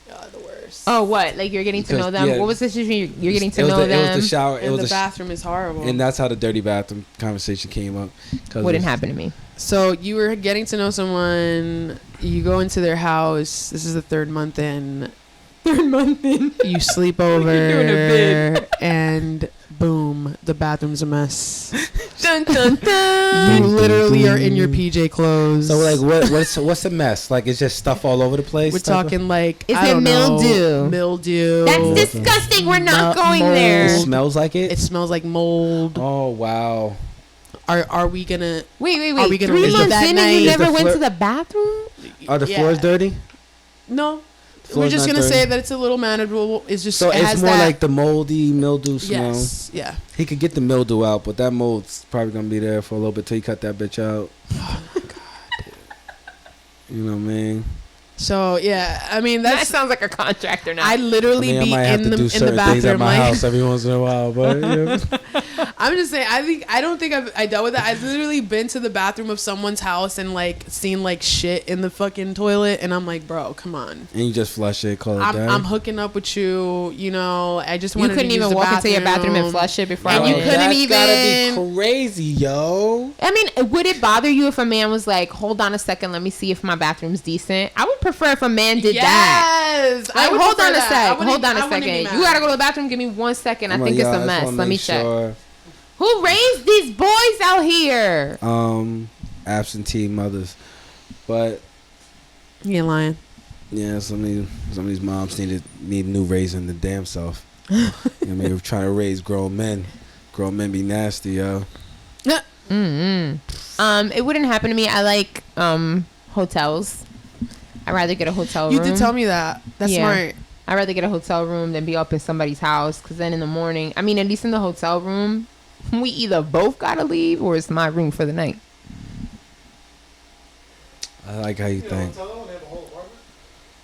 [SPEAKER 2] God, the worst.
[SPEAKER 3] Oh, what? Like you're getting to know them?
[SPEAKER 1] Yeah.
[SPEAKER 3] What was the situation? You're getting to
[SPEAKER 1] it was
[SPEAKER 3] know
[SPEAKER 1] the,
[SPEAKER 3] them?
[SPEAKER 1] It was the shower. It
[SPEAKER 2] And
[SPEAKER 1] was
[SPEAKER 2] the
[SPEAKER 1] the
[SPEAKER 2] bathroom is horrible.
[SPEAKER 1] and that's how the dirty bathroom conversation came up.
[SPEAKER 3] Wouldn't happen to me.
[SPEAKER 2] So you were getting to know someone. You go into their house. This is the third month in. You sleep over,
[SPEAKER 3] doing a bid.
[SPEAKER 2] and boom, the bathroom's a mess.
[SPEAKER 3] Dun, dun, dun.
[SPEAKER 2] You literally are in your PJ clothes.
[SPEAKER 1] So like, what's a mess? Like it's just stuff all over the place.
[SPEAKER 2] We're
[SPEAKER 1] type of-
[SPEAKER 2] talking like
[SPEAKER 3] Is
[SPEAKER 2] I
[SPEAKER 3] it
[SPEAKER 2] don't know,
[SPEAKER 3] mildew?
[SPEAKER 2] mildew.
[SPEAKER 3] That's disgusting. We're not going
[SPEAKER 2] mold.
[SPEAKER 1] It
[SPEAKER 3] there.
[SPEAKER 1] smells like it.
[SPEAKER 2] It smells like mold.
[SPEAKER 1] Oh wow.
[SPEAKER 2] Are we gonna?
[SPEAKER 3] Wait.
[SPEAKER 2] Are we gonna
[SPEAKER 3] 3
[SPEAKER 2] leave
[SPEAKER 3] months
[SPEAKER 2] that
[SPEAKER 3] in
[SPEAKER 2] night?
[SPEAKER 3] and you
[SPEAKER 2] Is
[SPEAKER 3] never
[SPEAKER 1] the
[SPEAKER 3] went
[SPEAKER 1] floor-
[SPEAKER 3] to the bathroom?
[SPEAKER 1] Are the
[SPEAKER 2] Yeah.
[SPEAKER 1] floors dirty?
[SPEAKER 2] No, We're just
[SPEAKER 1] not
[SPEAKER 2] gonna
[SPEAKER 1] dirty.
[SPEAKER 2] say that it's a little manageable. It's just
[SPEAKER 1] So
[SPEAKER 2] it
[SPEAKER 1] it's
[SPEAKER 2] has
[SPEAKER 1] more
[SPEAKER 2] that,
[SPEAKER 1] like the moldy mildew smell.
[SPEAKER 2] yes, yeah.
[SPEAKER 1] He could get the mildew out, but that mold's probably gonna be there for a little bit till you cut that bitch out. Oh my god. You know what I mean?
[SPEAKER 2] So yeah, I mean
[SPEAKER 3] That
[SPEAKER 2] that's.
[SPEAKER 3] sounds like a contractor now.
[SPEAKER 2] I literally
[SPEAKER 1] I
[SPEAKER 2] be
[SPEAKER 1] might have
[SPEAKER 2] in
[SPEAKER 1] to do
[SPEAKER 2] the
[SPEAKER 1] certain things at
[SPEAKER 2] bathroom
[SPEAKER 1] my
[SPEAKER 2] like.
[SPEAKER 1] house every once in a while, but yeah.
[SPEAKER 2] I'm just saying. I don't think I dealt with that. I've literally been to the bathroom of someone's house and like seen like shit in the fucking toilet, and I'm like, bro, come on.
[SPEAKER 1] And you just flush it, call it
[SPEAKER 2] I'm hooking up with you. You know, I just
[SPEAKER 3] you
[SPEAKER 2] wanted
[SPEAKER 3] couldn't
[SPEAKER 2] to use
[SPEAKER 3] even
[SPEAKER 2] the
[SPEAKER 3] walk into your bathroom and flush it before
[SPEAKER 2] And
[SPEAKER 3] I
[SPEAKER 2] you
[SPEAKER 3] went in.
[SPEAKER 2] couldn't
[SPEAKER 1] That's
[SPEAKER 2] even-
[SPEAKER 1] gotta be crazy, yo.
[SPEAKER 3] I mean, would it bother you if a man was like, hold on a second, let me see if my bathroom's decent? I would prefer if a man did that.
[SPEAKER 2] Yes,
[SPEAKER 3] Like,
[SPEAKER 2] would
[SPEAKER 3] hold
[SPEAKER 2] prefer
[SPEAKER 3] on a
[SPEAKER 2] that. I
[SPEAKER 3] sec.
[SPEAKER 2] wouldn't-
[SPEAKER 3] Hold on
[SPEAKER 2] I
[SPEAKER 3] a
[SPEAKER 2] wouldn't be
[SPEAKER 3] second.
[SPEAKER 2] mad.
[SPEAKER 3] You gotta go to the bathroom. Give me 1 second. I
[SPEAKER 1] I'm
[SPEAKER 3] think
[SPEAKER 1] like,
[SPEAKER 3] it's
[SPEAKER 1] yo,
[SPEAKER 3] a
[SPEAKER 1] I just
[SPEAKER 3] mess.
[SPEAKER 1] wanna
[SPEAKER 3] Let me
[SPEAKER 1] make
[SPEAKER 3] check.
[SPEAKER 1] sure.
[SPEAKER 3] Who raised these boys out here?
[SPEAKER 1] Absentee mothers, but
[SPEAKER 2] You ain't lying.
[SPEAKER 1] yeah, some of these moms need new raising the damn self. You know what I mean, we're trying to raise grown men. Grown men be nasty, yo.
[SPEAKER 3] It wouldn't happen to me. I like hotels. I'd rather get a hotel room.
[SPEAKER 2] You did tell me that. That's
[SPEAKER 3] Yeah.
[SPEAKER 2] smart.
[SPEAKER 3] I'd rather get a hotel room than be up in somebody's house. Because then in the morning, I mean, at least in the hotel room, we either both gotta leave or it's my room for the night.
[SPEAKER 1] I like how you
[SPEAKER 4] You get a
[SPEAKER 1] think.
[SPEAKER 4] hotel and they have a whole apartment.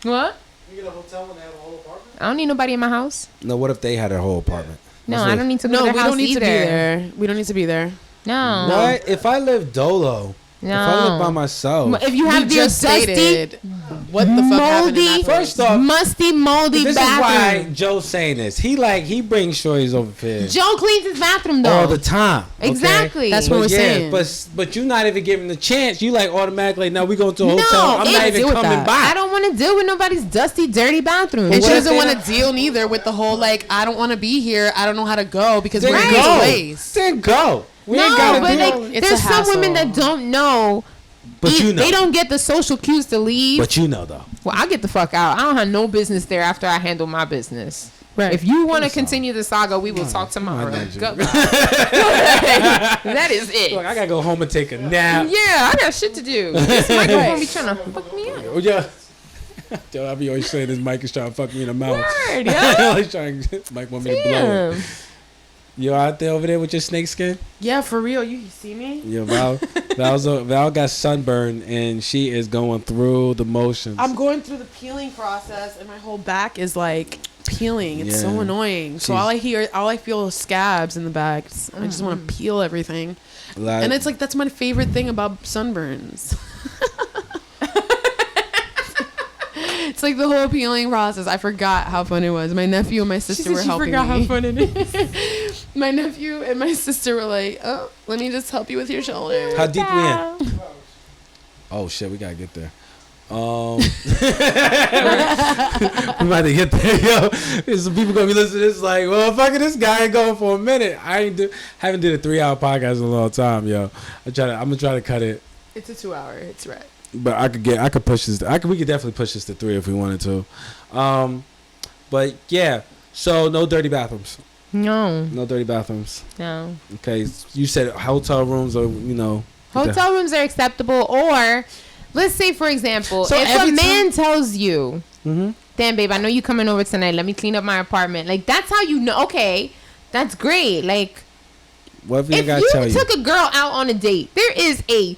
[SPEAKER 3] What?
[SPEAKER 4] You get a hotel and they have a whole apartment.
[SPEAKER 3] I don't need nobody in my house.
[SPEAKER 1] No, what if they had a whole apartment?
[SPEAKER 3] No,
[SPEAKER 1] That's
[SPEAKER 3] I
[SPEAKER 1] what-
[SPEAKER 3] don't need to go
[SPEAKER 2] No,
[SPEAKER 3] to
[SPEAKER 2] we
[SPEAKER 3] their house
[SPEAKER 2] don't need
[SPEAKER 3] either.
[SPEAKER 2] to be there. We don't need to be there.
[SPEAKER 3] No.
[SPEAKER 1] What? If I live dolo, if I live by
[SPEAKER 3] No.
[SPEAKER 1] myself,
[SPEAKER 3] If you have
[SPEAKER 2] We
[SPEAKER 3] your
[SPEAKER 2] just
[SPEAKER 3] dusty,
[SPEAKER 2] stated what the fuck happened in that
[SPEAKER 3] moldy,
[SPEAKER 2] place.
[SPEAKER 1] First off,
[SPEAKER 3] musty, moldy
[SPEAKER 1] this is why
[SPEAKER 3] bathroom.
[SPEAKER 1] Joe's saying this. He brings shorties over here
[SPEAKER 3] Joe cleans his bathroom though.
[SPEAKER 1] all the time. Okay?
[SPEAKER 3] Exactly.
[SPEAKER 2] That's what
[SPEAKER 1] But
[SPEAKER 2] we're
[SPEAKER 1] yeah,
[SPEAKER 2] saying.
[SPEAKER 1] but you're not even giving the chance. You like automatically, no, we going to a hotel.
[SPEAKER 3] No,
[SPEAKER 1] I'm
[SPEAKER 3] it-
[SPEAKER 1] not
[SPEAKER 2] deal
[SPEAKER 1] even
[SPEAKER 2] with
[SPEAKER 1] coming
[SPEAKER 2] that.
[SPEAKER 1] by.
[SPEAKER 3] I don't want to deal with nobody's dusty, dirty bathroom.
[SPEAKER 2] And
[SPEAKER 1] What
[SPEAKER 2] she
[SPEAKER 1] if
[SPEAKER 2] doesn't
[SPEAKER 1] they
[SPEAKER 2] want
[SPEAKER 1] not-
[SPEAKER 2] to deal neither with the whole like I don't want to be here. I don't know how to go because
[SPEAKER 1] Then
[SPEAKER 2] we're in
[SPEAKER 1] go.
[SPEAKER 2] these ways.
[SPEAKER 1] Then go. We
[SPEAKER 3] No,
[SPEAKER 1] ain't gotta
[SPEAKER 3] but
[SPEAKER 1] do
[SPEAKER 3] like,
[SPEAKER 1] all-
[SPEAKER 2] It's
[SPEAKER 3] there's
[SPEAKER 2] a
[SPEAKER 3] some women
[SPEAKER 2] hassle.
[SPEAKER 3] that don't know.
[SPEAKER 1] But you know.
[SPEAKER 3] They don't get the social cues to leave.
[SPEAKER 1] But you know though.
[SPEAKER 3] Well, I'll get the fuck out. I don't have no business there after I handle my business.
[SPEAKER 2] Right.
[SPEAKER 3] If you want to continue the saga, we will talk tomorrow.
[SPEAKER 1] not you.
[SPEAKER 3] Goodbye. That is it.
[SPEAKER 1] Look, I gotta go home and take a nap.
[SPEAKER 3] Yeah, I got shit to do. This microphone be trying to fuck me up.
[SPEAKER 1] Oh, yeah. Yo, I be always saying this mic is trying to fuck me in the mouth.
[SPEAKER 3] Word, yeah.
[SPEAKER 1] Always trying. Mike want me to blow it.
[SPEAKER 3] Damn.
[SPEAKER 1] You out there over there with your snake skin?
[SPEAKER 2] Yeah, for real. You see me?
[SPEAKER 1] Yeah, Val got sunburned and she is going through the motions.
[SPEAKER 2] I'm going through the peeling process, and my whole back is like peeling. It's so
[SPEAKER 1] Yeah.
[SPEAKER 2] annoying. So
[SPEAKER 1] She's-
[SPEAKER 2] all I feel is scabs in the back. I just want to peel everything, and it's like that's my favorite thing about sunburns. It's like the whole peeling process. I forgot how fun it was. My nephew and my sister were helping me.
[SPEAKER 3] how fun it is.
[SPEAKER 2] My nephew and my sister were like, "Oh, let me just help you with your shoulder."
[SPEAKER 1] How deep we in? Oh shit, we gotta get there. We might to get there, yo. There's some people gonna be listening to this like, well, fucking this guy ain't going for a minute. Haven't did a 3-hour podcast in a long time, yo. I'm gonna try to cut it,
[SPEAKER 2] It's a 2-hour. It's right.
[SPEAKER 1] but I could push this. We could definitely push this to 3 if we wanted to. But yeah, so no dirty bathrooms.
[SPEAKER 3] No,
[SPEAKER 1] No dirty bathrooms.
[SPEAKER 3] no.
[SPEAKER 1] Okay, you said hotel rooms or
[SPEAKER 3] Hotel rooms are acceptable, or let's say, for example,
[SPEAKER 1] So
[SPEAKER 3] if
[SPEAKER 1] every
[SPEAKER 3] a man tells you,
[SPEAKER 1] Mm-hmm.
[SPEAKER 3] "Damn, babe, I know you coming over tonight. Let me clean up my apartment." Like that's how you know. Okay, that's great. Like
[SPEAKER 1] Whatever you
[SPEAKER 3] if
[SPEAKER 1] gotta
[SPEAKER 3] you
[SPEAKER 1] tell you.
[SPEAKER 3] took a girl out on a date, there is a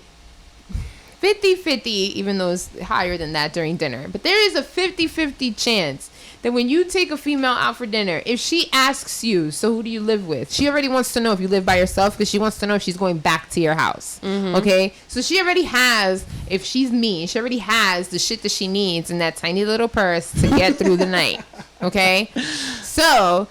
[SPEAKER 3] 50-50, even though it's higher than that during dinner, but there is a 50-50 chance that when you take a female out for dinner, if she asks you, "So who do you live with?" She already wants to know if you live by yourself because she wants to know if she's going back to your house. Okay? So she already has, if she's mean, she already has the shit that she needs in that tiny little purse to get through the night. Okay? So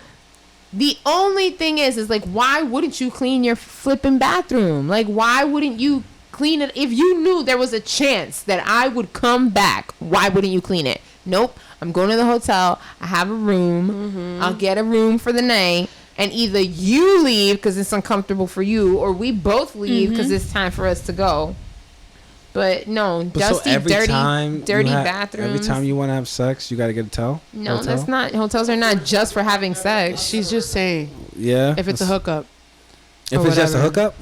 [SPEAKER 3] the only thing is like, why wouldn't you clean your flipping bathroom? Like, why wouldn't you clean it? If you knew there was a chance that I would come back, why wouldn't you clean it? Nope. I'm going to the hotel. I have a room. I'll get a room for the night. And either you leave because it's uncomfortable for you, or we both leave because it's time for us to go. But no, dusty, dirty bathrooms.
[SPEAKER 1] Every time you want to have sex, you got to get a towel.
[SPEAKER 3] No,
[SPEAKER 1] hotel?
[SPEAKER 3] that's not. Hotels are not just for having sex.
[SPEAKER 2] She's just saying
[SPEAKER 1] Yeah.
[SPEAKER 2] if it's a hookup.
[SPEAKER 1] If
[SPEAKER 2] or
[SPEAKER 1] it's just a
[SPEAKER 2] whatever.
[SPEAKER 1] hookup.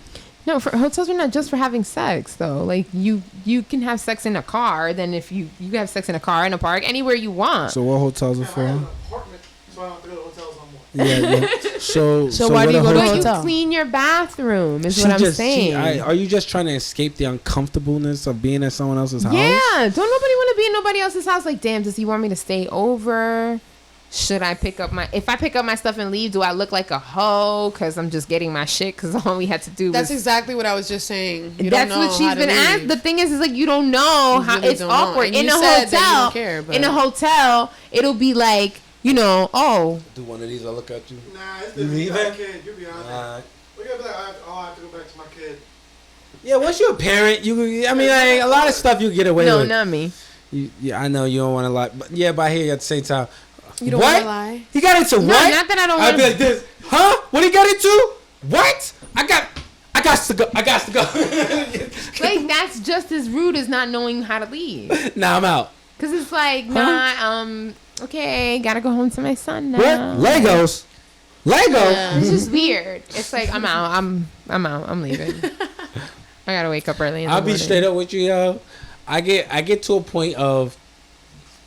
[SPEAKER 3] No, for hotels are not just for having sex though. Like you can have sex in a car. Then if you have sex in a car, in a park, anywhere you want.
[SPEAKER 1] So what hotels are
[SPEAKER 4] I have
[SPEAKER 1] for?
[SPEAKER 4] an apartment, so I don't have to go to hotels no more.
[SPEAKER 1] Yeah. So
[SPEAKER 2] why
[SPEAKER 1] what
[SPEAKER 2] do you
[SPEAKER 1] a
[SPEAKER 2] go to
[SPEAKER 3] But
[SPEAKER 1] hotel-
[SPEAKER 3] you
[SPEAKER 2] hotel?
[SPEAKER 3] clean your bathroom is what I'm saying.
[SPEAKER 1] Are you just trying to escape the uncomfortableness of being at someone else's house?
[SPEAKER 3] Yeah, don't nobody want to be in nobody else's house. Like, damn, does he want me to stay over? Should I if I pick up my stuff and leave, do I look like a hoe? Because I'm just getting my shit because all we had to do
[SPEAKER 2] That's
[SPEAKER 3] was...
[SPEAKER 2] exactly what I was just saying. You
[SPEAKER 3] That's
[SPEAKER 2] don't know
[SPEAKER 3] what she's
[SPEAKER 2] how to
[SPEAKER 3] been asked.
[SPEAKER 2] leave.
[SPEAKER 3] The thing is like, you don't know
[SPEAKER 2] You
[SPEAKER 3] how
[SPEAKER 2] really
[SPEAKER 3] it's
[SPEAKER 2] don't know.
[SPEAKER 3] awkward.
[SPEAKER 2] And
[SPEAKER 3] In
[SPEAKER 2] you
[SPEAKER 3] a
[SPEAKER 2] said that you
[SPEAKER 3] hotel,
[SPEAKER 2] don't care, but-
[SPEAKER 3] in a hotel, it'll be like, you know, oh,
[SPEAKER 1] Do one of these, I'll look at you.
[SPEAKER 4] Nah, it's
[SPEAKER 1] You
[SPEAKER 4] different. You
[SPEAKER 1] leaving?
[SPEAKER 4] got a kid. You'll be honest.
[SPEAKER 1] Alright.
[SPEAKER 4] Look at that. I have to go back to my kid.
[SPEAKER 1] Yeah, once you're a parent, I mean, like, a lot of stuff you get away
[SPEAKER 3] no,
[SPEAKER 1] with.
[SPEAKER 3] not me.
[SPEAKER 1] I know you don't want to lie, but yeah, but I hear you at the same time.
[SPEAKER 2] You don't
[SPEAKER 1] what?
[SPEAKER 2] want to lie.
[SPEAKER 1] He got into
[SPEAKER 3] No,
[SPEAKER 1] what?
[SPEAKER 3] not that I don't
[SPEAKER 1] I'd
[SPEAKER 3] want
[SPEAKER 1] be like this, huh? What he got into? What? I got to go.
[SPEAKER 3] Like, that's just as rude as not knowing how to leave.
[SPEAKER 1] Nah, I'm out.
[SPEAKER 3] Because it's like,
[SPEAKER 1] Huh?
[SPEAKER 3] okay, gotta go home to my son now.
[SPEAKER 1] What? Legos? Lego?
[SPEAKER 2] Yeah.
[SPEAKER 3] It's just weird. It's like, I'm out. I'm out. I'm leaving. I gotta wake up early in the
[SPEAKER 1] I'll be
[SPEAKER 3] morning.
[SPEAKER 1] straight up with you, yo. I get to a point of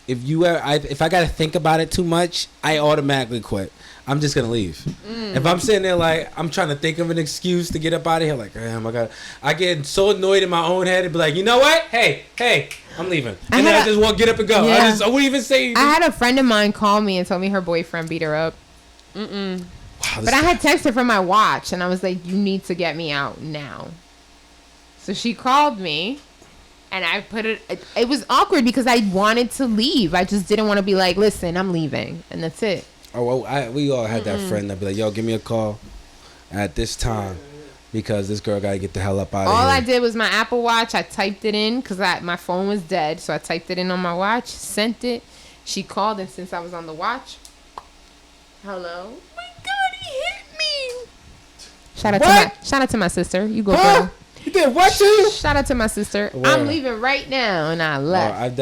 [SPEAKER 1] if I gotta think about it too much, I automatically quit. I'm just gonna leave. If I'm sitting there like I'm trying to think of an excuse to get up out of here, like damn, I get so annoyed in my own head and be like, you know what? Hey, I'm leaving, and then I just won't get up and go.
[SPEAKER 3] Yeah.
[SPEAKER 1] I wouldn't even say.
[SPEAKER 3] I had a friend of mine call me and told me her boyfriend beat her up.
[SPEAKER 1] Wow,
[SPEAKER 3] But I had texted from my watch and I was like, you need to get me out now. So she called me and I put it was awkward because I wanted to leave. I just didn't want to be like, listen, I'm leaving. And that's it.
[SPEAKER 1] Oh, well, we all had that friend that be like, yo, give me a call at this time because this girl gotta get the hell up out of here.
[SPEAKER 3] All I did was my Apple Watch. I typed it in because my phone was dead. So I typed it in on my watch, sent it. She called, and since I was on the watch, hello. Oh my God, he hit me. Shout out to my sister. You go,
[SPEAKER 1] Huh?
[SPEAKER 3] girl.
[SPEAKER 1] You did what to you?
[SPEAKER 3] Shout out to my sister.
[SPEAKER 1] Word.
[SPEAKER 3] I'm leaving right now, and I
[SPEAKER 1] Oh,
[SPEAKER 3] left.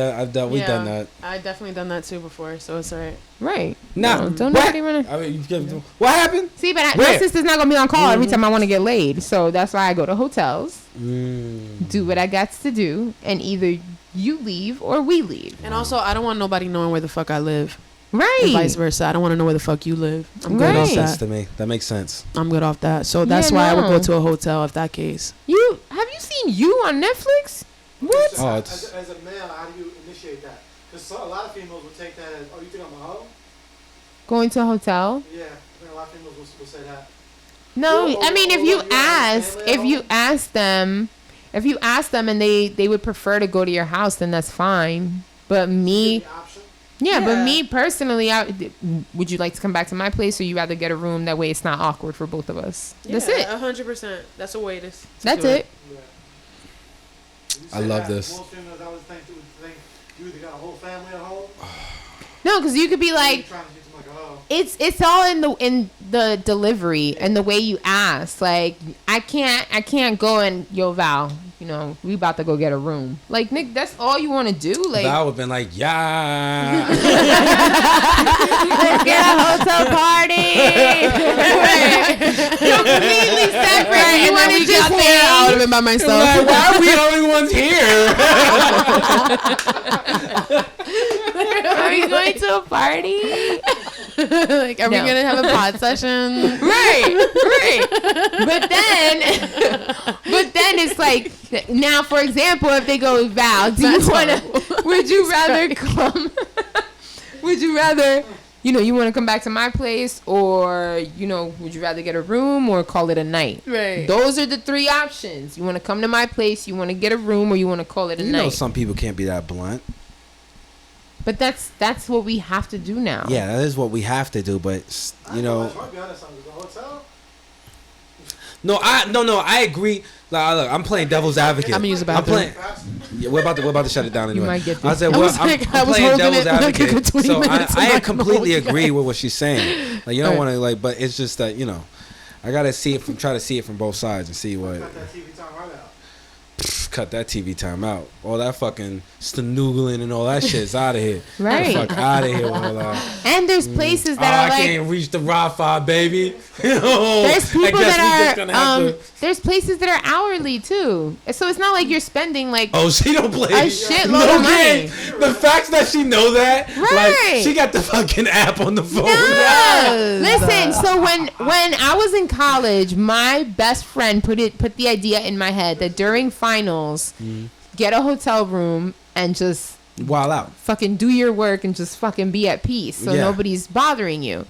[SPEAKER 1] we've done that.
[SPEAKER 2] I definitely done that too before, so it's alright.
[SPEAKER 3] Right.
[SPEAKER 1] Nah,
[SPEAKER 3] No, don't
[SPEAKER 1] what?
[SPEAKER 3] nobody wanna.
[SPEAKER 1] I mean, what happened?
[SPEAKER 3] See, but my
[SPEAKER 1] Where?
[SPEAKER 3] sister's not gonna be on call every time I want to get laid, so that's why I go to hotels, do what I got to do, and either you leave or we leave.
[SPEAKER 2] And also, I don't want nobody knowing where the fuck I live.
[SPEAKER 3] Right.
[SPEAKER 2] And vice versa. I don't want to know where the fuck you live. I'm good
[SPEAKER 3] Right.
[SPEAKER 2] off
[SPEAKER 1] Makes sense
[SPEAKER 2] that.
[SPEAKER 1] to me. That makes sense.
[SPEAKER 2] I'm good off that. So that's
[SPEAKER 3] Yeah,
[SPEAKER 2] why I would
[SPEAKER 3] no.
[SPEAKER 2] go to a hotel if that case.
[SPEAKER 3] Have you seen You on Netflix? What?
[SPEAKER 1] Oh,
[SPEAKER 4] As a male, how do you initiate that? Because a lot of females will take that as, oh, you think I'm a hoe?
[SPEAKER 3] Going to a hotel?
[SPEAKER 4] Yeah, I think a lot of females will say that.
[SPEAKER 3] No,
[SPEAKER 4] Well,
[SPEAKER 3] I mean
[SPEAKER 4] well,
[SPEAKER 3] if you
[SPEAKER 4] well, you have
[SPEAKER 3] ask,
[SPEAKER 4] family at
[SPEAKER 3] if you
[SPEAKER 4] home?
[SPEAKER 3] ask them and they would prefer to go to your house, then that's fine. But me,
[SPEAKER 4] The option.
[SPEAKER 3] yeah, but
[SPEAKER 2] Yeah.
[SPEAKER 3] me personally, would you like to come back to my place, or you rather get a room? That way, it's not awkward for both of us. That's it.
[SPEAKER 2] 100%. That's a way to.
[SPEAKER 3] That's
[SPEAKER 2] do
[SPEAKER 3] it.
[SPEAKER 4] Yeah. You
[SPEAKER 1] I
[SPEAKER 4] say
[SPEAKER 1] love
[SPEAKER 4] that,
[SPEAKER 1] this.
[SPEAKER 4] Most females always think you either got a whole family at home.
[SPEAKER 3] No, because you could be
[SPEAKER 4] or
[SPEAKER 3] like,
[SPEAKER 4] you're trying to get to like a hoe.
[SPEAKER 3] it's all in the delivery and the way you ask. Like I can't go and yo Val, you know, we about to go get a room. Like Nick, that's all you want to do. Like
[SPEAKER 1] Val would have been like, yeah.
[SPEAKER 3] let's get a hotel party. Completely separate. You
[SPEAKER 2] And
[SPEAKER 3] want
[SPEAKER 2] then
[SPEAKER 3] to
[SPEAKER 2] we
[SPEAKER 3] just
[SPEAKER 2] got there. I would have been by myself.
[SPEAKER 1] Like, why are we the only ones here?
[SPEAKER 3] Are we going to a party?
[SPEAKER 2] Like, are we
[SPEAKER 3] No.
[SPEAKER 2] gonna have a pod session?
[SPEAKER 3] Right. But then it's like, now, for example, if they go, Val, would you rather come? Would you rather, you want to come back to my place, or, would you rather get a room or call it a night?
[SPEAKER 2] Right.
[SPEAKER 3] Those are the three options. You want to come to my place, you want to get a room, or you want to call it a
[SPEAKER 1] You
[SPEAKER 3] night.
[SPEAKER 1] know, some people can't be that blunt.
[SPEAKER 3] But that's what we have to do now.
[SPEAKER 1] Yeah, that is what we have to do. But
[SPEAKER 4] I'll be honest, the hotel.
[SPEAKER 1] no, I agree. Like, look, I'm playing devil's advocate.
[SPEAKER 2] I'm gonna use the
[SPEAKER 1] I'm
[SPEAKER 2] bathroom.
[SPEAKER 1] playing. Yeah, we're about to shut it down anyway.
[SPEAKER 3] might get
[SPEAKER 1] I
[SPEAKER 3] this.
[SPEAKER 1] said,
[SPEAKER 2] I
[SPEAKER 1] well,
[SPEAKER 2] was like,
[SPEAKER 1] I'm
[SPEAKER 2] I was
[SPEAKER 1] playing
[SPEAKER 2] holding
[SPEAKER 1] devil's
[SPEAKER 2] it like a
[SPEAKER 1] advocate.
[SPEAKER 2] good 20
[SPEAKER 1] So
[SPEAKER 2] minutes.
[SPEAKER 1] I
[SPEAKER 2] I'm like,
[SPEAKER 1] completely
[SPEAKER 2] "Oh,
[SPEAKER 1] agree with what she's saying. Like, you don't
[SPEAKER 3] Right.
[SPEAKER 1] want to but it's just that I gotta try to see it from both sides and see what.
[SPEAKER 4] Cut that TV time right out.
[SPEAKER 1] cut that TV time out. All that fucking snoogling and all that shit's out of here.
[SPEAKER 3] Right.
[SPEAKER 1] Get the fuck out of here with all that.
[SPEAKER 3] And there's places that are
[SPEAKER 1] I
[SPEAKER 3] like,
[SPEAKER 1] can't reach the Wi-Fi, baby.
[SPEAKER 3] there's people that
[SPEAKER 1] are.
[SPEAKER 3] there's places that are hourly too. So it's not like you're spending like
[SPEAKER 1] Oh, she don't play
[SPEAKER 3] a shitload of money.
[SPEAKER 1] The fact that she know that,
[SPEAKER 3] Right.
[SPEAKER 1] like, she got the fucking app on the phone.
[SPEAKER 3] No. Listen, so when I was in college, my best friend put the idea in my head that during finals, get a hotel room and just
[SPEAKER 1] Wild out.
[SPEAKER 3] fucking do your work and just fucking be at peace so nobody's bothering you.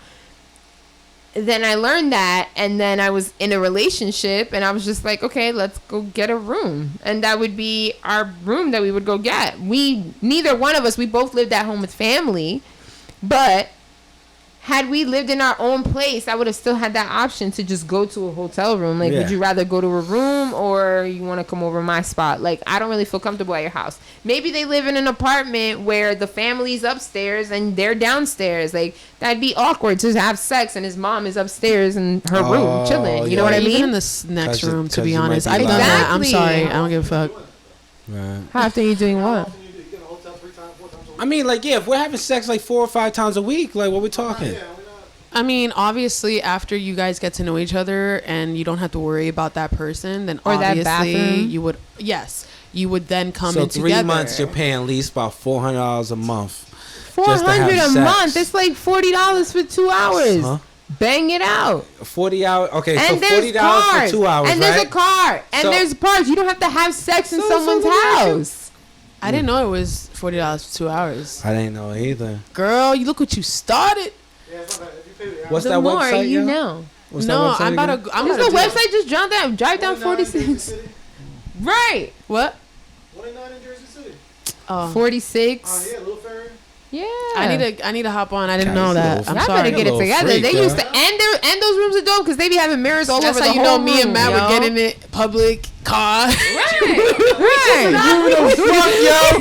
[SPEAKER 3] Then I learned that, and then I was in a relationship, and I was just like, okay, let's go get a room. And that would be our room that we would go get. Neither one of us, we both lived at home with family, but had we lived in our own place, I would have still had that option to just go to a hotel room. Like, would you rather go to a room or you want to come over my spot? Like, I don't really feel comfortable at your house. Maybe they live in an apartment where the family's upstairs and they're downstairs. Like, that'd be awkward to have sex and his mom is upstairs in her room chilling. You know what I mean?
[SPEAKER 2] Even in this next room, to be honest.
[SPEAKER 1] might be
[SPEAKER 2] I've done that. I'm
[SPEAKER 3] Exactly.
[SPEAKER 2] sorry. I don't give a fuck.
[SPEAKER 1] Right.
[SPEAKER 3] How often are you doing what?
[SPEAKER 1] I mean, like, if we're having sex like 4 or 5 times a week, like, what we talking?
[SPEAKER 2] I mean, obviously, after you guys get to know each other and you don't have to worry about that person, then
[SPEAKER 3] Or that
[SPEAKER 2] obviously
[SPEAKER 3] bathroom.
[SPEAKER 2] you would then come
[SPEAKER 1] So
[SPEAKER 2] in
[SPEAKER 1] 3
[SPEAKER 2] together.
[SPEAKER 1] months, you're paying at least about $400 a month.
[SPEAKER 3] $400 a
[SPEAKER 1] sex.
[SPEAKER 3] month. It's like $40 for 2 hours.
[SPEAKER 1] Huh?
[SPEAKER 3] Bang it out.
[SPEAKER 1] 40 hours. Okay,
[SPEAKER 3] And
[SPEAKER 1] so
[SPEAKER 3] there's
[SPEAKER 1] $40
[SPEAKER 3] cars.
[SPEAKER 1] for 2 hours,
[SPEAKER 3] and
[SPEAKER 1] right?
[SPEAKER 3] there's a car. And
[SPEAKER 1] So-
[SPEAKER 3] there's parts. You don't have to have sex in
[SPEAKER 1] So
[SPEAKER 3] someone's
[SPEAKER 1] what do you
[SPEAKER 3] house.
[SPEAKER 2] I didn't know it was $40 for 2 hours.
[SPEAKER 1] I didn't know either.
[SPEAKER 2] Girl, you look what you started.
[SPEAKER 4] Yeah, it's not bad. If you pay the
[SPEAKER 1] What's
[SPEAKER 3] The
[SPEAKER 1] that
[SPEAKER 3] more
[SPEAKER 1] website,
[SPEAKER 3] you
[SPEAKER 1] yo?
[SPEAKER 3] know.
[SPEAKER 1] What's
[SPEAKER 2] No,
[SPEAKER 1] that website
[SPEAKER 2] I'm about
[SPEAKER 1] again?
[SPEAKER 2] to. I'm
[SPEAKER 3] This
[SPEAKER 2] about
[SPEAKER 3] is
[SPEAKER 2] to
[SPEAKER 3] a
[SPEAKER 2] do
[SPEAKER 3] website. Just drive down
[SPEAKER 4] 29 in Jersey
[SPEAKER 3] 46.
[SPEAKER 4] City.
[SPEAKER 3] Right.
[SPEAKER 2] What?
[SPEAKER 4] 29 in Jersey City.
[SPEAKER 2] Oh,
[SPEAKER 3] 46.
[SPEAKER 4] Yeah, Little Ferry.
[SPEAKER 3] Yeah.
[SPEAKER 2] I need to hop on. I didn't
[SPEAKER 1] God,
[SPEAKER 2] know
[SPEAKER 1] this
[SPEAKER 2] that.
[SPEAKER 1] little-
[SPEAKER 2] I'm
[SPEAKER 3] Y'all
[SPEAKER 2] sorry.
[SPEAKER 3] better get it
[SPEAKER 1] Little
[SPEAKER 3] together.
[SPEAKER 1] freak,
[SPEAKER 3] They
[SPEAKER 1] yo.
[SPEAKER 3] used to, and those rooms are dope because they be having mirrors all
[SPEAKER 2] That's
[SPEAKER 3] over
[SPEAKER 2] how
[SPEAKER 3] the
[SPEAKER 2] you
[SPEAKER 3] whole
[SPEAKER 2] know me and
[SPEAKER 3] room,
[SPEAKER 2] Matt
[SPEAKER 3] yo.
[SPEAKER 2] were getting it public car.
[SPEAKER 3] Right.
[SPEAKER 1] Who the fuck, yo?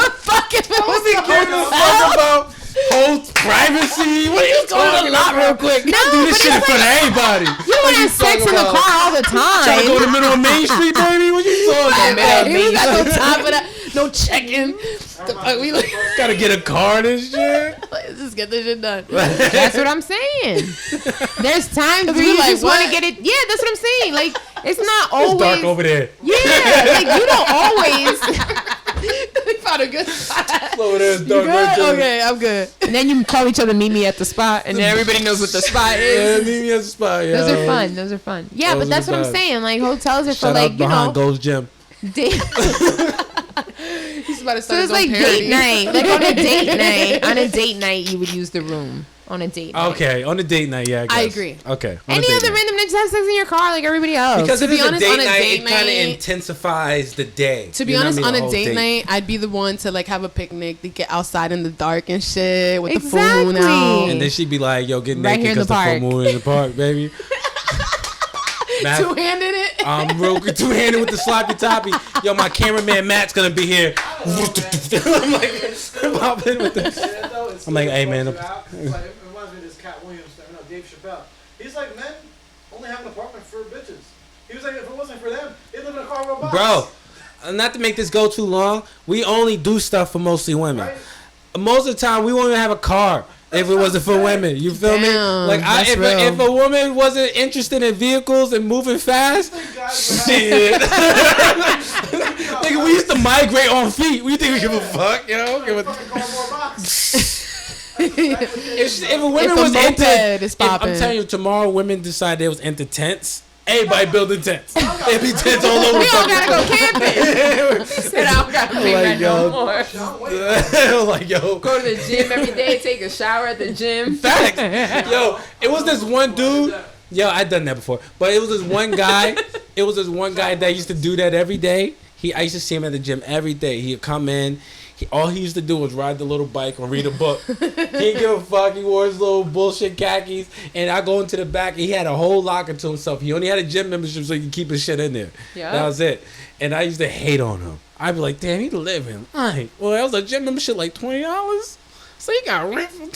[SPEAKER 2] Fucking
[SPEAKER 1] What's he giving a fuck about? Whole privacy? What are you talking about? Real quick.
[SPEAKER 3] No,
[SPEAKER 1] Do this
[SPEAKER 3] but
[SPEAKER 1] shit in
[SPEAKER 3] it's
[SPEAKER 1] front of everybody.
[SPEAKER 3] You don't have sex in the
[SPEAKER 1] talking
[SPEAKER 3] car all the time.
[SPEAKER 1] Trying to go to the middle of Main Street, baby? What you talking about?
[SPEAKER 2] You got no time for that. No checking. We like,
[SPEAKER 1] Gotta get a card and shit.
[SPEAKER 2] let's just get this shit done.
[SPEAKER 3] That's what I'm saying. There's times where
[SPEAKER 2] we
[SPEAKER 3] you
[SPEAKER 2] like,
[SPEAKER 3] just want to
[SPEAKER 2] what?
[SPEAKER 3] get it. Yeah, that's what I'm saying. Like, it's not
[SPEAKER 1] It's
[SPEAKER 3] always.
[SPEAKER 1] dark over there.
[SPEAKER 3] Yeah, like you don't always.
[SPEAKER 2] We found a good spot.
[SPEAKER 1] Over there, it's
[SPEAKER 2] You
[SPEAKER 1] dark right
[SPEAKER 2] good?
[SPEAKER 1] there.
[SPEAKER 2] Okay, I'm good.
[SPEAKER 3] And then you call each other, meet me at the spot, and then everybody knows what the spot is.
[SPEAKER 1] Yeah, meet me at the spot, yo.
[SPEAKER 3] Those are fun. Those are fun. Yeah,
[SPEAKER 1] Those
[SPEAKER 3] but that's
[SPEAKER 1] are
[SPEAKER 3] what I'm
[SPEAKER 1] fun.
[SPEAKER 3] saying. Like hotels are for
[SPEAKER 1] Shout
[SPEAKER 3] like
[SPEAKER 1] out behind Gold's Gym.
[SPEAKER 3] date.
[SPEAKER 2] He's about to
[SPEAKER 3] So
[SPEAKER 2] start
[SPEAKER 3] it's
[SPEAKER 2] his own
[SPEAKER 3] like
[SPEAKER 2] parody.
[SPEAKER 3] date night. Like on a date night. On a date night, you would use the room. On a date night.
[SPEAKER 1] Okay, on a date night, yeah,
[SPEAKER 2] I
[SPEAKER 1] guess.
[SPEAKER 2] agree.
[SPEAKER 1] Okay. on a
[SPEAKER 3] Any
[SPEAKER 1] date
[SPEAKER 3] other
[SPEAKER 1] night.
[SPEAKER 3] random niggas have sex in your car like everybody else.
[SPEAKER 1] Because
[SPEAKER 2] To
[SPEAKER 1] if
[SPEAKER 2] be
[SPEAKER 1] it's
[SPEAKER 2] honest,
[SPEAKER 1] a
[SPEAKER 2] on
[SPEAKER 1] date
[SPEAKER 2] a
[SPEAKER 1] night,
[SPEAKER 2] date
[SPEAKER 1] it kind of
[SPEAKER 2] night-
[SPEAKER 1] intensifies the day.
[SPEAKER 2] To be
[SPEAKER 1] You know what I
[SPEAKER 2] honest,
[SPEAKER 1] mean?
[SPEAKER 2] on
[SPEAKER 1] The
[SPEAKER 2] a
[SPEAKER 1] whole
[SPEAKER 2] date night, I'd be the one to like have a picnic, to get outside in the dark and shit with the full moon
[SPEAKER 3] Exactly.
[SPEAKER 2] out.
[SPEAKER 1] And then she'd be like, yo, get
[SPEAKER 3] Right
[SPEAKER 1] naked
[SPEAKER 3] here in the
[SPEAKER 1] because the full
[SPEAKER 3] park.
[SPEAKER 1] moon in the park, baby. Matt,
[SPEAKER 2] Two-handed it.
[SPEAKER 1] real two-handed with the sloppy toppy. Yo, my cameraman Matt's gonna be here. I'm like, pop in with this.
[SPEAKER 4] Yeah, though, it's
[SPEAKER 1] I'm like,
[SPEAKER 4] still
[SPEAKER 1] hey, man,
[SPEAKER 4] fucked out. It's like, it reminds me of this Cat Williams thing. No, Dave Chappelle. He's like, men only have an apartment for bitches. He was like, if it wasn't for them, they'd live in a car with a box.
[SPEAKER 1] Bro, not to make this go too long, we only do stuff for mostly women.
[SPEAKER 4] Right?
[SPEAKER 1] Most of the time, we won't even have a car if it wasn't for women. You feel me?
[SPEAKER 2] Damn,
[SPEAKER 1] Like,
[SPEAKER 2] that's
[SPEAKER 1] if
[SPEAKER 2] real.
[SPEAKER 1] a woman wasn't interested in vehicles and moving fast,
[SPEAKER 4] Guys,
[SPEAKER 1] shit. Nigga, we used to migrate on feet. We think we give a fuck, yo? Give a
[SPEAKER 4] fucking car with a box.
[SPEAKER 1] if a woman
[SPEAKER 2] If a
[SPEAKER 1] was
[SPEAKER 2] moped
[SPEAKER 1] into,
[SPEAKER 2] is
[SPEAKER 1] I'm
[SPEAKER 2] popping.
[SPEAKER 1] telling you, tomorrow women decide they was into tents. Everybody building tents. It'd be tents all over.
[SPEAKER 3] we all
[SPEAKER 1] the
[SPEAKER 3] gotta go camping. Said I don't gotta pay
[SPEAKER 1] Like,
[SPEAKER 3] rent
[SPEAKER 1] yo.
[SPEAKER 3] no more.
[SPEAKER 1] I was like, yo,
[SPEAKER 3] Go to the gym every day, take a shower at the gym.
[SPEAKER 1] facts. Yo, it was this one dude. Yo, I done that before, but it was this one guy. It was this one guy that used to do that every day. I used to see him at the gym every day. He'd come in. All he used to do was ride the little bike or read a book. He didn't give a fuck. He wore his little bullshit khakis. And I go into the back. He had a whole locker to himself. He only had a gym membership so he could keep his shit in there.
[SPEAKER 3] Yeah.
[SPEAKER 1] That was it. And I used to hate on him. I'd be like, damn, he living. Alright. Well, that was a gym membership like $20. So he got rent for $20.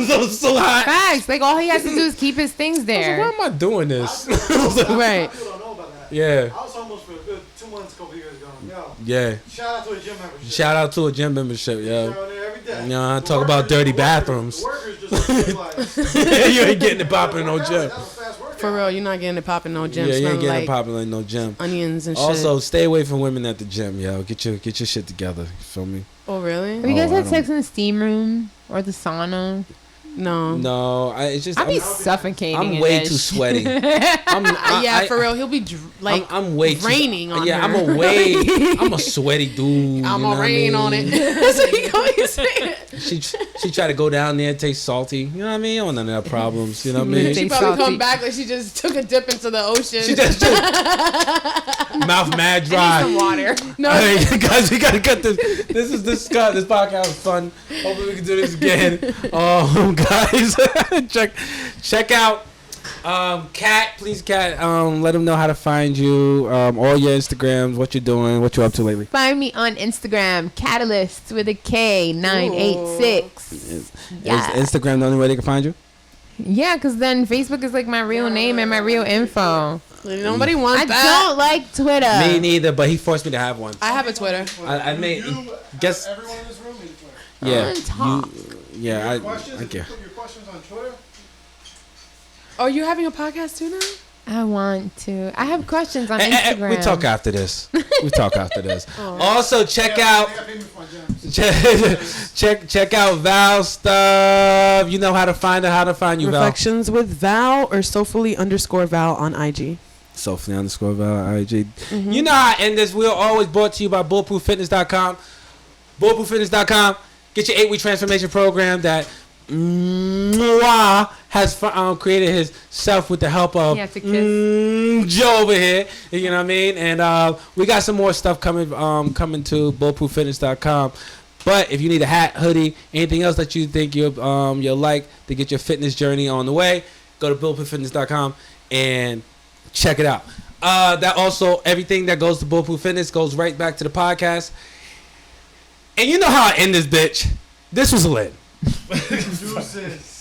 [SPEAKER 1] That was so hot.
[SPEAKER 3] Facts. Like all he has to do is keep his things
[SPEAKER 1] I was like,
[SPEAKER 3] there.
[SPEAKER 1] why am I doing this?
[SPEAKER 2] Right.
[SPEAKER 4] People don't know about that.
[SPEAKER 1] Yeah.
[SPEAKER 4] I was homeless for a good 2 months, a couple years ago. Yo.
[SPEAKER 1] Yeah.
[SPEAKER 4] Shout out to a gym membership.
[SPEAKER 1] Shout out to a gym membership, yo.
[SPEAKER 4] Shout there every day.
[SPEAKER 1] You know, I talk about dirty bathrooms.
[SPEAKER 4] The workers just like,
[SPEAKER 1] You ain't getting it popping in no gym.
[SPEAKER 2] For real, you're not getting it popping no gym.
[SPEAKER 1] Yeah, you ain't
[SPEAKER 2] smelling
[SPEAKER 1] getting
[SPEAKER 2] like
[SPEAKER 1] it popping in no gym.
[SPEAKER 2] onions and
[SPEAKER 1] Also,
[SPEAKER 2] shit.
[SPEAKER 1] stay away from women at the gym, yo. Get your shit together. You feel me?
[SPEAKER 2] Oh, really?
[SPEAKER 3] Have you guys
[SPEAKER 1] I
[SPEAKER 3] had
[SPEAKER 1] don't-
[SPEAKER 3] sex in the steam room or the sauna?
[SPEAKER 2] No.
[SPEAKER 1] No, it's just
[SPEAKER 3] I'd be suffocating.
[SPEAKER 1] I'm
[SPEAKER 3] in
[SPEAKER 1] way
[SPEAKER 3] that
[SPEAKER 1] too
[SPEAKER 3] shit.
[SPEAKER 1] sweaty.
[SPEAKER 2] Yeah, for real. He'll be
[SPEAKER 1] I'm way too,
[SPEAKER 2] raining on
[SPEAKER 1] yeah,
[SPEAKER 2] her.
[SPEAKER 1] I'm a sweaty dude.
[SPEAKER 2] I'm
[SPEAKER 1] you know
[SPEAKER 2] gonna
[SPEAKER 1] what I
[SPEAKER 2] rain on
[SPEAKER 1] mean?
[SPEAKER 2] it. That's what he always say.
[SPEAKER 1] She tried to go down there, taste salty. You know what I mean? I don't want none of that problems. You know what I mean?
[SPEAKER 2] She
[SPEAKER 3] Taste
[SPEAKER 2] probably
[SPEAKER 3] salty.
[SPEAKER 2] come back like she just took a dip into the ocean.
[SPEAKER 1] She just mouth mad
[SPEAKER 3] I need
[SPEAKER 1] dry.
[SPEAKER 3] some water.
[SPEAKER 2] No.
[SPEAKER 1] Hey, guys, we gotta cut this. This podcast was fun. Hopefully we can do this again. Guys, check out Kat. Please, Kat. Let them know how to find you. All your Instagrams, what you're doing, what you're up to lately.
[SPEAKER 3] Find me on Instagram, Catalyst with a K 986. Yeah.
[SPEAKER 1] Is Instagram the only way they can find you?
[SPEAKER 3] Yeah, because then Facebook is like my real name and my real info.
[SPEAKER 2] Nobody wants
[SPEAKER 3] I
[SPEAKER 2] that.
[SPEAKER 3] don't like Twitter.
[SPEAKER 1] Me neither, but he forced me to have one.
[SPEAKER 2] I have a Twitter.
[SPEAKER 1] I made guess.
[SPEAKER 4] Everyone in this room needs Twitter.
[SPEAKER 1] Yeah,
[SPEAKER 3] Talk.
[SPEAKER 1] yeah.
[SPEAKER 4] Your questions,
[SPEAKER 1] I
[SPEAKER 4] if you
[SPEAKER 1] care.
[SPEAKER 4] put your questions on Twitter.
[SPEAKER 2] Oh, you having a podcast too now?
[SPEAKER 3] I want to. I have questions on
[SPEAKER 1] Eh,
[SPEAKER 3] Instagram.
[SPEAKER 1] we talk after this. Also, check out.
[SPEAKER 4] They got paid me for my gems.
[SPEAKER 1] check out Val stuff. You know how to find her. How to find you, Val.
[SPEAKER 2] Reflections with Val or Sophily_Val on IG.
[SPEAKER 1] Sophily_Val IG. You know how I end this. We're always brought to you by bulletprooffitness.com. Bulletprooffitness.com. Get your 8-week transformation program that has created his self with the help of
[SPEAKER 3] He has to kiss.
[SPEAKER 1] Joe over here. You know what I mean? And we got some more stuff coming to bulletprooffitness.com. But if you need a hat, hoodie, anything else that you think you'll like to get your fitness journey on the way, go to bulletprooffitness.com and check it out. That also, everything that goes to Bulletproof Fitness goes right back to the podcast. And you know how I end this bitch. This was lit.
[SPEAKER 4] Deuces.